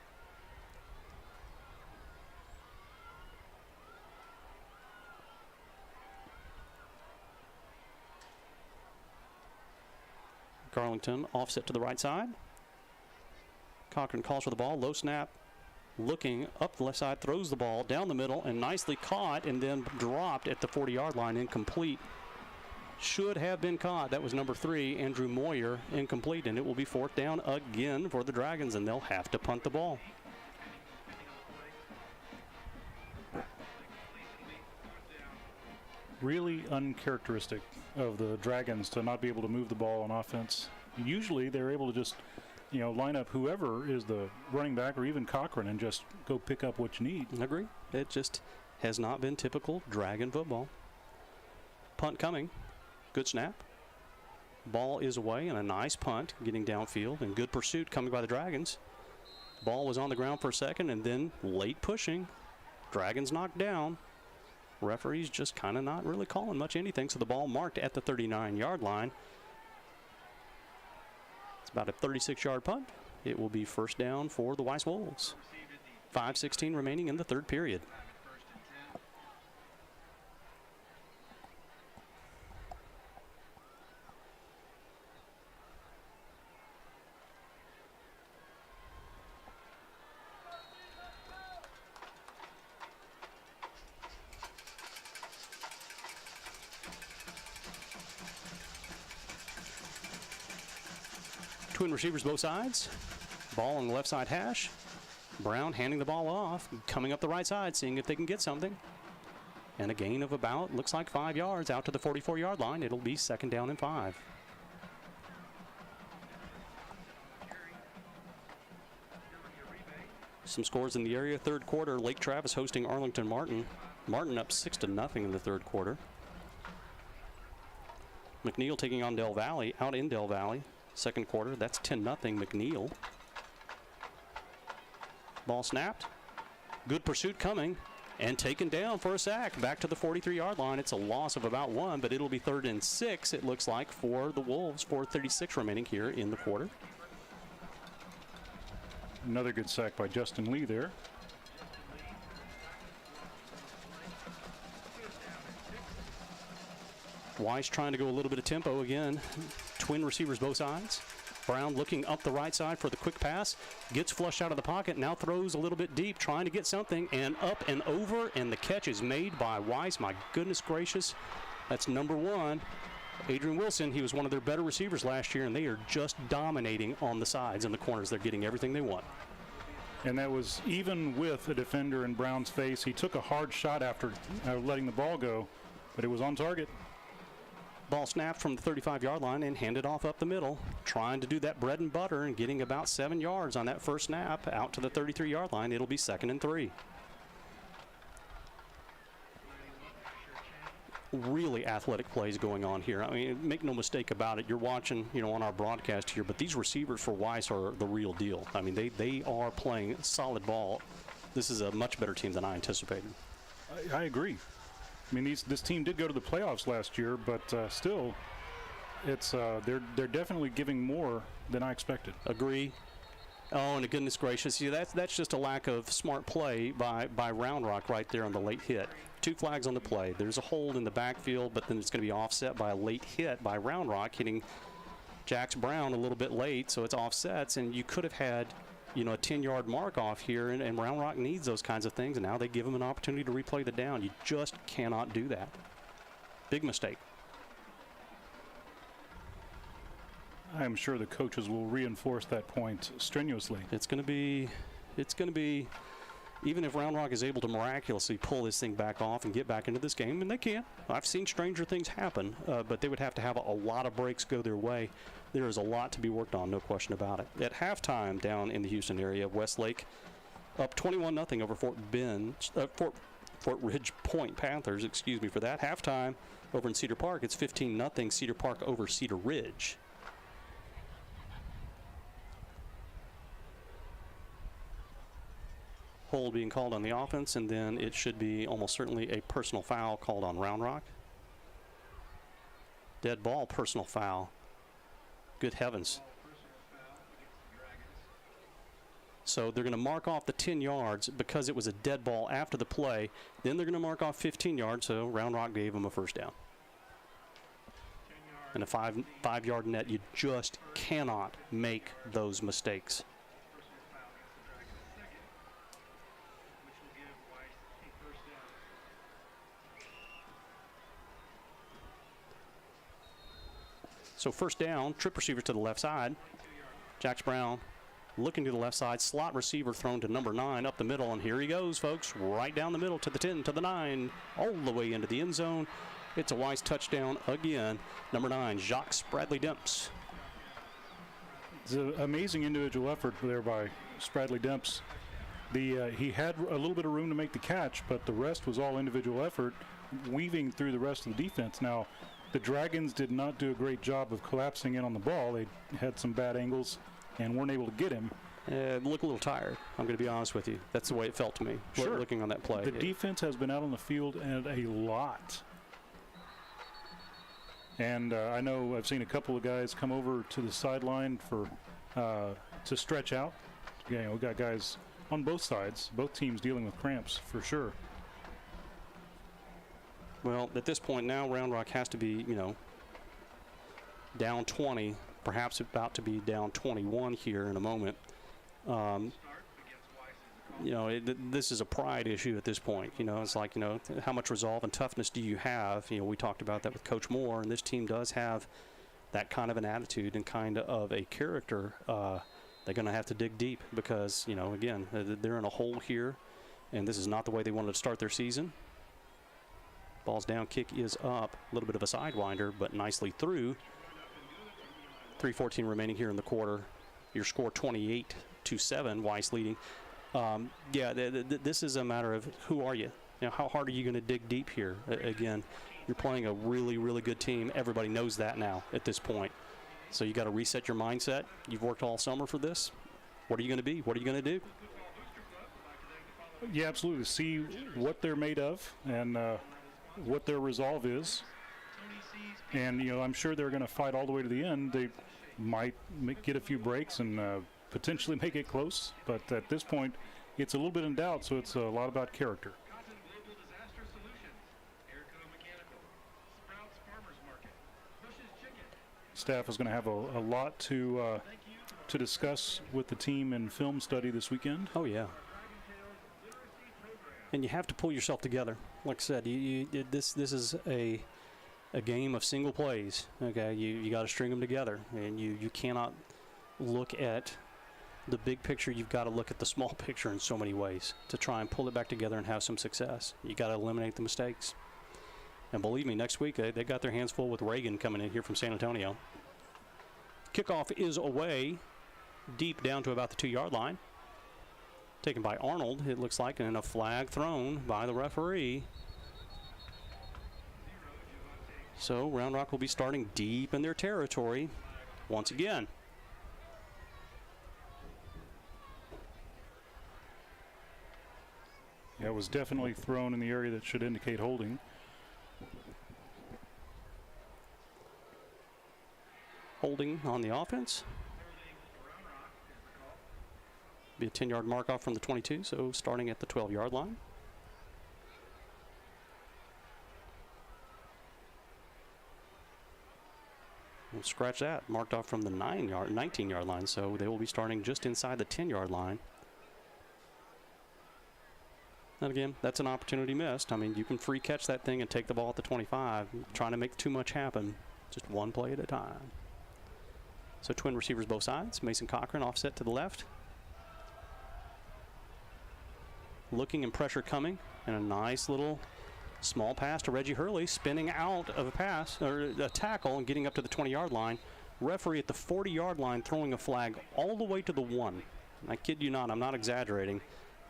Garlington offset to the right side. Cochran calls for the ball, low snap. Looking up the left side, throws the ball down the middle and nicely caught and then dropped at the 40-yard line, incomplete. Should have been caught. That was number 3, Andrew Moyer, incomplete, and it will be 4th down again for the Dragons, and they'll have to punt the ball. Really uncharacteristic of the Dragons to not be able to move the ball on offense. Usually they're able to just, line up whoever is the running back or even Cochran and just go pick up what you need. I agree. It just has not been typical Dragon football. Punt coming. Good snap. Ball is away and a nice punt getting downfield and good pursuit coming by the Dragons. Ball was on the ground for a second and then late pushing. Dragons knocked down. Referees just kind of not really calling much anything, so the ball marked at the 39-yard line. It's about a 36-yard punt. It will be 1st down for the Weiss Wolves. 5:16 remaining in the 3rd period. Twin receivers both sides. Ball on the left side hash. Brown handing the ball off, coming up the right side, seeing if they can get something. And a gain of about, looks like 5 yards out to the 44-yard line. It'll be 2nd down and 5. Some scores in the area. 3rd quarter, Lake Travis hosting Arlington Martin. Martin up 6-0 in the 3rd quarter. McNeil taking on Del Valley, out in Del Valley. 2nd quarter, that's 10-0 McNeil. Ball snapped. Good pursuit coming and taken down for a sack. Back to the 43-yard line. It's a loss of about 1, but it'll be 3rd and 6, it looks like, for the Wolves. 4:36 remaining here in the quarter. Another good sack by Justin Lee there. Weiss trying to go a little bit of tempo again. Twin receivers both sides. Brown looking up the right side for the quick pass. Gets flushed out of the pocket. Now throws a little bit deep, trying to get something. And up and over. And the catch is made by Weiss. My goodness gracious. That's number 1. Adrian Wilson, he was one of their better receivers last year. And they are just dominating on the sides and the corners. They're getting everything they want. And that was even with a defender in Brown's face. He took a hard shot after letting the ball go. But it was on target. Ball snapped from the 35-yard line and handed off up the middle. Trying to do that bread and butter and getting about 7 yards on that first snap out to the 33-yard line. It'll be 2nd and 3. Really athletic plays going on here. I mean, make no mistake about it. You're watching, on our broadcast here, but these receivers for Weiss are the real deal. I mean, they are playing solid ball. This is a much better team than I anticipated. I agree. I mean, this team did go to the playoffs last year, but still, it's they're definitely giving more than I expected. Agree. Oh, and goodness gracious, that's just a lack of smart play by Round Rock right there on the late hit. 2 flags on the play. There's a hold in the backfield, but then it's going to be offset by a late hit by Round Rock hitting Jax Brown a little bit late, so it's offsets, and you could have had a 10-yard mark off here, and Round Rock needs those kinds of things, and now they give them an opportunity to replay the down. You just cannot do that. Big mistake. I'm sure the coaches will reinforce that point strenuously. It's going to be, even if Round Rock is able to miraculously pull this thing back off and get back into this game, and they can. I've seen stranger things happen, but they would have to have a lot of breaks go their way. There is a lot to be worked on, no question about it. At halftime down in the Houston area, Westlake up 21-0 over Fort Fort Ridge Point Panthers, excuse me for that. Halftime over in Cedar Park, it's 15-0 Cedar Park over Cedar Ridge. Hold being called on the offense, and then it should be almost certainly a personal foul called on Round Rock. Dead ball, personal foul. Good heavens. So they're going to mark off the 10 yards because it was a dead ball after the play. Then they're going to mark off 15 yards, so Round Rock gave them a first down. And a five-yard net, you just cannot make those mistakes. So first down, trip receiver to the left side. Jax Brown looking to the left side, slot receiver thrown to number 9 up the middle, and here he goes, folks, right down the middle to the 10, to the 9, all the way into the end zone. It's a Weiss touchdown again. Number 9, Jacques Spradley-Demps. It's an amazing individual effort there by Spradley-Demps. He had a little bit of room to make the catch, but the rest was all individual effort, weaving through the rest of the defense. Now, the Dragons did not do a great job of collapsing in on the ball. They had some bad angles and weren't able to get him. Look a little tired, I'm going to be honest with you. That's the way it felt to me, sure. Looking on that play. The defense has been out on the field and a lot. And I know I've seen a couple of guys come over to the sideline for to stretch out. You know, we got guys on both sides, both teams dealing with cramps for sure. Well, at this point now, Round Rock has to be, down 20, perhaps about to be down 21 here in a moment. This is a pride issue at this point. It's like, how much resolve and toughness do you have? We talked about that with Coach Moore, and this team does have that kind of an attitude and kind of a character. They're going to have to dig deep because, again, they're in a hole here, and this is not the way they wanted to start their season. Ball's down, kick is up. A little bit of a sidewinder, but nicely through. 3:14 remaining here in the quarter. Your score 28-7, Weiss leading. This is a matter of who are you? How hard are you going to dig deep here? Again, you're playing a really, really good team. Everybody knows that now at this point. So you got to reset your mindset. You've worked all summer for this. What are you going to be? What are you going to do? Yeah, absolutely. See what they're made of and what their resolve is. And, I'm sure they're going to fight all the way to the end. They might get a few breaks and potentially make it close. But at this point, it's a little bit in doubt, so it's a lot about character. Staff is going to have a lot to discuss with the team in film study this weekend. Oh, yeah. And you have to pull yourself together. Like I said, this is a game of single plays. Okay, you got to string them together, and you cannot look at the big picture. You've got to look at the small picture in so many ways to try and pull it back together and have some success. You got to eliminate the mistakes. And believe me, next week they got their hands full with Reagan coming in here from San Antonio. Kickoff is away, deep down to about the 2-yard line. Taken by Arnold, it looks like, and a flag thrown by the referee. So Round Rock will be starting deep in their territory once again. Yeah, it was definitely thrown in the area that should indicate holding. Holding on the offense. Be a 10-yard mark off from the 22, so starting at the 12-yard line. We'll scratch that, marked off from the 19-yard line, so they will be starting just inside the 10-yard line. And again, that's an opportunity missed. I mean, you can free catch that thing and take the ball at the 25, trying to make too much happen, just one play at a time. So twin receivers both sides. Mason Cochran offset to the left. Looking and pressure coming, and a nice little small pass to Reggie Hurley, spinning out of a pass or a tackle and getting up to the 20-yard line. Referee at the 40-yard line throwing a flag all the way to the 1. I kid you not, I'm not exaggerating.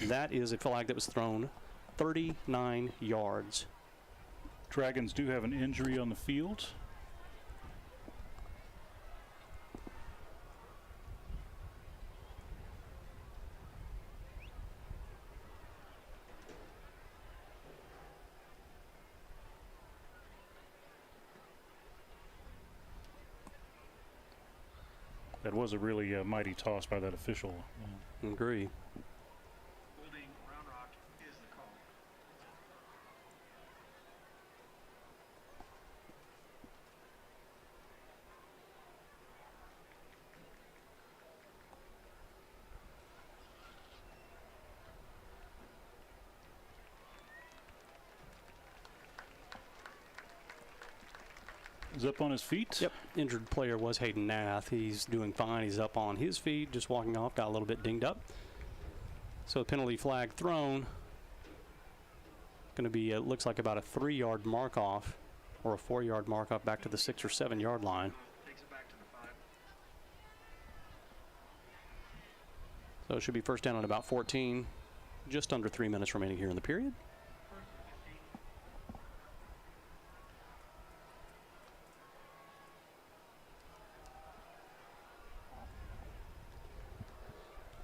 That is a flag that was thrown 39 yards. Dragons do have an injury on the field. That was a really mighty toss by that official. Agree. Holding Round Rock is the call. Is up on his feet? Yep. Injured player was Hayden Nath. He's doing fine. He's up on his feet, just walking off, got a little bit dinged up. So penalty flag thrown. Going to be, it looks like about a 3-yard mark off or a 4-yard mark off back to the 6 or 7 yard line. Takes it back to the 5. So it should be first down at about 14. Just under 3 minutes remaining here in the period.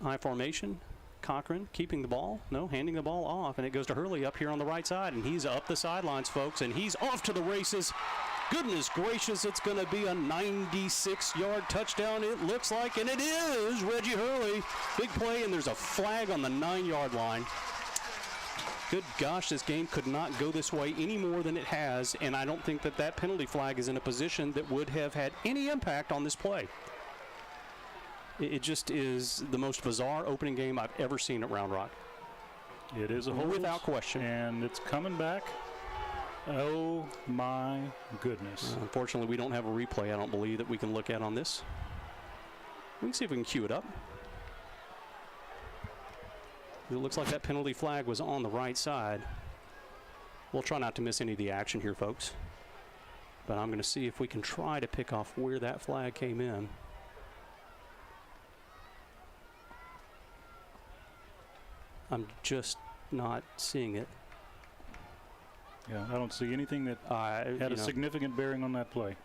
I formation. Cochran keeping the ball. No, handing the ball off, and it goes to Hurley up here on the right side, and he's up the sidelines, folks, and he's off to the races. Goodness gracious, it's going to be a 96-yard touchdown, it looks like, and it is Reggie Hurley. Big play, and there's a flag on the 9-yard line. Good gosh, this game could not go this way any more than it has, and I don't think that that penalty flag is in a position that would have had any impact on this play. It just is the most bizarre opening game I've ever seen at Round Rock. It is a hold. Without question. And it's coming back. Oh, my goodness. Unfortunately, we don't have a replay, I don't believe, that we can look at on this. We can see if we can cue it up. It looks like that penalty flag was on the right side. We'll try not to miss any of the action here, folks. But I'm going to see if we can try to pick off where that flag came in. I'm just not seeing it. Yeah, I don't see anything that had a significant bearing on that play.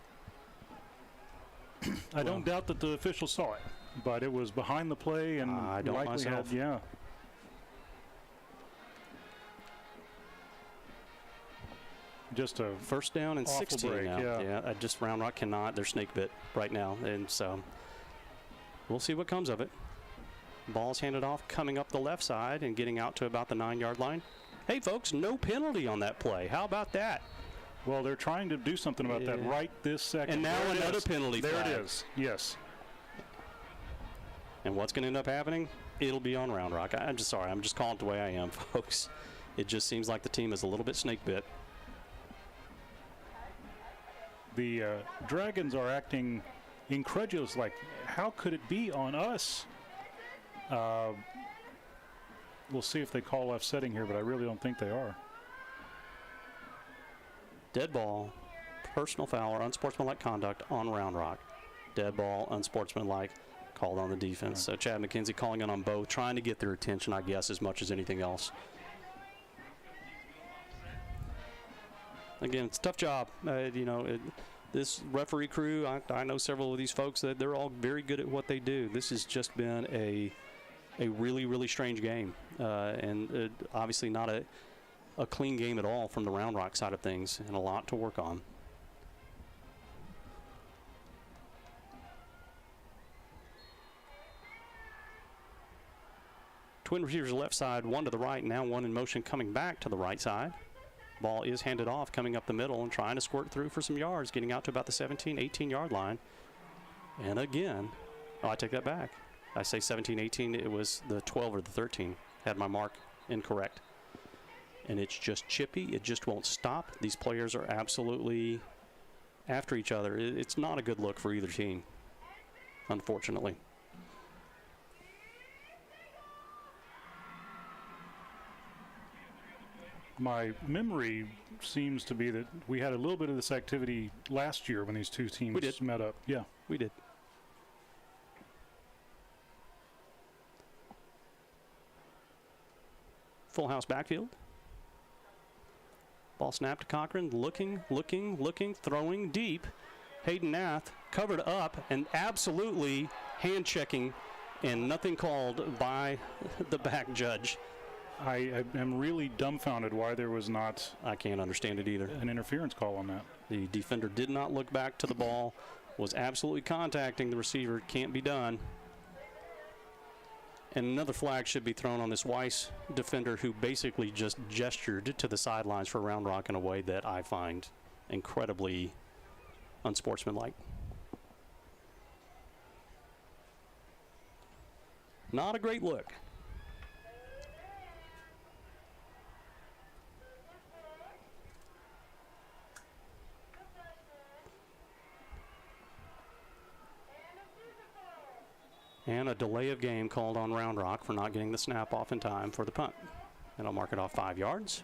I don't doubt that the official saw it, but it was behind the play and I don't likely myself. had, yeah. Just a first down and awful 16 break, now. yeah. Just Round Rock cannot. They're snake bit right now, and so we'll see what comes of it. Ball's handed off, coming up the left side and getting out to about the 9-yard line. Hey, folks, no penalty on that play. How about that? Well, they're trying to do something about that right this second. And now another penalty flag. There it is, yes. And what's going to end up happening? It'll be on Round Rock. I'm just sorry. I'm just calling it the way I am, folks. It just seems like the team is a little bit snake bit. The Dragons are acting incredulous, like, how could it be on us? We'll see if they call offsetting here, but I really don't think they are. Dead ball, personal foul, or unsportsmanlike conduct on Round Rock. Dead ball, unsportsmanlike, called on the defense. So Chad McKenzie calling in on both, trying to get their attention, I guess, as much as anything else. Again, it's a tough job. This referee crew, I know several of these folks that they're all very good at what they do. This has just been a really, really strange game, and obviously not a clean game at all from the Round Rock side of things, and a lot to work on. Twin receivers left side, one to the right, now one in motion coming back to the right side. Ball is handed off, coming up the middle and trying to squirt through for some yards, getting out to about the 17, 18-yard line. And again, I take that back. I say 17, 18, it was the 12 or the 13. Had my mark incorrect. And it's just chippy. It just won't stop. These players are absolutely after each other. It's not a good look for either team, unfortunately. My memory seems to be that we had a little bit of this activity last year when these two teams met up. Yeah, we did. Full house backfield. Ball snapped to Cochran, looking, throwing deep. Hayden Nath covered up and absolutely hand-checking, and nothing called by the back judge. I am really dumbfounded why there was not. I can't understand it either. An interference call on that. The defender did not look back to the ball, was absolutely contacting the receiver. Can't be done. And another flag should be thrown on this Weiss defender who basically just gestured to the sidelines for Round Rock in a way that I find incredibly unsportsmanlike. Not a great look. And a delay of game called on Round Rock for not getting the snap off in time for the punt. And I'll mark it off 5 yards.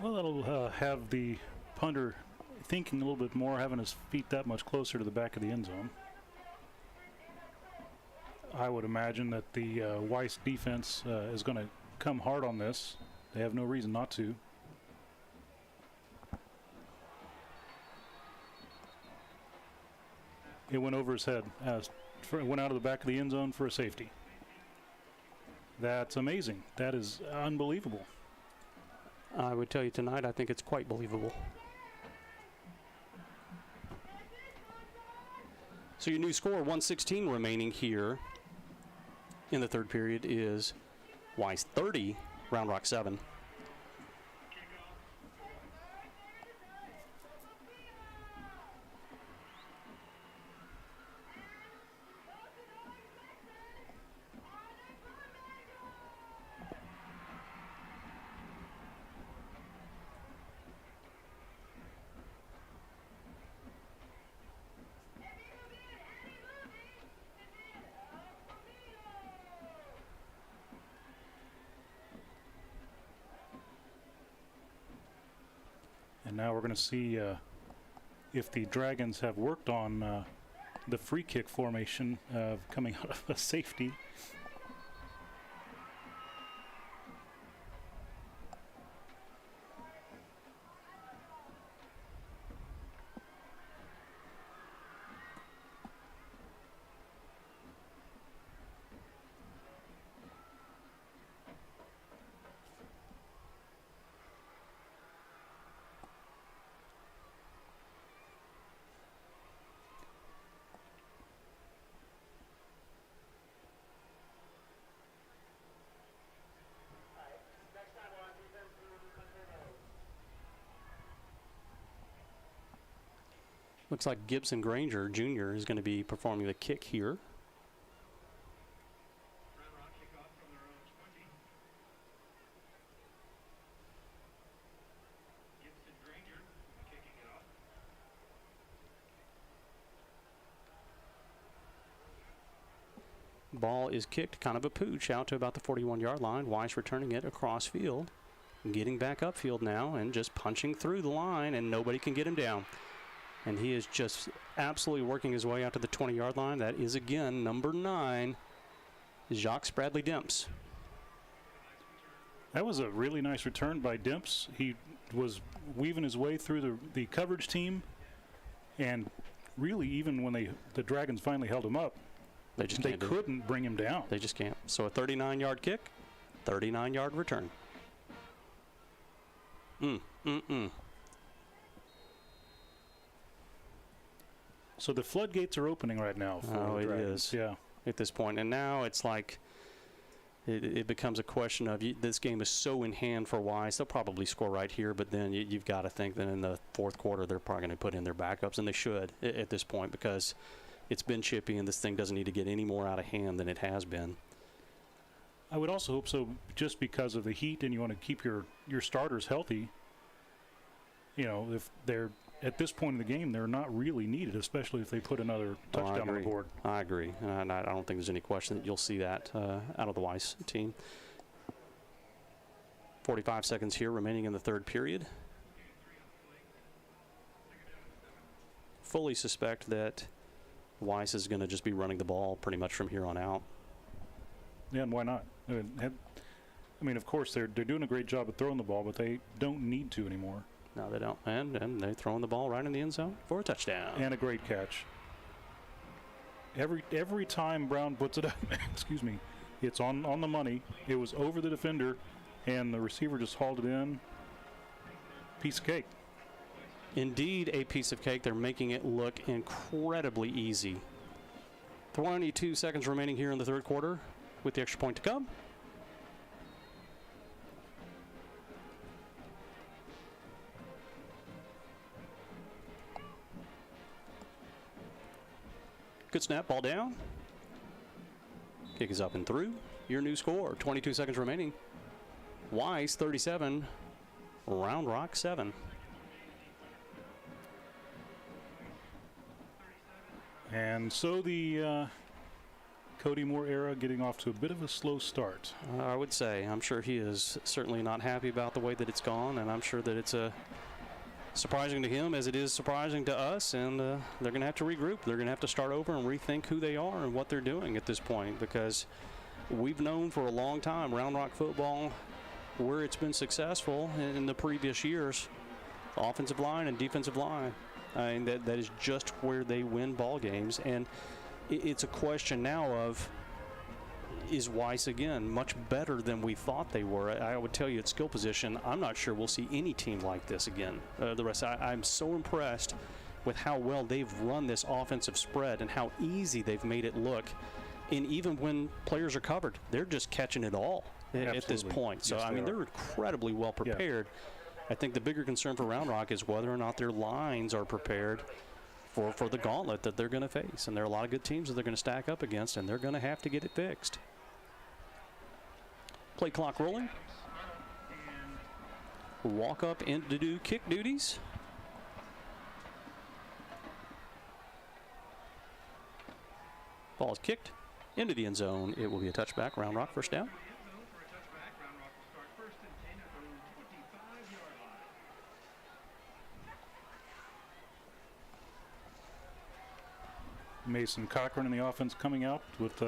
Well, that'll have the punter thinking a little bit more, having his feet that much closer to the back of the end zone. I would imagine that the Weiss defense is going to come hard on this. They have no reason not to. It went over his head. It went out of the back of the end zone for a safety. That's amazing. That is unbelievable. I would tell you tonight, I think it's quite believable. So your new score, 1:16 remaining here in the third period, is Weiss 30, Round Rock 7. And now we're going to see if the Dragons have worked on the free kick formation coming out of a safety. Looks like Gibson Granger Jr. is going to be performing the kick here. Round Rock kickoff from their own 20. Gibson Granger kicking it off. Ball is kicked, kind of a pooch, out to about the 41-yard line. Weiss returning it across field, getting back upfield now and just punching through the line, and nobody can get him down. And he is just absolutely working his way out to the 20-yard line. That is, again, number 9, Jacques Bradley Demps. That was a really nice return by Demps. He was weaving his way through the coverage team, and really, even when the Dragons finally held him up, they couldn't bring him down. They just can't. So a 39-yard kick, 39-yard return. So the floodgates are opening right now for the Dragons. Yeah, at this point. And now it's like it becomes a question of this game is so in hand for Weiss. They'll probably score right here, but then you've got to think that in the fourth quarter they're probably going to put in their backups, and they should at this point because it's been chippy and this thing doesn't need to get any more out of hand than it has been. I would also hope so, just because of the heat and you want to keep your starters healthy. You know, if they're at this point in the game, they're not really needed, especially if they put another touchdown on the board. I agree. And I don't think there's any question that you'll see that out of the Weiss team. 45 seconds here remaining in the third period. Fully suspect that Weiss is going to just be running the ball pretty much from here on out. Yeah, and why not? I mean, of course, they're doing a great job of throwing the ball, but they don't need to anymore. No, they don't. And they're throwing the ball right in the end zone for a touchdown. And a great catch. Every time Brown puts it up, excuse me, it's on the money. It was over the defender, and the receiver just hauled it in. Piece of cake. Indeed, a piece of cake. They're making it look incredibly easy. 22 seconds remaining here in the third quarter with the extra point to come. Good snap, ball down. Kick is up and through. Your new score, 22 seconds remaining. Weiss 37, Round Rock 7. And so the Cody Moore era getting off to a bit of a slow start. I would say. I'm sure he is certainly not happy about the way that it's gone, and I'm sure that it's surprising to him as it is surprising to us, and they're going to have to regroup. They're going to have to start over and rethink who they are and what they're doing at this point, because we've known for a long time Round Rock football, where it's been successful in the previous years, offensive line and defensive line. I mean, that is just where they win ball games, and it's a question now of, is Weiss again much better than we thought they were? I would tell you at skill position, I'm not sure we'll see any team like this again. I'm so impressed with how well they've run this offensive spread and how easy they've made it look. And even when players are covered, they're just catching it all at this point. So, yes, I mean, they're incredibly well prepared. Yeah. I think the bigger concern for Round Rock is whether or not their lines are prepared for the gauntlet that they're going to face. And there are a lot of good teams that they're going to stack up against, and they're going to have to get it fixed. Play clock rolling. Walk up in to do kick duties. Ball is kicked into the end zone. It will be a touchback. Round Rock first down. Mason Cochran in the offense coming out with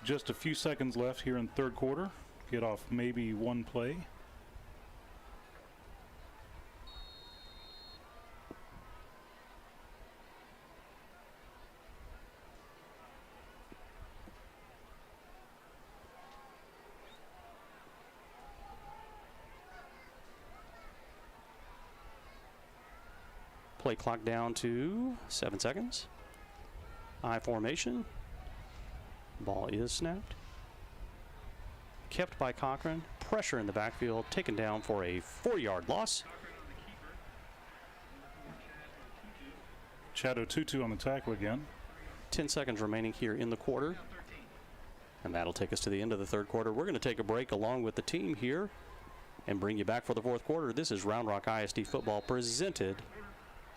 just a few seconds left here in third quarter. Get off maybe one play. Play clock down to 7 seconds. I formation. Ball is snapped. Kept by Cochran. Pressure in the backfield. Taken down for a 4-yard loss. Chad Otutu on the tackle again. 10 seconds remaining here in the quarter. And that'll take us to the end of the third quarter. We're going to take a break along with the team here and bring you back for the fourth quarter. This is Round Rock ISD football presented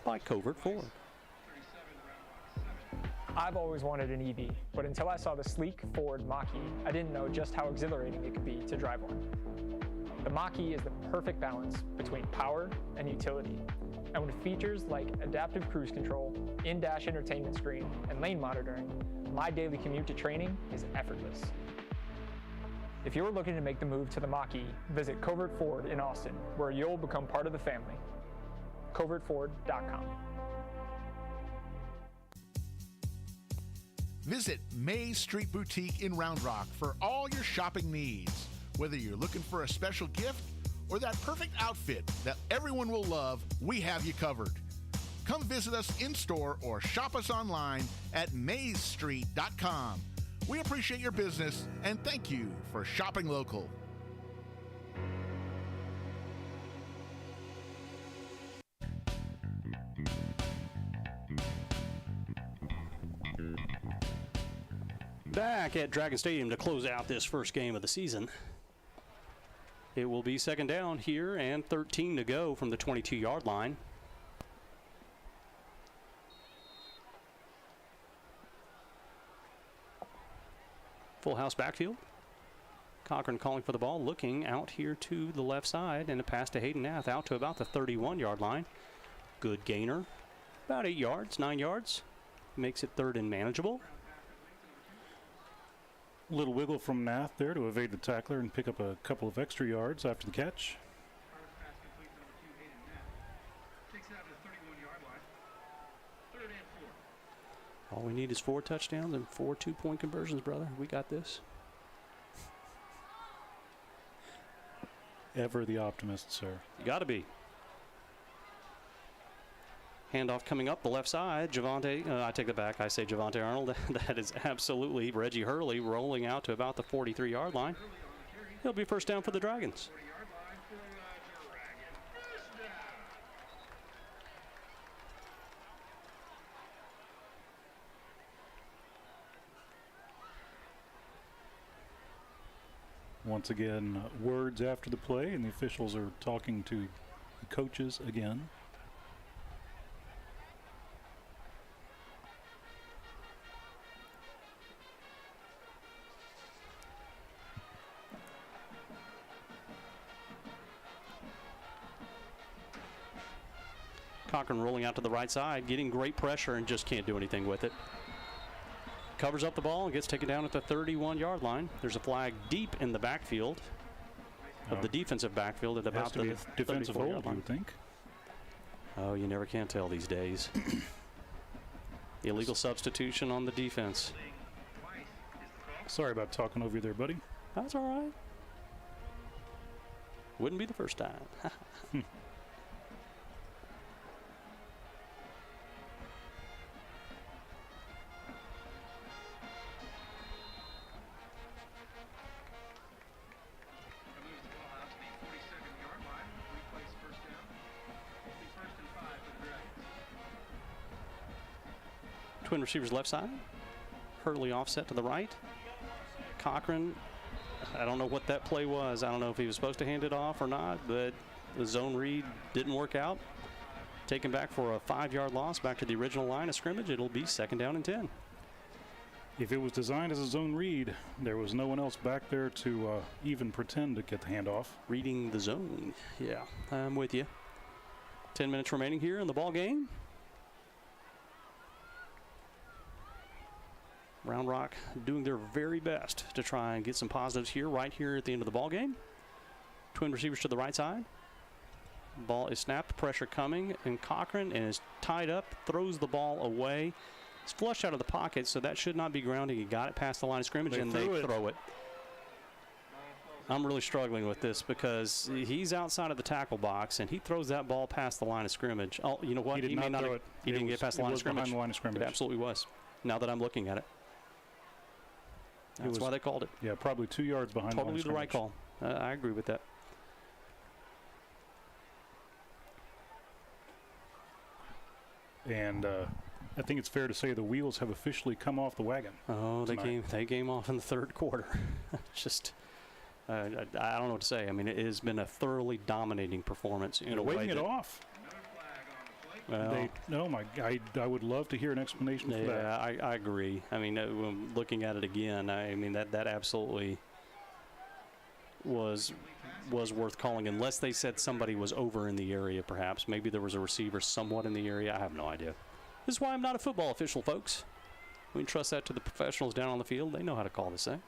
by Covert Ford. I've always wanted an EV, but until I saw the sleek Ford Mach-E, I didn't know just how exhilarating it could be to drive one. The Mach-E is the perfect balance between power and utility, and with features like adaptive cruise control, in-dash entertainment screen, and lane monitoring, my daily commute to training is effortless. If you're looking to make the move to the Mach-E, visit Covert Ford in Austin, where you'll become part of the family. covertford.com. Visit Mays Street Boutique in Round Rock for all your shopping needs. Whether you're looking for a special gift or that perfect outfit that everyone will love, we have you covered. Come visit us in-store or shop us online at maysstreet.com. We appreciate your business and thank you for shopping local. Back at Dragon Stadium to close out this first game of the season. It will be second down here and 13 to go from the 22-yard line. Full house backfield. Cochran calling for the ball, looking out here to the left side, and a pass to Hayden Nath out to about the 31-yard line. Good gainer. About 8 yards, 9 yards. Makes it third and manageable. A little wiggle from Nath there to evade the tackler and pick up a couple of extra yards after the catch. Pass complete to number 2, Hayden Knapp. Takes it out to the 31-yard line. 3rd and 4. All we need is 4 touchdowns and 4 two-point conversions, brother. We got this. Ever the optimist, sir. You got to be. Handoff coming up the left side. I take it back. I say Javante Arnold. That is absolutely Reggie Hurley rolling out to about the 43-yard line. It'll be first down for the Dragons. 40-yard line for the Dragons. First down. Once again, words after the play, and the officials are talking to the coaches again. Cochran rolling out to the right side, getting great pressure and just can't do anything with it. Covers up the ball and gets taken down at the 31-yard line. There's a flag deep in the backfield of the defensive backfield at about the defensive hold, line. you would think. Oh, you never can tell these days. Illegal substitution on the defense. Sorry about talking over you there, buddy. That's all right. Wouldn't be the first time. Twin receivers left side. Hurley offset to the right. Cochran, I don't know what that play was. I don't know if he was supposed to hand it off or not, but the zone read didn't work out. Taken back for a 5-yard loss back to the original line of scrimmage. It'll be 2nd down and 10. If it was designed as a zone read, there was no one else back there to even pretend to get the handoff. Reading the zone. Yeah, I'm with you. 10 minutes remaining here in the ball game. Round Rock doing their very best to try and get some positives here, right here at the end of the ball game. Twin receivers to the right side. Ball is snapped, pressure coming, and Cochran is tied up, throws the ball away. It's flushed out of the pocket, so that should not be grounding. He got it past the line of scrimmage, and they throw it. I'm really struggling with this because he's outside of the tackle box, and he throws that ball past the line of scrimmage. Oh, you know what? He may not throw it. He didn't get past the line of scrimmage. Behind the line of scrimmage. It absolutely was. Now that I'm looking at it. That's why they called it. Yeah, probably 2 yards behind the line of Totally scrimmage. the right call. I agree with that. And I think it's fair to say the wheels have officially come off the wagon. Oh, they came off in the 3rd quarter. Just, I don't know what to say. I mean, it has been a thoroughly dominating performance. They're waving it off. Well, I would love to hear an explanation for that. Yeah, I agree. I mean, looking at it again, I mean that absolutely was worth calling, unless they said somebody was over in the area. Perhaps maybe there was a receiver somewhat in the area. I have no idea. This is why I'm not a football official, folks. We can trust that to the professionals down on the field. They know how to call this thing.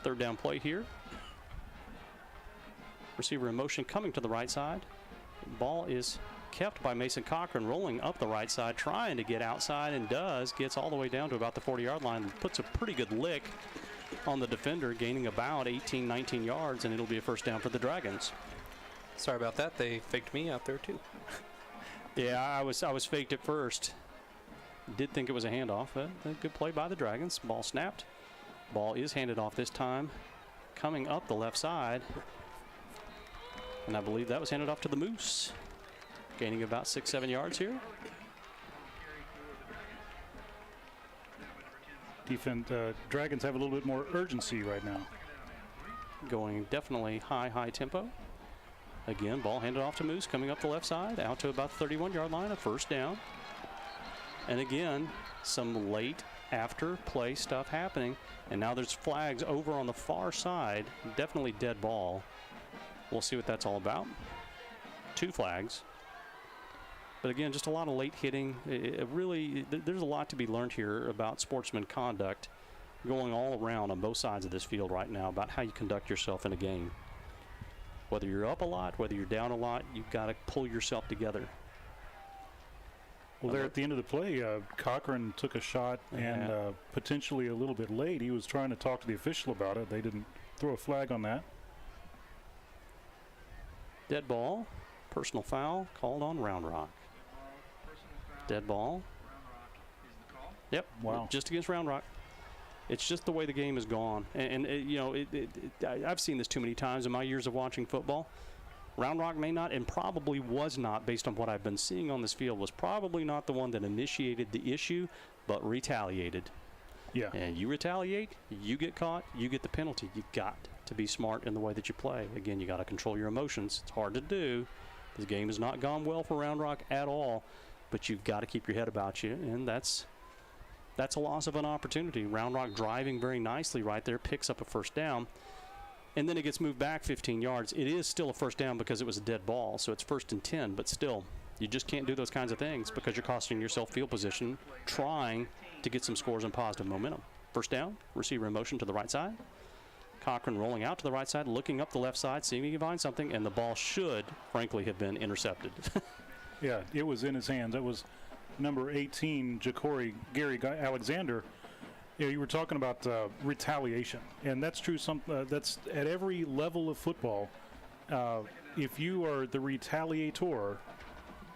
Third down play here. Receiver in motion coming to the right side. Ball is kept by Mason Cochran, rolling up the right side, trying to get outside, and gets all the way down to about the 40-yard line, puts a pretty good lick on the defender, gaining about 18, 19 yards, and it'll be a first down for the Dragons. Sorry about that. They faked me out there too. Yeah, I was faked at first. Did think it was a handoff, but a good play by the Dragons. Ball snapped. Ball is handed off this time, coming up the left side. And I believe that was handed off to the Moose, gaining about 6-7 yards here. Dragons have a little bit more urgency right now. Going definitely high tempo. Again, ball handed off to Moose, coming up the left side, out to about the 31-yard line, a first down. And again, some late after play stuff happening. And now there's flags over on the far side. Definitely dead ball. We'll see what that's all about. 2 flags. But again, just a lot of late hitting. There's a lot to be learned here about sportsman conduct going all around on both sides of this field right now about how you conduct yourself in a game. Whether you're up a lot, whether you're down a lot, you've got to pull yourself together. Well, there at the end of the play, Cochran took a shot and potentially a little bit late. He was trying to talk to the official about it. They didn't throw a flag on that. Dead ball, personal foul called on Round Rock. Dead ball. Yep. Wow. Just against Round Rock. It's just the way the game has gone. And you know, I've seen this too many times in my years of watching football. Round Rock may not, and probably was not, based on what I've been seeing on this field, was probably not the one that initiated the issue, but retaliated. Yeah. And you retaliate, you get caught, you get the penalty. You got to be smart in the way that you play. Again, you got to control your emotions. It's hard to do. The game has not gone well for Round Rock at all, but you've got to keep your head about you, and that's a loss of an opportunity. Round Rock driving very nicely right there, picks up a first down, and then it gets moved back 15 yards. It is still a first down because it was a dead ball, so it's 1st and 10, but still, you just can't do those kinds of things because you're costing yourself field position trying to get some scores and positive momentum. First down, receiver in motion to the right side. Cochran rolling out to the right side, looking up the left side, seeing if he can find something, and the ball should, frankly, have been intercepted. Yeah, it was in his hands. That was number 18, Gary Alexander. You know, you were talking about retaliation, and that's true. That's at every level of football. If you are the retaliator,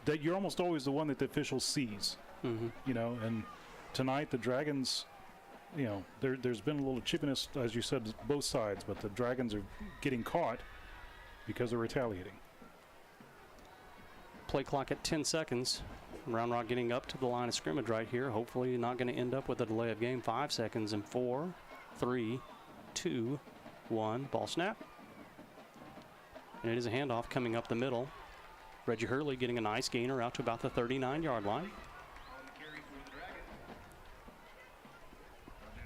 that you're almost always the one that the official sees. Mm-hmm. You know, and tonight the Dragons, you know, there's been a little chippiness, as you said, both sides, but the Dragons are getting caught because they're retaliating. Play clock at 10 seconds. Round Rock getting up to the line of scrimmage right here. Hopefully not going to end up with a delay of game. 5 seconds and 4, 3, 2, 1. Ball snap. And it is a handoff coming up the middle. Reggie Hurley getting a nice gainer out to about the 39-yard line.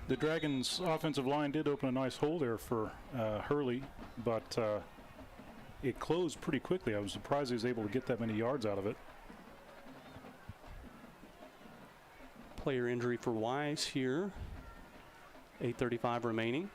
The Dragons' offensive line did open a nice hole there for Hurley, but it closed pretty quickly. I was surprised he was able to get that many yards out of it. Player injury for Weiss here. 8:35 remaining.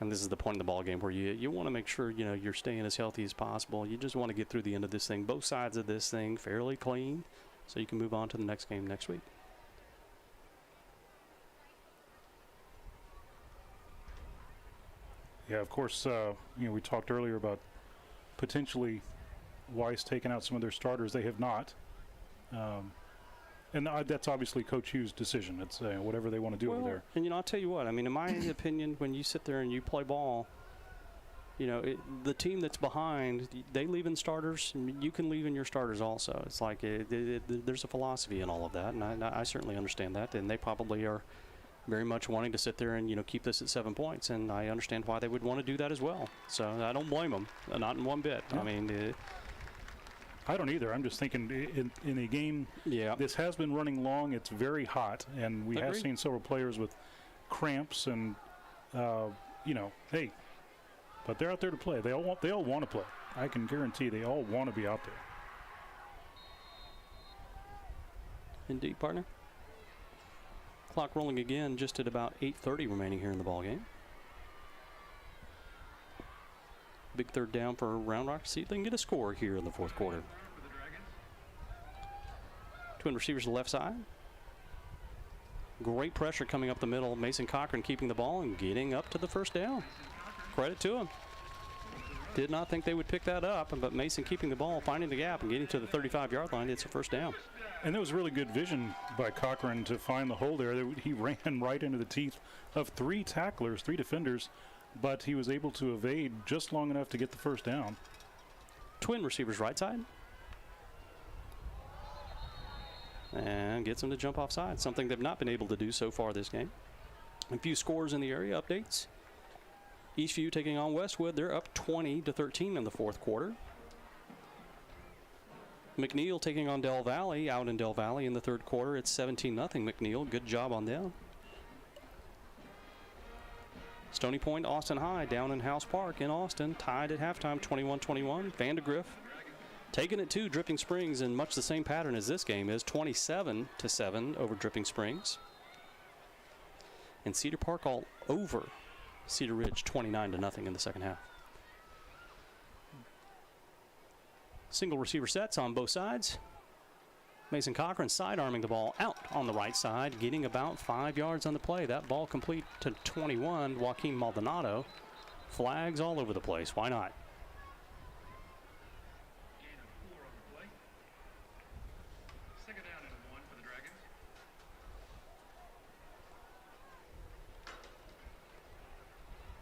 And this is the point of the ball game where you want to make sure, you know, you're staying as healthy as possible. You just want to get through the end of this thing, both sides of this thing, fairly clean, so you can move on to the next game next week. Yeah, of course, you know, we talked earlier about potentially Weiss taking out some of their starters. They have not. And that's obviously Coach Hughes' decision. It's whatever they want to do over there. And, you know, I'll tell you what. I mean, in my opinion, when you sit there and you play ball, you know, the team that's behind, they leave in starters. You can leave in your starters also. It's like there's a philosophy in all of that, and I certainly understand that. And they probably are very much wanting to sit there and, you know, keep this at 7 points. And I understand why they would want to do that as well. So I don't blame them, not in one bit. Yeah. I mean, I don't either. I'm just thinking in a game, this has been running long. It's very hot, and we have seen several players with cramps and, you know, hey, but they're out there to play. They all want to play. I can guarantee they all want to be out there. Indeed, partner. Clock rolling again, just at about 8:30 remaining here in the ball game. Big third down for Round Rock. See if they can get a score here in the fourth quarter. Twin receivers to the left side. Great pressure coming up the middle. Mason Cochran keeping the ball and getting up to the first down. Credit to him. Did not think they would pick that up, but Mason keeping the ball, finding the gap, and getting to the 35-yard line. It's a first down. And there was really good vision by Cochran to find the hole there. He ran right into the teeth of 3 tacklers, 3 defenders, but he was able to evade just long enough to get the first down. Twin receivers right side. And gets him to jump offside, something they've not been able to do so far this game. A few scores in the area updates. Eastview taking on Westwood. They're up 20-13 in the fourth quarter. McNeil taking on Del Valley out in Del Valley in the third quarter. It's 17-0 McNeil. Good job on them. Stony Point, Austin High down in House Park in Austin, tied at halftime 21-21. Vandergrift taking it to Dripping Springs in much the same pattern as this game is, 27-7 over Dripping Springs. And Cedar Park all over Cedar Ridge, 29-0 in the second half. Single receiver sets on both sides. Mason Cochran sidearming the ball out on the right side, getting about 5 yards on the play. That ball complete to 21. Joaquin Maldonado. Flags all over the place. Why not? Gain of 4 on the play. Second down and 1 for the Dragons.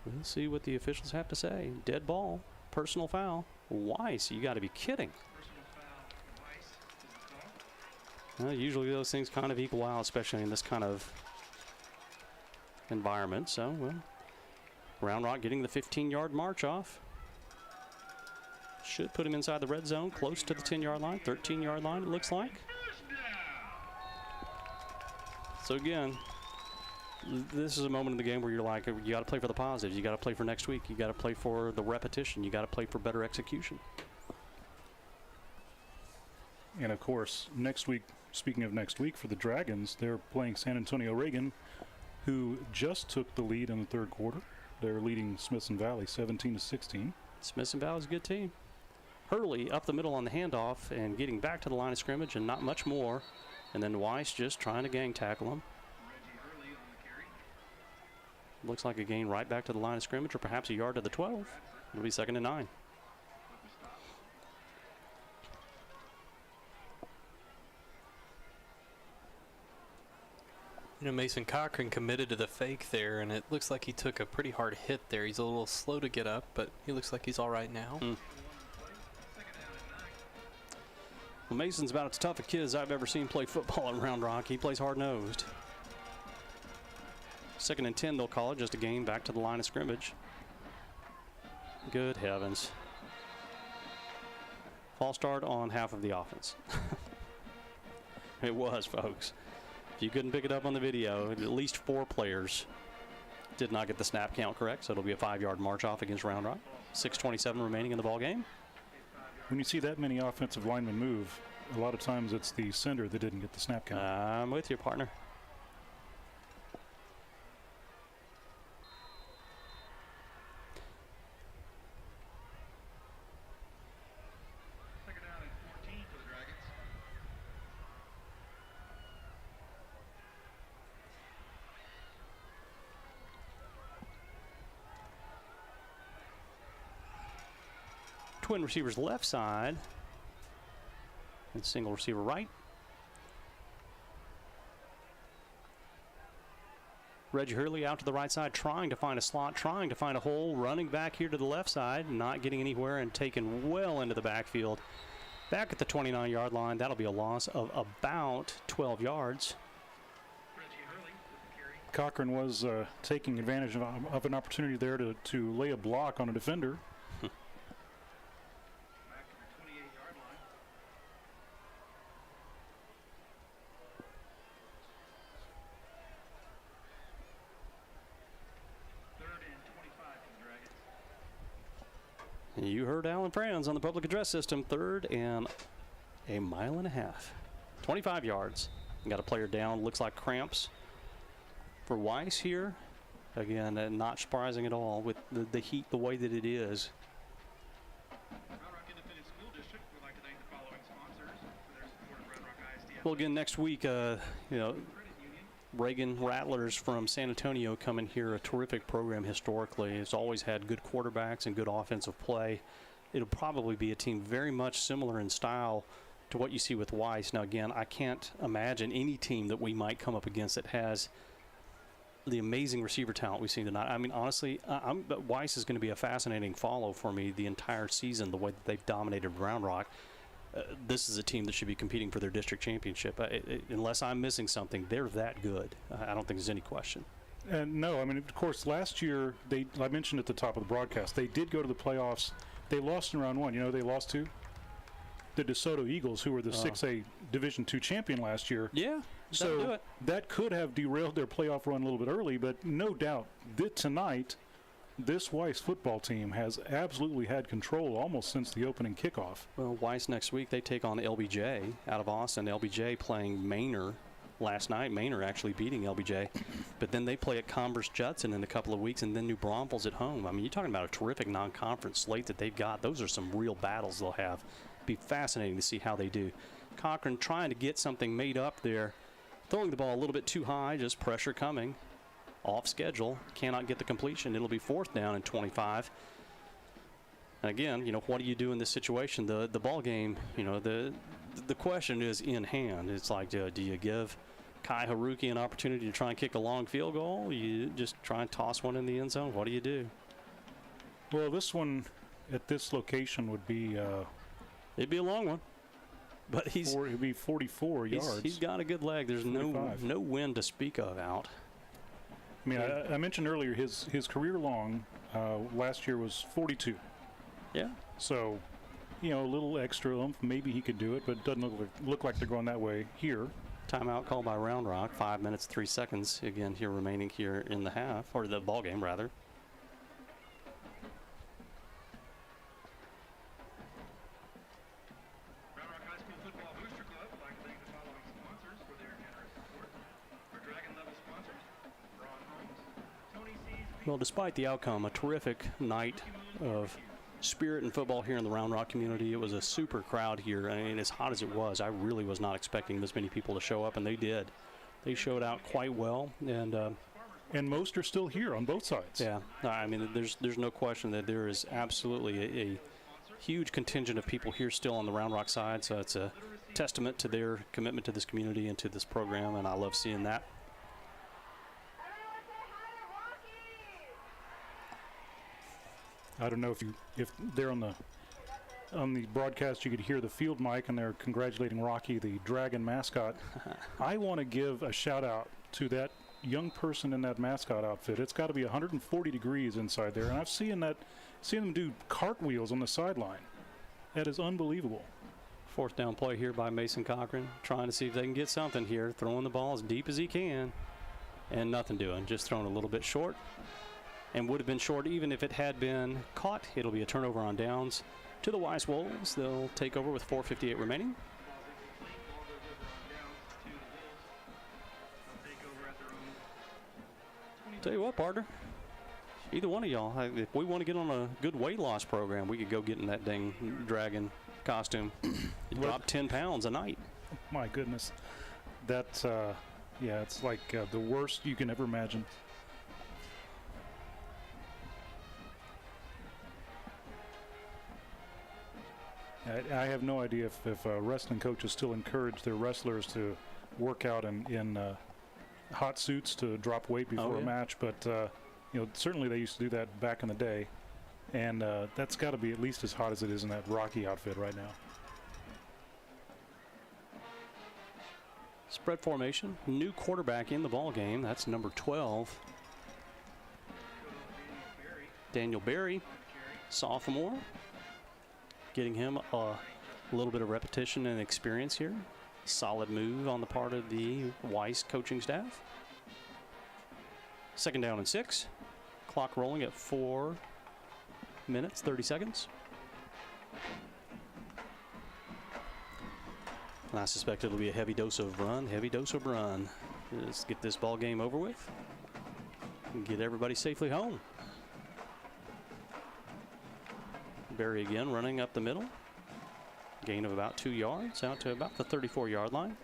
We'll see what the officials have to say. Dead ball. Personal foul. Weiss, you got to be kidding. Personal foul for Weiss is the call. Well, usually those things kind of equal out, especially in this kind of environment. So, well, Round Rock getting the 15-yard march off. Should put him inside the red zone, close to the 10-yard line, 13-yard line, it looks like. So, again, this is a moment in the game where you're like, you got to play for the positives. You got to play for next week. You got to play for the repetition. You got to play for better execution. And of course, next week, speaking of next week for the Dragons, they're playing San Antonio Reagan, who just took the lead in the third quarter. They're leading Smithson Valley 17-16. Smithson Valley's a good team. Hurley up the middle on the handoff and getting back to the line of scrimmage and not much more. And then Weiss just trying to gang tackle him. Looks like a gain right back to the line of scrimmage, or perhaps a yard to the 12. It'll be 2nd and 9. You know, Mason Cochran committed to the fake there, and it looks like he took a pretty hard hit there. He's a little slow to get up, but he looks like he's all right now. Well, Mason's about as tough a kid as I've ever seen play football at Round Rock. He plays hard-nosed. 2nd and 10, they'll call it, just a gain back to the line of scrimmage. Good heavens. False start on half of the offense. It was, folks. If you couldn't pick it up on the video, at least 4 players did not get the snap count correct, so it'll be a 5-yard march off against Round Rock. 6:27 remaining in the ball game. When you see that many offensive linemen move, a lot of times it's the sender that didn't get the snap count. I'm with you, partner. Second down and 14 for the Dragons. Twin receivers left side and single receiver right. Reggie Hurley out to the right side, trying to find a slot, trying to find a hole, running back here to the left side, not getting anywhere and taken well into the backfield. Back at the 29-yard line, that'll be a loss of about 12 yards. Cochran was taking advantage of an opportunity there to lay a block on a defender. Back to the 28-yard line. Third and 25 for the Dragons. You heard Alan Franz on the public address system. 3rd and a mile and a half. 25 yards. Got a player down. Looks like cramps for Weiss here. Again, not surprising at all with the heat the way that it is. Round Rock Independent School District would like to thank the following sponsors for their support of Round Rock ISD. Well, again, next week, Reagan Rattlers from San Antonio coming here, a terrific program historically. It's always had good quarterbacks and good offensive play. It'll probably be a team very much similar in style to what you see with Weiss. Now, again, I can't imagine any team that we might come up against that has the amazing receiver talent we've seen tonight. I mean, honestly, Weiss is going to be a fascinating follow for me the entire season, the way that they've dominated Round Rock. This is a team that should be competing for their district championship. Unless I'm missing something, they're that good. I don't think there's any question. And no, I mean, of course, last year, I mentioned at the top of the broadcast, they did go to the playoffs. They lost in round one. You know, they lost to the DeSoto Eagles, who were the 6A Division II champion last year. Yeah, so do it. that could have derailed their playoff run a little bit early, but no doubt that tonight, this Weiss football team has absolutely had control almost since the opening kickoff. Well, Weiss next week, they take on LBJ out of Austin. LBJ playing Manor last night. Manor actually beating LBJ. But then they play at Converse Judson in a couple of weeks, and then New Braunfels at home. I mean, you're talking about a terrific non-conference slate that they've got. Those are some real battles they'll have. Be fascinating to see how they do. Cochran trying to get something made up there. Throwing the ball a little bit too high, just pressure coming. Off schedule, cannot get the completion. It'll be 4th down and 25. And again, you know, what do you do in this situation? The ball game, you know, the question is in hand. It's like, do you give Kai Haruki an opportunity to try and kick a long field goal? You just try and toss one in the end zone? What do you do? Well, this one at this location would be... it'd be a long one. But it'd be 44 yards. He's got a good leg. There's no wind to speak of out. I mean, I mentioned earlier his career long last year was 42. Yeah. So, you know, a little extra oomph. Maybe he could do it, but it doesn't look like they're going that way here. Timeout called by Round Rock. 5 minutes, 3 seconds. Again, here remaining here in the half, or the ball game, rather. Well, despite the outcome, a terrific night of spirit and football here in the Round Rock community. It was a super crowd here. I mean, as hot as it was, I really was not expecting this many people to show up, and they did. They showed out quite well, and most are still here on both sides. Yeah, I mean, there's no question that there is absolutely a huge contingent of people here still on the Round Rock side. So it's a testament to their commitment to this community and to this program, and I love seeing that. I don't know if they're on the broadcast, you could hear the field mic, and they're congratulating Rocky, the Dragon mascot. I want to give a shout out to that young person in that mascot outfit. It's got to be 140 degrees inside there, and I've seen them do cartwheels on the sideline. That is unbelievable. 4th down play here by Mason Cochran, trying to see if they can get something here, throwing the ball as deep as he can, and nothing doing, just throwing a little bit short. And would have been short even if it had been caught. It'll be a turnover on downs to the Weiss Wolves. They'll take over with 4:58 remaining. Tell you what, partner, either one of y'all, if we want to get on a good weight loss program, we could go get in that dang dragon costume. Drop 10 pounds a night. My goodness. That's, yeah, it's like the worst you can ever imagine. I have no idea if wrestling coaches still encourage their wrestlers to work out in hot suits to drop weight before a match, but you know, certainly they used to do that back in the day, and that's got to be at least as hot as it is in that Rocky outfit right now. Spread formation, new quarterback in the ball game. That's number 12, Daniel Berry, sophomore. Getting him a little bit of repetition and experience here. Solid move on the part of the Weiss coaching staff. 2nd down and 6. Clock rolling at 4 minutes, 30 seconds. And I suspect it'll be a heavy dose of run. Let's get this ball game over with and get everybody safely home. Berry again running up the middle. Gain of about 2 yards out to about the 34-yard line.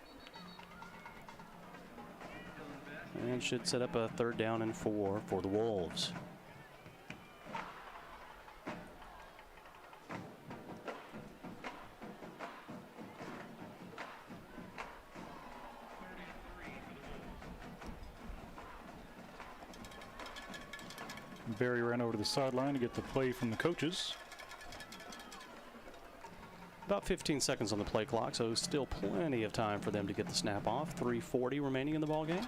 And should set up a 3rd down and 4 for the Wolves. Berry ran over to the sideline to get the play from the coaches. About 15 seconds on the play clock, so still plenty of time for them to get the snap off. 3:40 remaining in the ball game.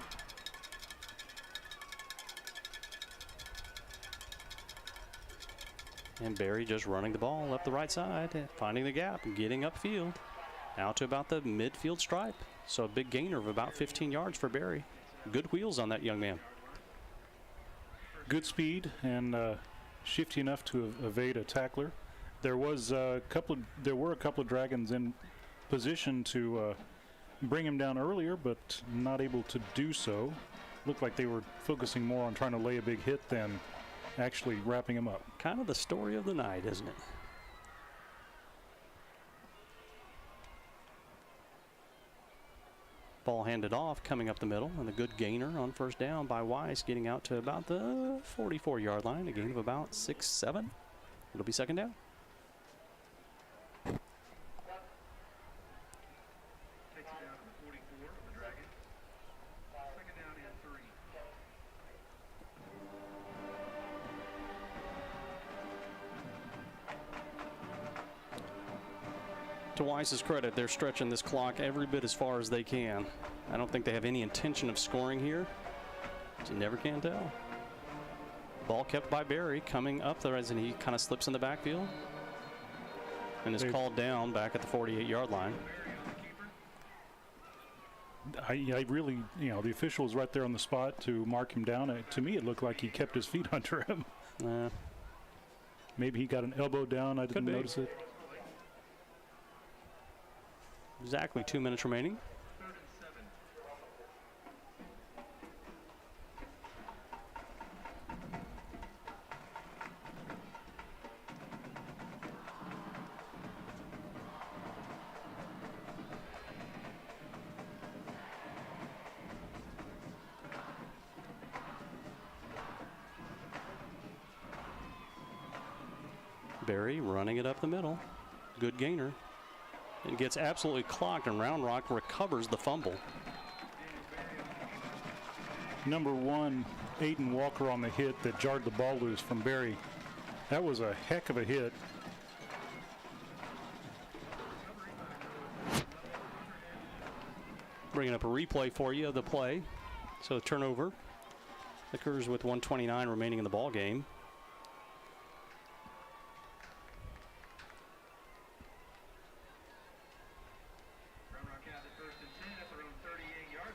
And Barry just running the ball up the right side, finding the gap and getting upfield. Out to about the midfield stripe. So a big gainer of about 15 yards for Barry. Good wheels on that young man. Good speed and shifty enough to evade a tackler. There were a couple of Dragons in position to bring him down earlier, but not able to do so. Looked like they were focusing more on trying to lay a big hit than actually wrapping him up. Kind of the story of the night, isn't it? Ball handed off, coming up the middle, and a good gainer on first down by Weiss, getting out to about the 44-yard line, a gain of about 6-7. It'll be second down. Takes it down to the 44 of the Dragons. Second down and 3. To Weiss's credit, they're stretching this clock every bit as far as they can. I don't think they have any intention of scoring here. You never can tell. Ball kept by Barry, coming up there as he kind of slips in the backfield and is called down back at the 48-yard line. I really, the official was right there on the spot to mark him down. To me, it looked like he kept his feet under him. Maybe he got an elbow down. I didn't notice it. Exactly 2 minutes remaining. Barry running it up the middle. Good gainer. It gets absolutely clocked, and Round Rock recovers the fumble. Number 1, Aiden Walker on the hit that jarred the ball loose from Barry. That was a heck of a hit. Bringing up a replay for you of the play. So the turnover occurs with 1:29 remaining in the ball game.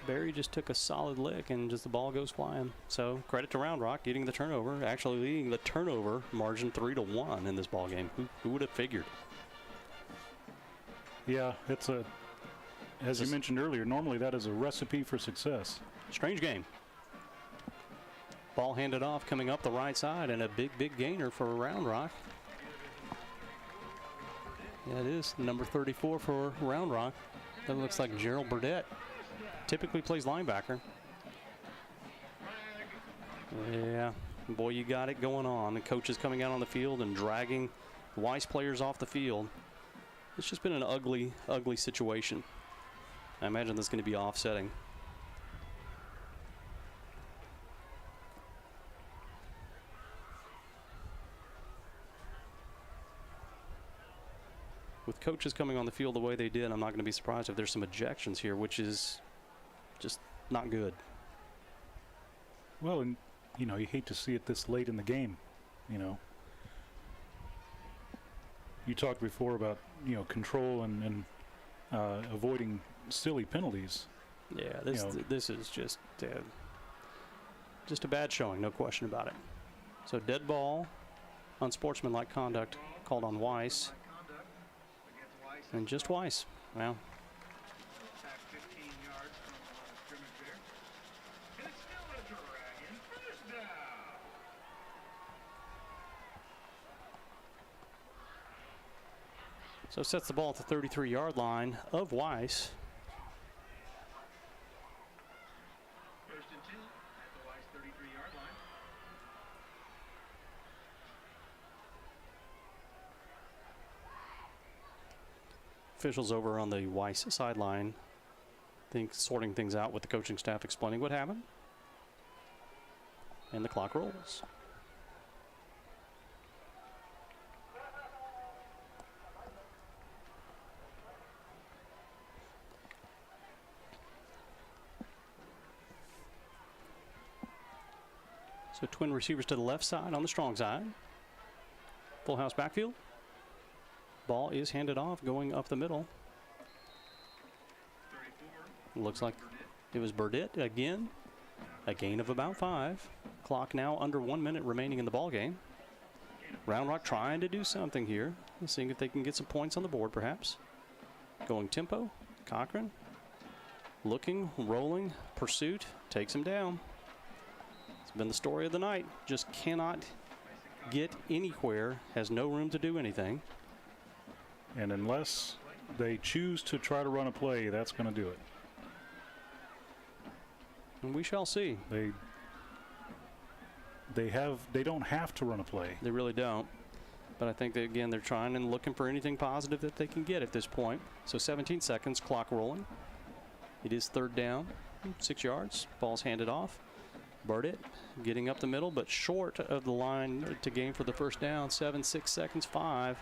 Barry just took a solid lick and just the ball goes flying. So credit to Round Rock getting the turnover, actually leading the turnover margin 3-1 in this ball game. Who would have figured? Yeah, it's as you mentioned earlier, normally that is a recipe for success. Strange game. Ball handed off, coming up the right side, and a big gainer for Round Rock. Yeah, it is number 34 for Round Rock. That looks like Gerald Burdett. Typically plays linebacker. Yeah, boy, you got it going on. The coach is coming out on the field and dragging Weiss players off the field. It's just been an ugly situation. I imagine that's going to be offsetting. With coaches coming on the field the way they did, I'm not going to be surprised if there's some ejections here, which is just not good. Well, and you hate to see it this late in the game. You talked before about control and avoiding silly penalties. Yeah, this is just a bad showing, no question about it. So dead ball, unsportsmanlike conduct called on Weiss, and just Weiss. Well. So sets the ball at the 33-yard line of Weiss. First and 10 at the Weiss 33-yard line. Officials over on the Weiss sideline, sorting things out with the coaching staff, explaining what happened. And the clock rolls. So twin receivers to the left side on the strong side. Full house backfield. Ball is handed off, going up the middle. Looks like it was Burdett again. A gain of about 5. Clock now under 1 minute remaining in the ball game. Round Rock trying to do something here. Seeing if they can get some points on the board, perhaps. Going tempo. Cochran. Looking, rolling, pursuit. Takes him down. It's been the story of the night. Just cannot get anywhere. Has no room to do anything. And unless they choose to try to run a play, that's going to do it. And we shall see. They don't have to run a play. They really don't. But I think that, again, they're trying and looking for anything positive that they can get at this point. So 17 seconds, clock rolling. It is 3rd down, 6 yards. Ball's handed off. Burdett getting up the middle, but short of the line to gain for the first down. 7, 6 seconds, 5.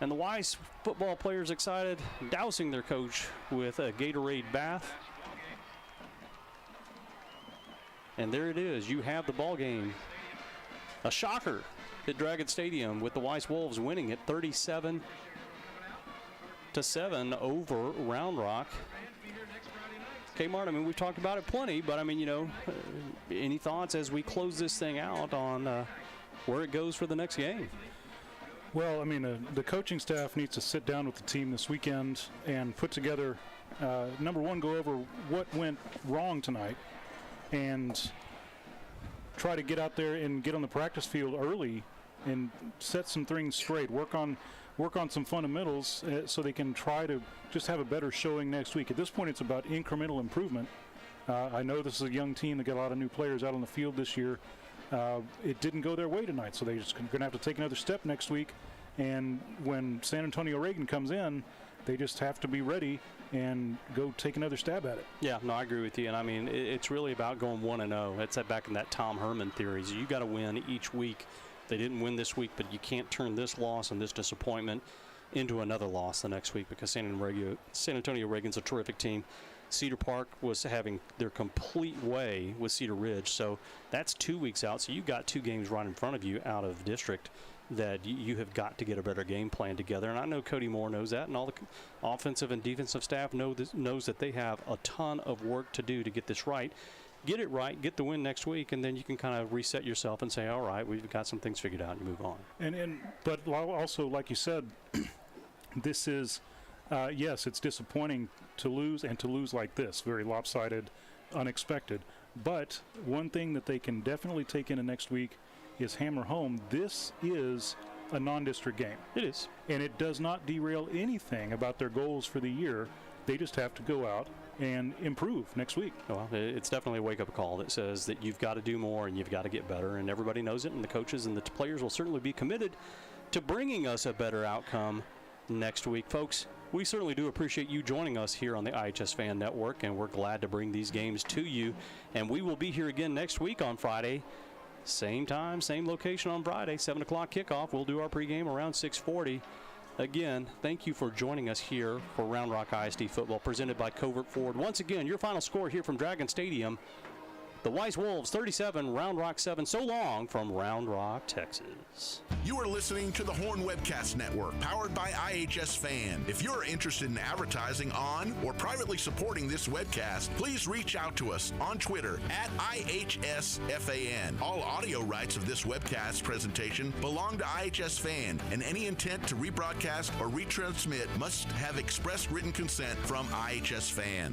And the Weiss football players excited, dousing their coach with a Gatorade bath. And there it is. You have the ball game. A shocker at Dragon Stadium with the Weiss Wolves winning it 37-7 over Round Rock. Kmart, I mean, we've talked about it plenty, but I mean, you know, any thoughts as we close this thing out on where it goes for the next game? Well, I mean, the coaching staff needs to sit down with the team this weekend and put together, number one, go over what went wrong tonight and try to get out there and get on the practice field early and set some things straight, work on some fundamentals so they can try to just have a better showing next week. At this point, it's about incremental improvement. I know this is a young team that got a lot of new players out on the field this year. It didn't go their way tonight, so they're just going to have to take another step next week. And when San Antonio Reagan comes in, they just have to be ready and go take another stab at it. Yeah, no, I agree with you. And I mean, it's really about going 1-0. It's back in that Tom Herman theory. So you got to win each week. They didn't win this week, but you can't turn this loss and this disappointment into another loss the next week because San Antonio Reagan's a terrific team. Cedar Park was having their complete way with Cedar Ridge. So that's 2 weeks out. So you've got 2 games right in front of you out of district that you have got to get a better game plan together. And I know Cody Moore knows that, and all the offensive and defensive staff knows that they have a ton of work to do to get this right. Get it right, get the win next week, and then you can kind of reset yourself and say, all right, we've got some things figured out and move on. But also, like you said, this is, yes, it's disappointing to lose and to lose like this, very lopsided, unexpected. But one thing that they can definitely take into next week is hammer home, this is a non-district game. It is. And it does not derail anything about their goals for the year. They just have to go out and improve next week. Well, it's definitely a wake-up call that says that you've got to do more and you've got to get better, and everybody knows it, and the coaches and the players will certainly be committed to bringing us a better outcome next week. Folks, we certainly do appreciate you joining us here on the iHSFAN Network, and we're glad to bring these games to you. And we will be here again next week on Friday. Same time, same location on Friday, 7 o'clock kickoff. We'll do our pregame around 6:40. Again, thank you for joining us here for Round Rock ISD football presented by Covert Ford. Once again, your final score here from Dragon Stadium. The Weiss Wolves 37, Round Rock 7. So long from Round Rock, Texas. You are listening to the Horn Webcast Network, powered by iHSFAN. If you're interested in advertising on or privately supporting this webcast, please reach out to us on Twitter at iHSFAN. All audio rights of this webcast presentation belong to iHSFAN, and any intent to rebroadcast or retransmit must have express written consent from iHSFAN.